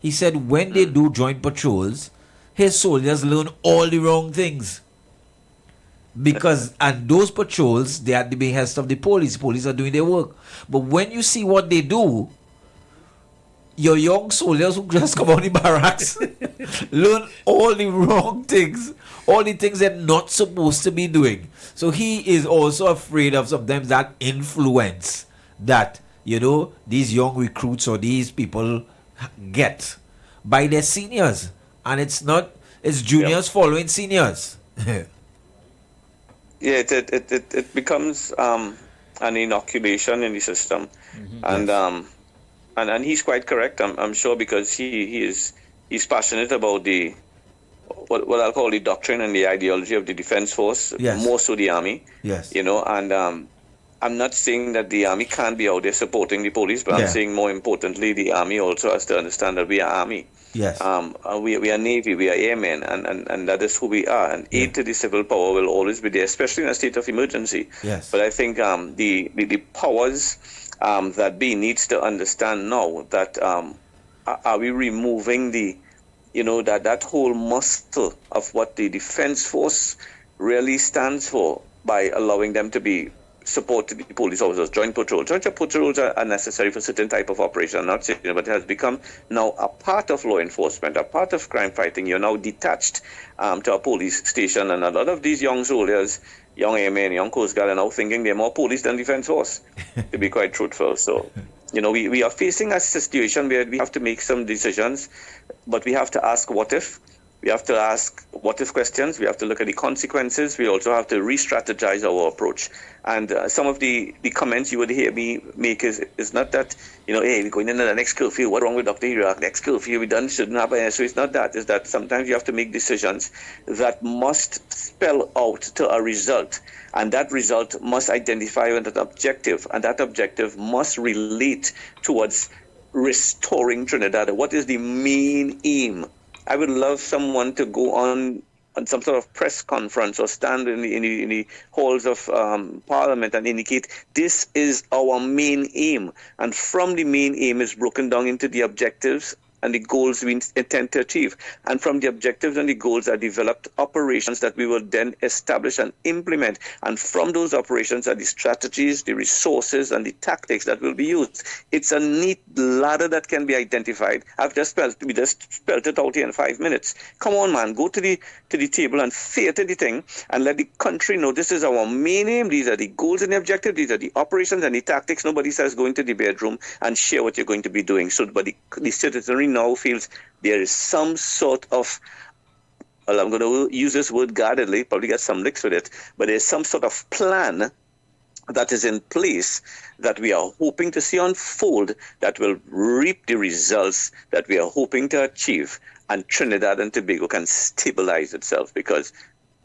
He said when they do joint patrols, his soldiers learn all the wrong things. And those patrols, they are at the behest of the police. Police are doing their work. But when you see what they do, your young soldiers who just come out of the barracks learn all the wrong things, all the things they're not supposed to be doing. So he is also afraid of sometimes that influence that, these young recruits or these people get by their seniors. And it's juniors following seniors. It becomes an inoculation in the system. And he's quite correct, I'm sure, because he's passionate about the what I'll call the doctrine and the ideology of the defense force, more so the army. Yes. And I'm not saying that the army can't be out there supporting the police, but I'm saying more importantly, the army also has to understand that we are army. Yes. We are Navy, we are airmen, and that is who we are. And aid to the civil power will always be there, especially in a state of emergency. Yes. But I think the powers that B needs to understand now that are we removing that whole muscle of what the defense force really stands for by allowing them to be support to the police officers. Joint patrols are necessary for certain type of operation. I'm not saying, but it has become now a part of law enforcement, a part of crime fighting. You're now detached to a police station, and a lot of these young soldiers, young airmen, young Coast Guard are now thinking they're more police than defense force, to be quite truthful. So we are facing a situation where we have to make some decisions, but we have to ask what if. We have to ask what if questions. We have to look at the consequences. We also have to re-strategize our approach. And some of the comments you would hear me make is not that, hey, we're going into the next curfew. What's wrong with Dr. Iraq? Next curfew, we done shouldn't happen. So it's not that. It's that sometimes you have to make decisions that must spell out to a result. And that result must identify an objective. And that objective must relate towards restoring Trinidad. What is the main aim? I would love someone to go on some sort of press conference or stand in the halls of Parliament and indicate this is our main aim. And from the main aim is broken down into the objectives and the goals we intend to achieve. And from the objectives and the goals are developed operations that we will then establish and implement. And from those operations are the strategies, the resources, and the tactics that will be used. It's a neat ladder that can be identified. We just spelled it out here in 5 minutes. Come on, man, go to the table and theater the thing and let the country know this is our main aim. These are the goals and the objectives. These are the operations and the tactics. Nobody says go into the bedroom and share what you're going to be doing. So, but the citizenry now feels there is some sort of, well, I'm going to use this word guardedly, probably get some licks with it, but there's some sort of plan that is in place that we are hoping to see unfold that will reap the results that we are hoping to achieve, and Trinidad and Tobago can stabilize itself, because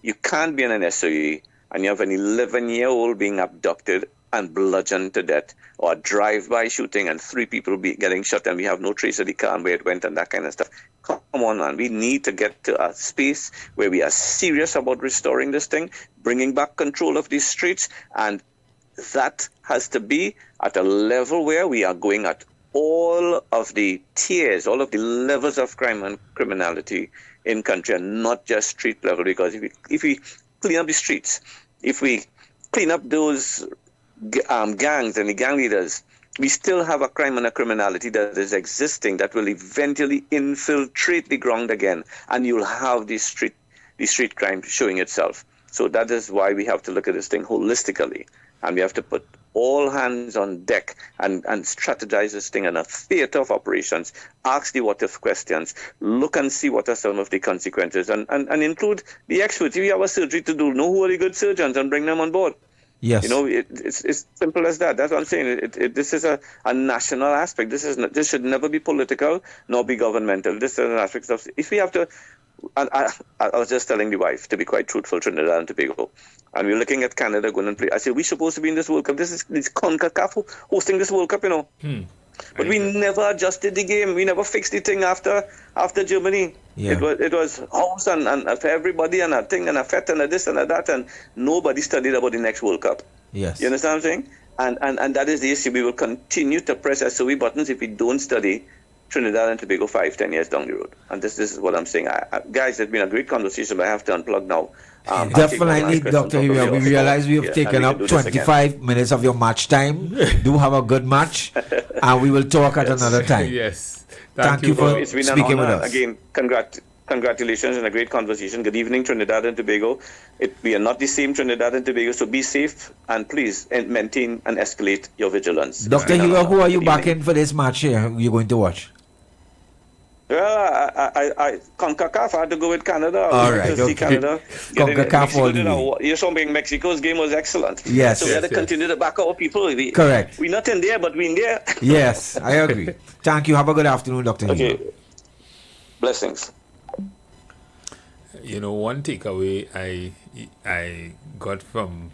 you can't be in an SOE and you have an 11-year-old being abducted and bludgeoned to death, or a drive-by shooting and 3 people getting shot and we have no trace of the car and where it went and that kind of stuff. Come on, man. We need to get to a space where we are serious about restoring this thing, bringing back control of these streets, and that has to be at a level where we are going at all of the tiers, all of the levels of crime and criminality in country, and not just street level, because if we clean up the streets, if we clean up those gangs and the gang leaders, we still have a crime and a criminality that is existing that will eventually infiltrate the ground again, and you'll have the street crime showing itself. So that is why we have to look at this thing holistically, and we have to put all hands on deck and strategize this thing in a theater of operations, ask the what if questions, look and see what are some of the consequences, and include the experts. If you have a surgery to do, know who are the good surgeons and bring them on board. Yes. It's simple as that. That's what I'm saying. This is a national aspect. This should never be political nor be governmental. This is an aspect of, if we have to, and I was just telling the wife, to be quite truthful, Trinidad and Tobago, and we're looking at Canada going and play. I said, we're supposed to be in this World Cup. This is CONCACAF hosting this World Cup, But we never adjusted the game. We never fixed the thing after Germany. Yeah. It was house and for everybody and a thing and a fet and a this and a that, and nobody studied about the next World Cup. Yes. You understand what I'm saying? And that is the issue. We will continue to press SOE buttons if we don't study Trinidad and Tobago 5-10 years down the road. And this is what I'm saying. Guys, it's been a great conversation, but I have to unplug now. Definitely, Dr. Iwer. We realize we have taken up 25 minutes of your match time. Do have a good match, and we will talk at another time. Yes. Thank you for it's been speaking an honor. with us. Again, congratulations and a great conversation. Good evening, Trinidad and Tobago. We are not the same Trinidad and Tobago, so be safe and please maintain and escalate your vigilance. Dr. Iwer, who are you backing for this match here? You're going to watch? Well, I CONCACAF, I had to go with Canada. All right, to see Canada. CONCACAF all the way. You're showing Mexico's game was excellent. Yes. So we had to continue to back our people. Correct. We're not in there, but we're in there. Yes, I agree. Thank you. Have a good afternoon, Dr. Okay. Iwer. Blessings. One takeaway I got from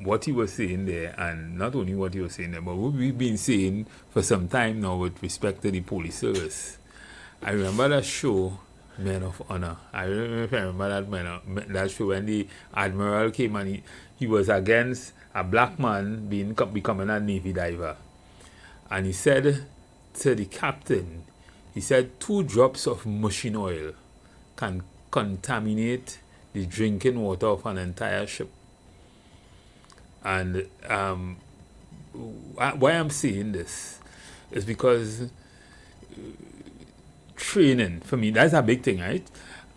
what he was saying there, and not only what he was saying there, but what we've been saying for some time now with respect to the police service. I remember that show, Men of Honor. I don't know if I remember that show when the Admiral came and he was against a black man becoming a Navy diver. And he said to the captain, he said 2 drops of machine oil can contaminate the drinking water of an entire ship. And why I'm saying this is because training, for me, that's a big thing, right?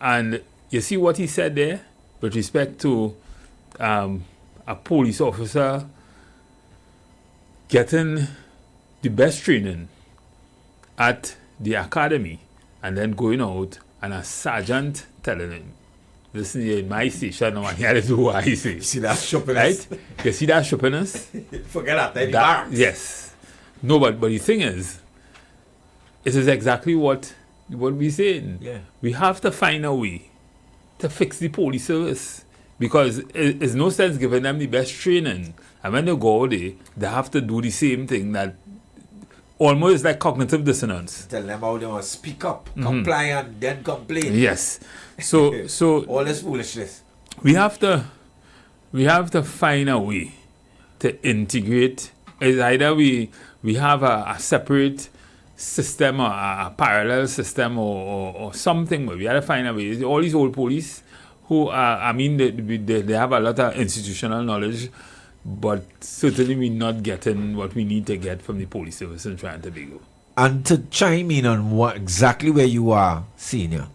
And you see what he said there with respect to a police officer getting the best training at the academy and then going out and a sergeant telling him, listen here, in my station, no one here to do what I say. See that shoppiness? Right? You see that shoppiness? Forget that. Yes. No, but the thing is, it is exactly what we're saying. Yeah. We have to find a way to fix the police service because it's no sense giving them the best training. And when they go out there, they have to do the same thing that almost like cognitive dissonance. Tell them how they must speak up, comply, and then complain. Yes. So all this foolishness. We have to find a way to integrate. It's either we have a separate system or a parallel system or something. We have to find a way. All these old police who they have a lot of institutional knowledge, but certainly we're not getting what we need to get from the police service in Trinidad and Tobago. And to chime in on what exactly where you are, Senior,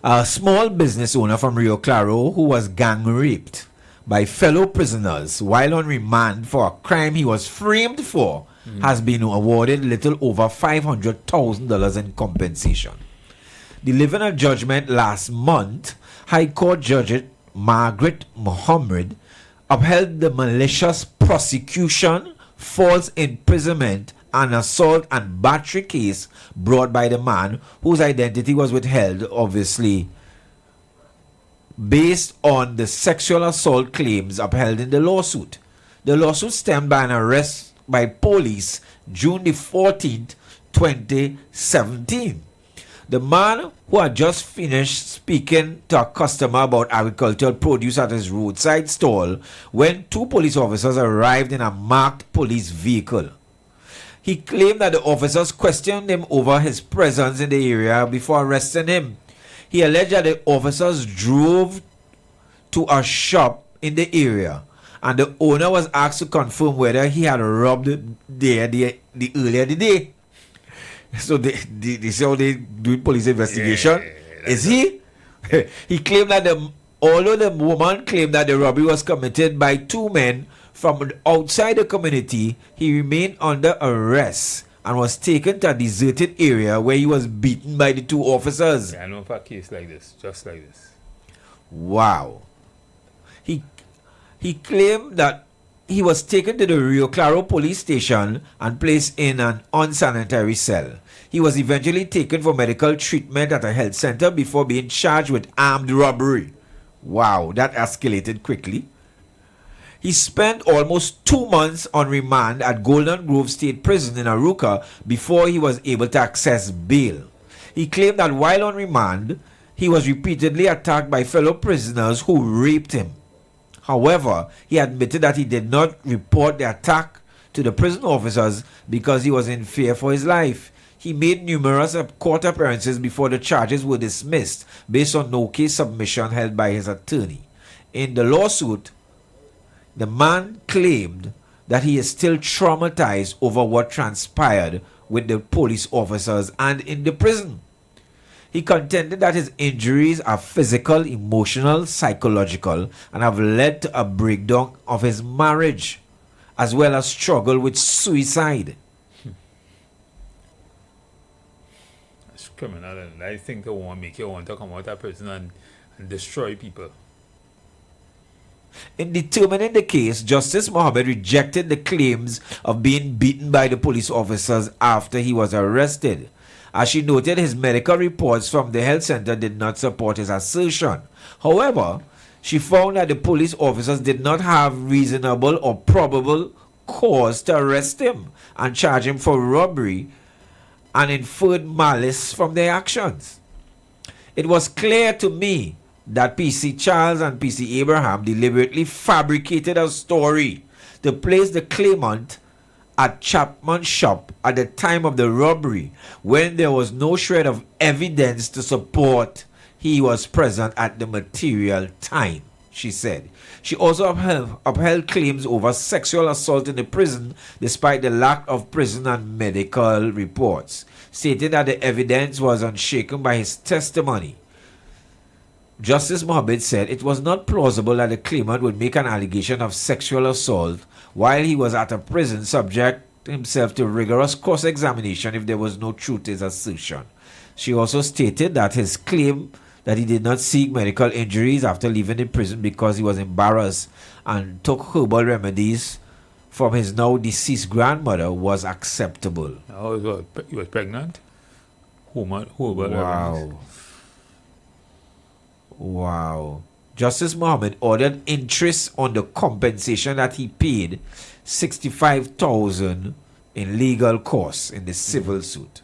a small business owner from Rio Claro who was gang raped by fellow prisoners while on remand for a crime he was framed for has been awarded little over $500,000 in compensation. Delivering a judgment last month, High Court Judge Margaret Mohammed upheld the malicious prosecution, false imprisonment, and assault and battery case brought by the man whose identity was withheld, obviously, based on the sexual assault claims upheld in the lawsuit. The lawsuit stemmed by an arrest by police June the 14th, 2017. The man who had just finished speaking to a customer about agricultural produce at his roadside stall when two police officers arrived in a marked police vehicle. He claimed that the officers questioned him over his presence in the area before arresting him. He alleged that the officers drove to a shop in the area and the owner was asked to confirm whether he had robbed there the earlier the day. So they say how they doing police investigation. Is he? He claimed that although the woman claimed that the robbery was committed by two men from outside the community, he remained under arrest and was taken to a deserted area where he was beaten by the two officers. Yeah, I know for a case like this, just like this. Wow. He claimed that he was taken to the Rio Claro police station and placed in an unsanitary cell. He was eventually taken for medical treatment at a health center before being charged with armed robbery. Wow, that escalated quickly. He spent almost 2 months on remand at Golden Grove State Prison in Aruca before he was able to access bail. He claimed that while on remand, he was repeatedly attacked by fellow prisoners who raped him. However, he admitted that he did not report the attack to the prison officers because he was in fear for his life. He made numerous court appearances before the charges were dismissed based on no case submission held by his attorney. In the lawsuit, the man claimed that he is still traumatized over what transpired with the police officers and in the prison. He contended that his injuries are physical, emotional, psychological, and have led to a breakdown of his marriage, as well as struggle with suicide. That's criminal, and I think they want to make you want to come out of prison and destroy people. In determining the case, Justice Mohammed rejected the claims of being beaten by the police officers after he was arrested. As she noted, his medical reports from the health center did not support his assertion. However, she found that the police officers did not have reasonable or probable cause to arrest him and charge him for robbery and inferred malice from their actions. It was clear to me that PC Charles and PC Abraham deliberately fabricated a story to place the claimant at Chapman's shop at the time of the robbery when there was no shred of evidence to support he was present at the material time, she said. She also upheld claims over sexual assault in the prison despite the lack of prison and medical reports, stating that the evidence was unshaken by his testimony. Justice Mohammed said it was not plausible that the claimant would make an allegation of sexual assault while he was at a prison subject himself to rigorous cross-examination if there was no truth to his assertion. She also stated that his claim that he did not seek medical injuries after leaving the prison because he was embarrassed and took herbal remedies from his now deceased grandmother was acceptable. Oh, he was pregnant? Wow. Justice Mohammed ordered interest on the compensation that he paid, $65,000 in legal costs in the civil suit.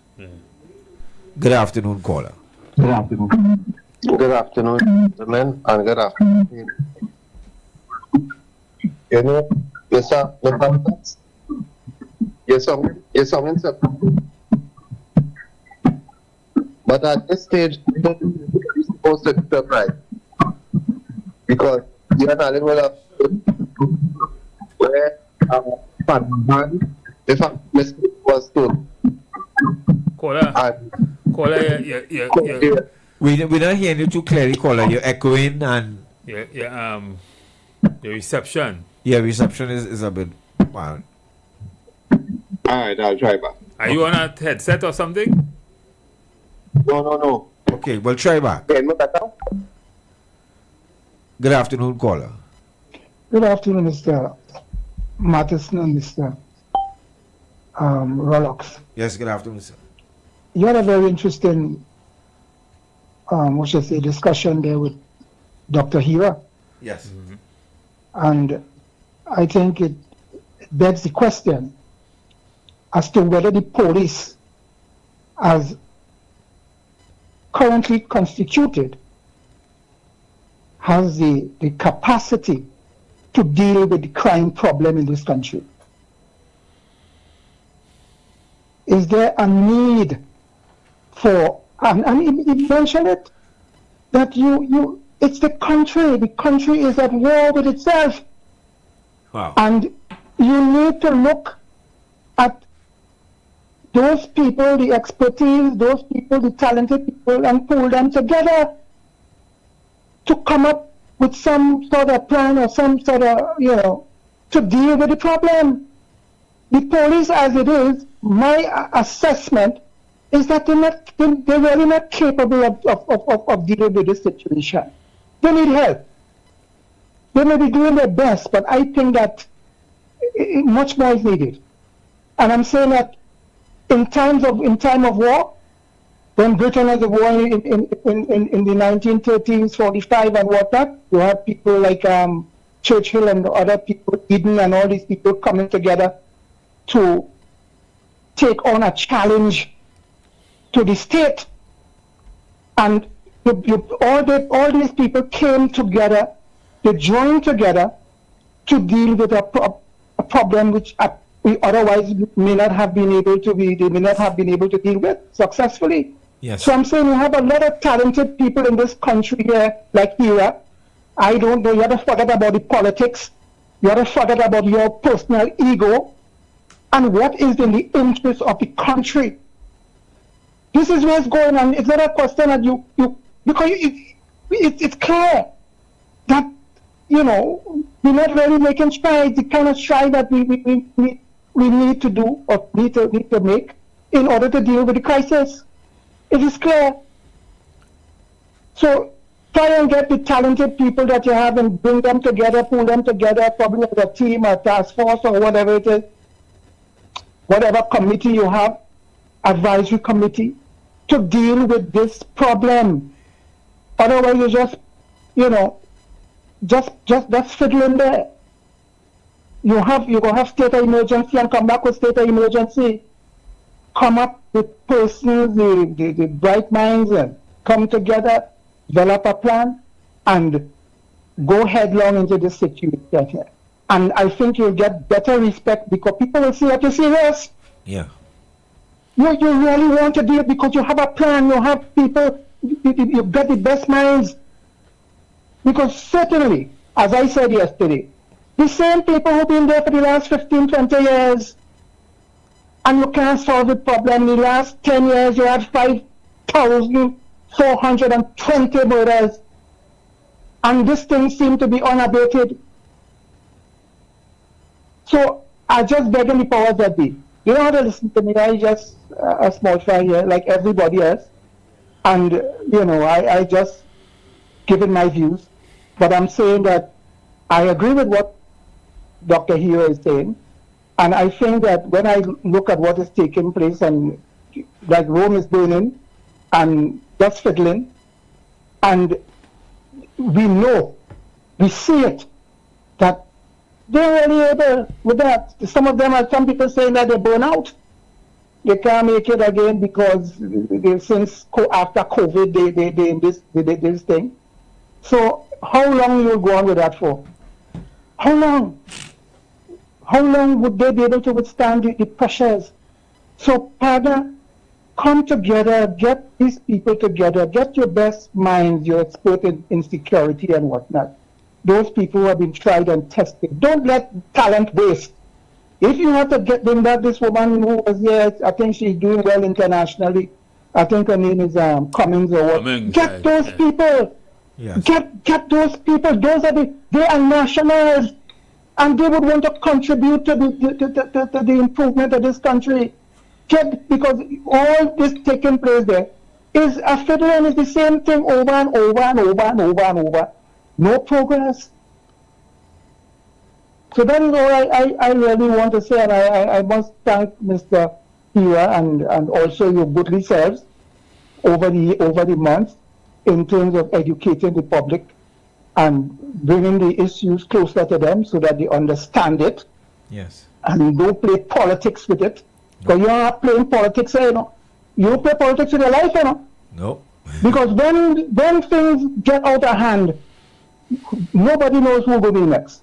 Good afternoon, caller. Good afternoon. Good afternoon, gentlemen, and good afternoon. You know, yes, sir. Yes, sir. But at this stage, you're supposed to be surprised. Because you're not able to where the fact mistake was told. Caller, we're not hearing you too clearly, caller. You're echoing and the reception. Yeah, reception is a bit wild. Alright, I'll try back. Are you on a headset or something? No. Okay, well, try back. Good afternoon, caller. Good afternoon, Mr. Matheson and Mr. Rolox. Yes, good afternoon, sir. You had a very interesting, discussion there with Dr. Iwer. Yes. And I think it begs the question as to whether the police, as currently constituted, has the capacity to deal with the crime problem in this country. Is there a need for, and you mentioned it, that it's the country is at war with itself. Wow. And you need to look at those people, the expertise, those people, the talented people, and pull them together to come up with some sort of plan or some sort of, to deal with the problem. The police, as it is, my assessment is that they're really not capable of dealing with this situation. They need help. They may be doing their best, but I think that much more is needed. And I'm saying that in time of war, when Britain was at war in the 1930s, 45 and whatnot, you have people like Churchill and other people, Eden and all these people coming together to take on a challenge to the state. And all these people came together, they joined together to deal with a problem which we otherwise may not have been able to deal with successfully. Yes. So I'm saying you have a lot of talented people in this country here, like Iwer. I don't know, you have to forget about the politics. You have to forget about your personal ego and what is in the interest of the country. This is where it's going on. It's not a question that because it's clear that, we're not really making strides, the kind of stride that we need to do or need to make in order to deal with the crisis. It is clear. So try and get the talented people that you have and bring them together, pull them together, probably as a team or task force or whatever it is, whatever committee you have, advisory committee, to deal with this problem. Otherwise you just fiddling there. You're gonna have state of emergency and come back with state of emergency. Come up with persons, the bright minds, and come together, develop a plan, and go headlong into this situation here. And I think you'll get better respect because people will see that you're serious. Yeah. You really want to do it because you have a plan, you have people, you've got the best minds. Because certainly, as I said yesterday, the same people who've been there for the last 15, 20 years, and you can't solve the problem. In the last 10 years, you had 5,420 murders, and this thing seemed to be unabated. So I just beg in the powers that be, You don't have to listen to me. I just a small fry here, like everybody else. And, I just given my views. But I'm saying that I agree with what Dr. Iwer is saying. And I think that when I look at what is taking place and like Rome is burning and just fiddling, and we see it, that they're really able with that. Some people saying that they burn out. They can't make it again because after COVID they did this thing. So how long you will go on with that for? How long? How long would they be able to withstand the pressures? So, partner, come together, get these people together, get your best minds, your expert in security and whatnot. Those people who have been tried and tested. Don't let talent waste. If you have to bring back this woman who was here, I think she's doing well internationally. I think her name is Cummings or what. Get those people. Yes. Get those people. They are nationals. And they would want to contribute to the improvement of this country. Because all this taking place there is a fiddle and it's the same thing over and over and over and over and over. No progress. So that is all I really want to say, and I must thank Mr. Iwer and also your goodly selves over the months in terms of educating the public and bringing the issues closer to them so that they understand it. Yes. And don't play politics with it. Because you're not playing politics, You don't play politics with your life, No. Because when things get out of hand, nobody knows who will be next.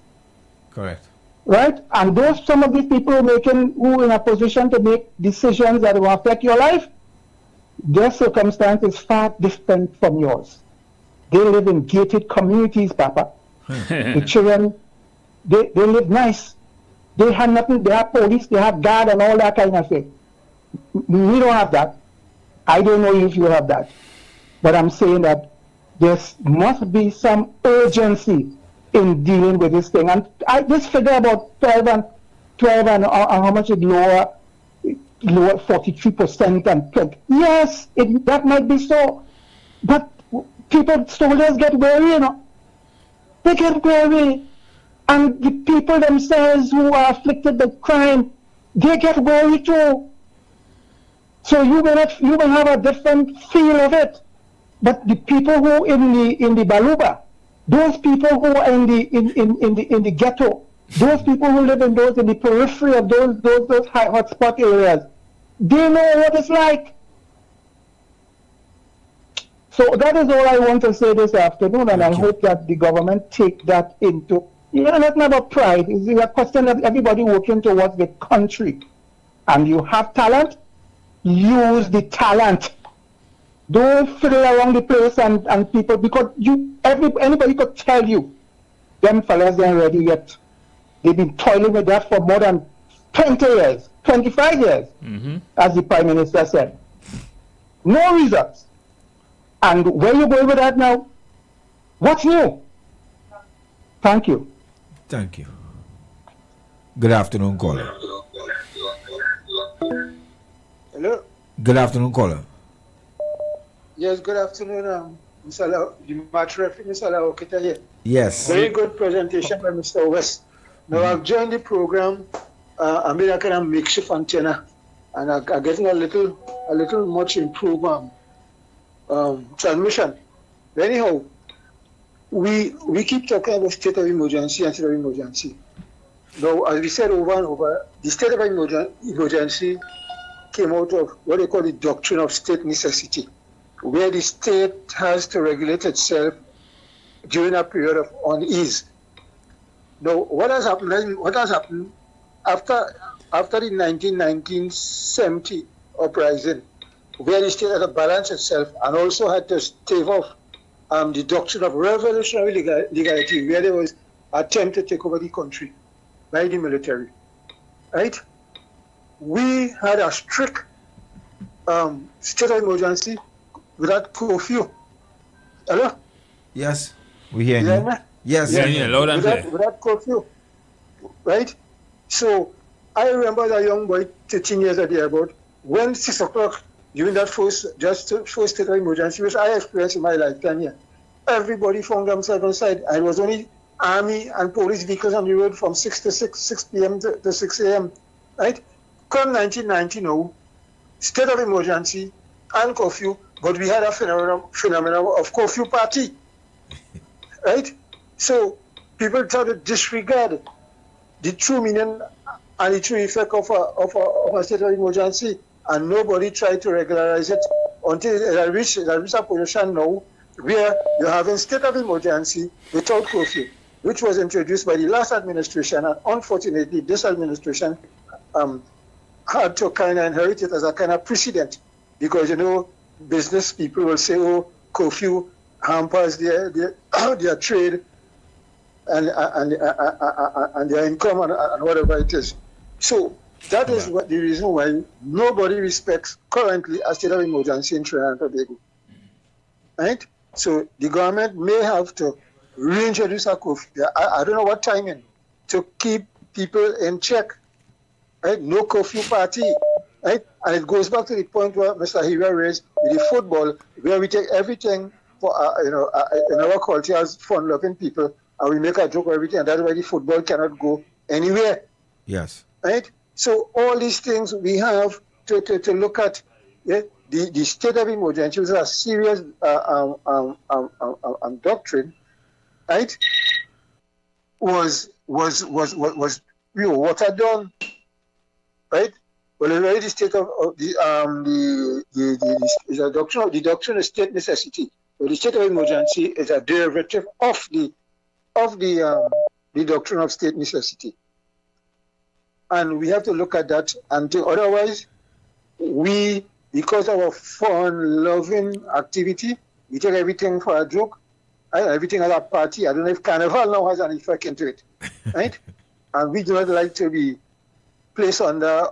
Correct. Right? And some of these people who are in a position to make decisions that will affect your life, their circumstance is far different from yours. They live in gated communities, Papa. The children, they live nice. They have nothing. They have police, they have guard and all that kind of thing. We don't have that. I don't know if you have that. But I'm saying that there must be some urgency in dealing with this thing. And this figure about 12 and how much it lower 43% and 20. Yes, that might be so. But soldiers get weary, They get weary. And the people themselves who are afflicted with crime, they get weary too. So you will have a different feel of it. But the people who in the Baluba, those people who are in the ghetto, those people who live in the periphery of those high hotspot areas, they know what it's like. So that is all I want to say this afternoon, and I hope that the government take that into, not about pride. It's a question of everybody working towards the country. And you have talent, use the talent. Don't fiddle around the place and people, because anybody could tell you, them fellas ain't ready yet. They've been toiling with that for more than 20 years, 25 years, as the Prime Minister said. No results. And where you going with that now? What's new? Thank you. Thank you. Good afternoon, caller. Hello. Good afternoon, caller. Yes, good afternoon, Mr. Mr. here. Yes. Very good presentation by Mr. West. Now I've joined the program. I made a kind of makeshift antenna, and I'm getting a little much improved transmission. Anyhow, we keep talking about state of emergency and state of emergency. Now, as we said over and over, the state of emergency came out of what they call the doctrine of state necessity, where the state has to regulate itself during a period of unease. Now, what has happened after the 1970 uprising, where the state had to balance itself and also had to stave off the doctrine of revolutionary legality, where there was an attempt to take over the country by the military. Right? We had a strict state of emergency without curfew. Hello? Yes, we hear you. Yes, loud and clear. Without curfew. Right? So I remember that young boy, 13 years old, about when 6 o'clock during that first state of emergency, which I experienced in my lifetime here. Everybody found themselves outside. I was only army and police vehicles on the road from 6 p.m. to 6 a.m. Right? Come 1990 now, state of emergency and curfew, but we had a phenomenon of curfew party. Right? So people try to disregard the true meaning and the true effect of a state of emergency, and nobody tried to regularize it until it reached a position now where you're having state of emergency without curfew, which was introduced by the last administration, and unfortunately this administration had to kind of inherit it as a kind of precedent, because business people will say, oh, curfew hampers their trade and their income and whatever it is. So that is what the reason why nobody respects currently a state of emergency in Trinidad and Tobago. Right? So the government may have to reintroduce a curfew. I don't know what timing to keep people in check. Right? No curfew party. Right? And it goes back to the point where Mr. Iwer raised with the football, where we take everything for in our culture as fun-loving people, and we make a joke of everything, and that's why the football cannot go anywhere. Yes. Right? So all these things we have to look at. Yeah? The state of emergency was a serious doctrine, right? Was watered down, right? Well, already the state of the doctrine of state necessity. So the state of emergency is a derivative of the doctrine of state necessity, and we have to look at that. Until otherwise, because of our fun-loving activity, we take everything for a joke, right? Everything as a party. I don't know if Carnival now has an effect into it, right? And we do not like to be placed under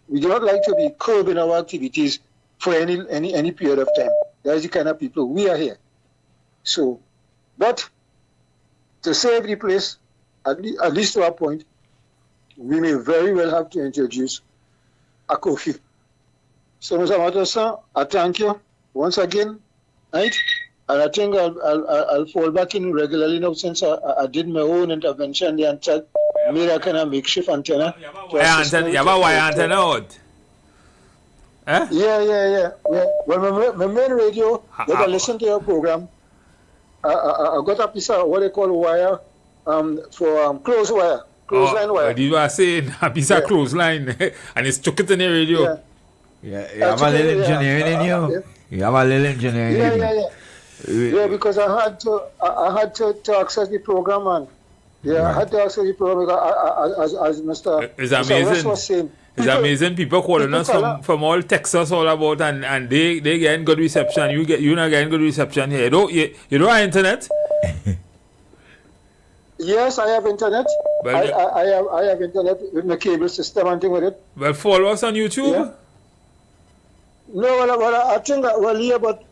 we do not like to be curbing our activities for any period of time. That is the kind of people we are here. So, but to save the place, at least to a point, we may very well have to introduce a curfew. So, Mr. Matterson, I thank you once again, right? And I think I'll fall back in regularly now, since I did my own intervention there and made a kind of makeshift antenna. You have a wire antenna out? Eh? Yeah. Well, my main radio, when I listen to your program, I got a piece of what they call wire for close wire. Clothesline wire. You were saying a piece of clothesline and it's took it in the radio. Yeah, you have a little engineering in you. You have a little engineering in you. Yeah, because I had to access the program, and I had to access the program because as Mr. West was saying. It's amazing. People calling us from all Texas, all about, and they getting good reception. You not getting good reception here. You don't have internet? Yes, I have internet. I have internet with my cable system and thing with it. Well, follow us on YouTube. Yeah. No, I think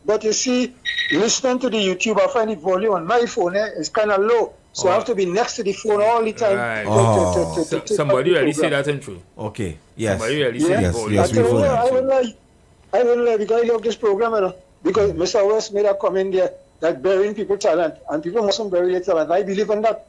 but you see, listening to the YouTube, I find the volume on my phone is kind of low, so I have to be next to the phone all the time. Right. Somebody really say that in true. Okay. Yes. Somebody really say that. Yes. I wouldn't lie because I love this program, because Mr. West made a comment there that burying people talent, and people mustn't bury their talent. I believe in that.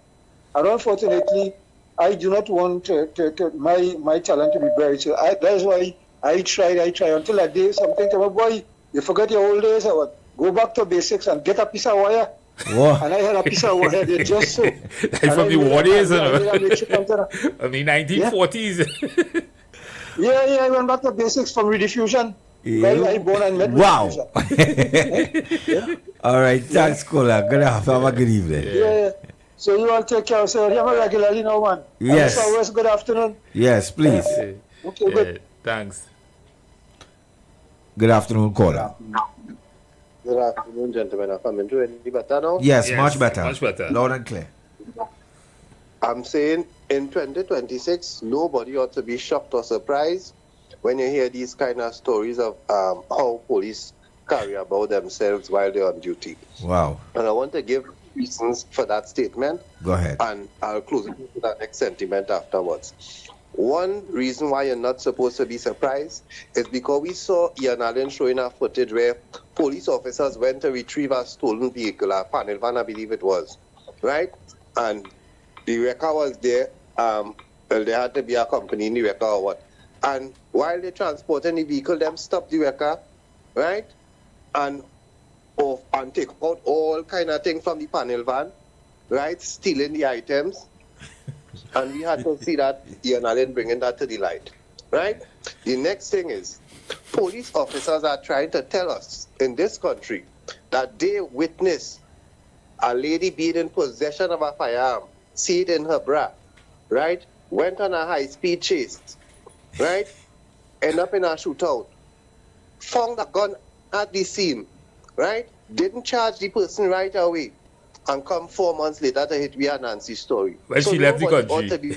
And unfortunately, I do not want my talent to be buried. So that's why I tried until I did something to my boy. You forget your old days or what? Go back to basics and get a piece of wire. Whoa. And I had a piece of wire there just so. That's from the war days, I mean, 1940s. Yeah, I went back to basics from rediffusion. I born and met wow. All right, thanks, Kola. Have a good evening. Yeah. So you all take care of yourself. I'm regularly now, man. Yes. Always good afternoon. Yes, please. Okay, good. Thanks. Good afternoon, caller. Good afternoon, gentlemen. I'm coming to any better now? Yes, much better. Much better. Loud and clear. I'm saying in 2026, nobody ought to be shocked or surprised when you hear these kind of stories of how police carry about themselves while they're on duty. Wow. And I want to give reasons for that statement. Go ahead. And I'll close it with that next sentiment afterwards. One reason why you're not supposed to be surprised is because we saw Ian Allen showing a footage where police officers went to retrieve a stolen vehicle, a panel van, I believe it was, right? And the wrecker was there. Well, there had to be a company in the wrecker or what. And while they're transporting the vehicle, them stop the wrecker, right? And take out all kind of things from the panel van, right? Stealing the items. And we had to see that Ian Allen bringing that to the light, right? The next thing is, police officers are trying to tell us in this country that they witnessed a lady being in possession of a firearm, see it in her bra, right? Went on a high-speed chase, right? End up in a shootout. Found a gun at the scene, right? Didn't charge the person right away. And come 4 months later to hit me and Nancy's story. When she left the country.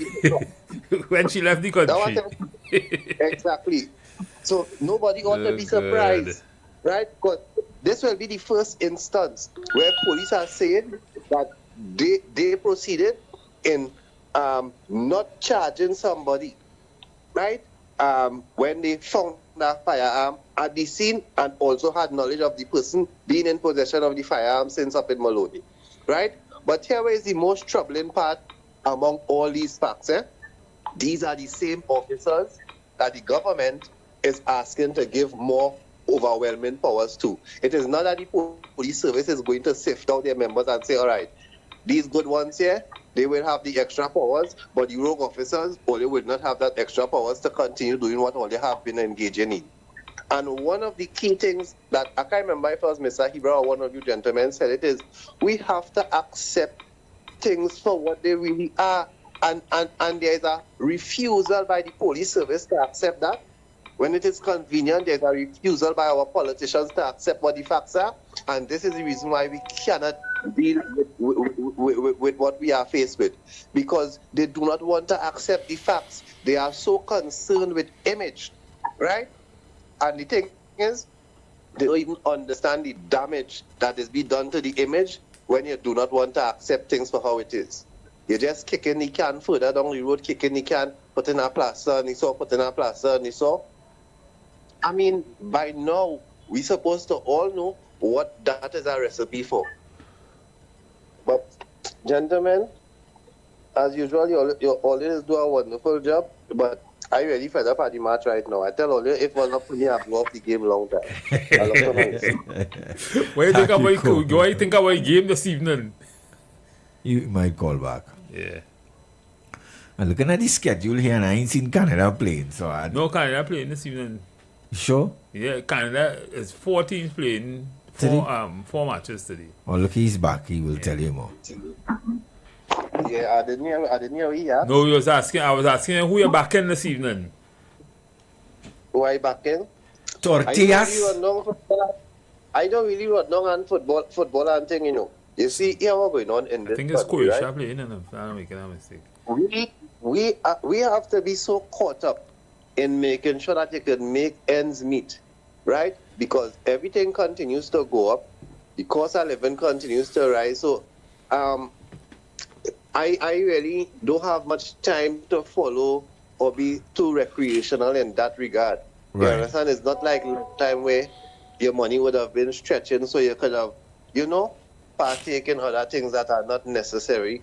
When she left the country. Exactly. So nobody ought to be surprised, right? Because this will be the first instance where police are saying that they proceeded in not charging somebody, right? When they found that firearm at the scene and also had knowledge of the person being in possession of the firearm since up in Maloney. Right? But here is the most troubling part among all these facts. These are the same officers that the government is asking to give more overwhelming powers to. It is not that the police service is going to sift out their members and say, all right, these good ones here, they will have the extra powers, but the rogue officers, or they will not have that extra powers to continue doing what all they have been engaging in. And one of the key things that, I can't remember if it was Mr. Hebrew or one of you gentlemen said it, is we have to accept things for what they really are. And there is a refusal by the police service to accept that. When it is convenient, there's a refusal by our politicians to accept what the facts are. And this is the reason why we cannot deal with what we are faced with. Because they do not want to accept the facts. They are so concerned with image, right? And the thing is, they don't even understand the damage that is being done to the image when you do not want to accept things for how it is. You're just kicking the can further down the road, kicking the can, putting a plaster on the saw, putting a plaster on the saw. I mean, by now, we're supposed to all know what that is a recipe for. But, gentlemen, as usual, you always do a wonderful job, but I really fed up at the match right now. I tell all you, if it was not for me, I'd go off the game long time. I love to know. What do you think about the game this evening? You might call back. Yeah. I'm looking at the schedule here and I ain't seen Canada playing. No, Canada playing this evening. Sure? Yeah, Canada is 4 teams playing 4 matches today. Oh, look, he's back. He will tell you more. Yeah, I didn't hear he asked. No, I was asking who you're backing this evening. Who are you backing? Tortillas. I don't really run on football and thing, you know. You see, here what's going on in this I think it's country, Croatia right? playing, and if I'm making a mistake. We have to be so caught up in making sure that you can make ends meet, right? Because everything continues to go up, the cost of living continues to rise. So, I really don't have much time to follow or be too recreational in that regard. Right. You understand? It's not like time where your money would have been stretching, so you could have, partake in other things that are not necessary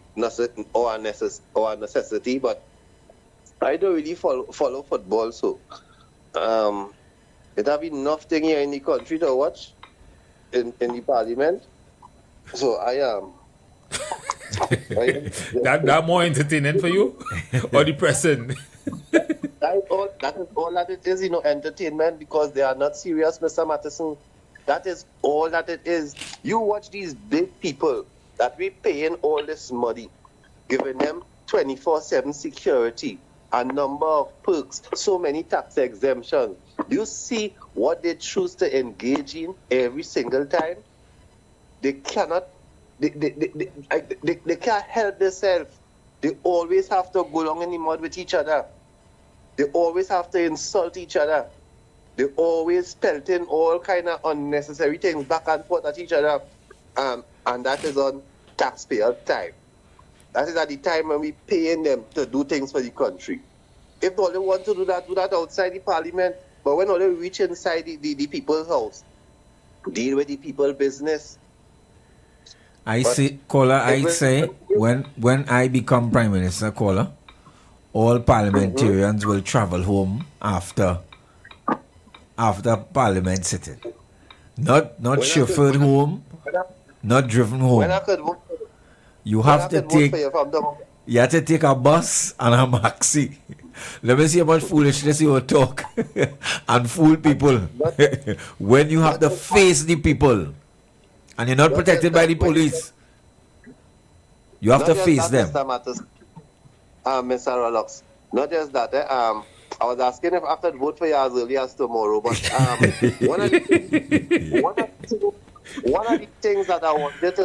or a necessity. But I don't really follow football, so it have enough thing here in the country to watch in the parliament. So I am. that more entertaining for you or depressing? That is all that it is, entertainment, because they are not serious, Mr. Matheson. That is all that it is. You watch these big people that we paying all this money, giving them 24/7 security, a number of perks, so many tax exemptions. You see what they choose to engage in every single time. They cannot. They can't help themselves. They always have to go along in the mud with each other. They always have to insult each other. They always pelting all kind of unnecessary things back and forth at each other. And that is on taxpayer time. That is at the time when we paying them to do things for the country. If all they want to do that outside the parliament. But when all they reach inside the people's house, deal with the people's business. I say, when I become Prime Minister, caller, all parliamentarians will travel home after Parliament sitting. Not chauffeured home, not driven home. You have to take a bus and a maxi. Let me see how much foolishness you will talk and fool people. When you have to face the people and you're not protected by the police, you have to face them. Mr. Rollux, not just that. I was asking if I could vote for you as early as tomorrow, but one of the things that I wanted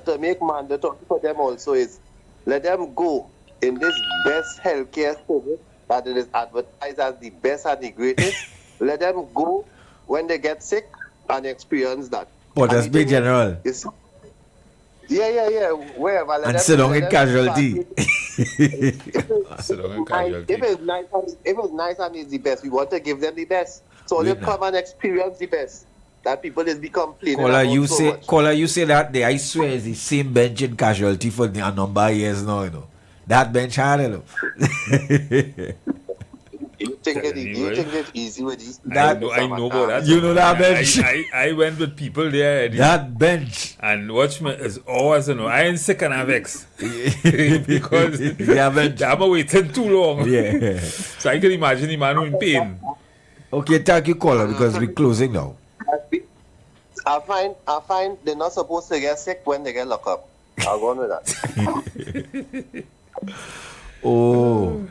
to make mandatory for them also is let them go in this best healthcare service that it is advertised as the best and the greatest. Let them go when they get sick and experience that. Oh, that's big general. Yeah. Wherever. And sit down in casualty. If it's nice and it's the best, we want to give them the best. So they come and experience the best. That people is be complaining Caller, about you so say, much. caller, you say that I swear is the same bench in casualty for a number of years now, you know. That bench hard, you know. You think it's easy with these? I know about that. You know that bench. I went with people there. That bench. And watch me is always, you know, I ain't sick and I vex. Because I'm waiting too long. Yeah. So I can imagine the man who in pain. Okay, thank you, caller, because we're closing now. I find they're not supposed to get sick when they get locked up. I'll go on with that. Oh.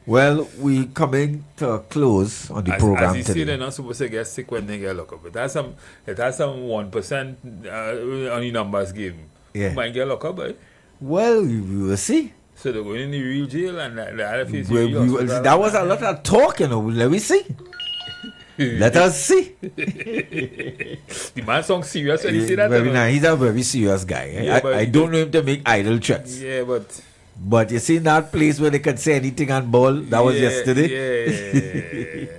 Well, we coming to a close on the program as you today. say, they're not supposed to get sick when they get locked up. It has some 1% on the numbers game. Yeah. You might get locked up, right? Well, we will see. So they're going in the real jail and the other face That was a lot of talk, you know. Let me see. Let us see. The man sounds serious when he say that. He's a very serious guy. Yeah, I don't know him to make idle threats. Yeah, But you see that place where they can say anything and ball? That was yesterday.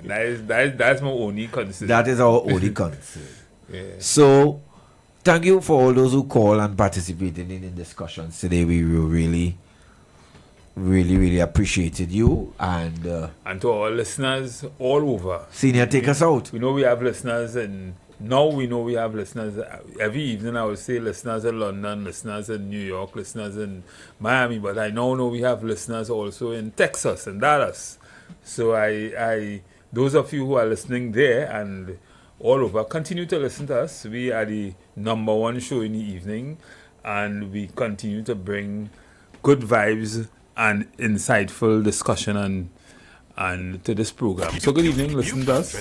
Yeah. That's my only concern. That is our only concern. Yeah. So, thank you for all those who call and participated in discussions today. We really appreciated you and to our listeners all over. Senior, take us out. We know we have listeners, and now we know we have listeners every evening. I would say listeners in London, listeners in New York, listeners in Miami, but I now know we have listeners also in Texas and Dallas. So I those of you who are listening there and all over, continue to listen to us. We are the #1 show in the evening, and we continue to bring good vibes and insightful discussion and to this program. So good evening, listen to us.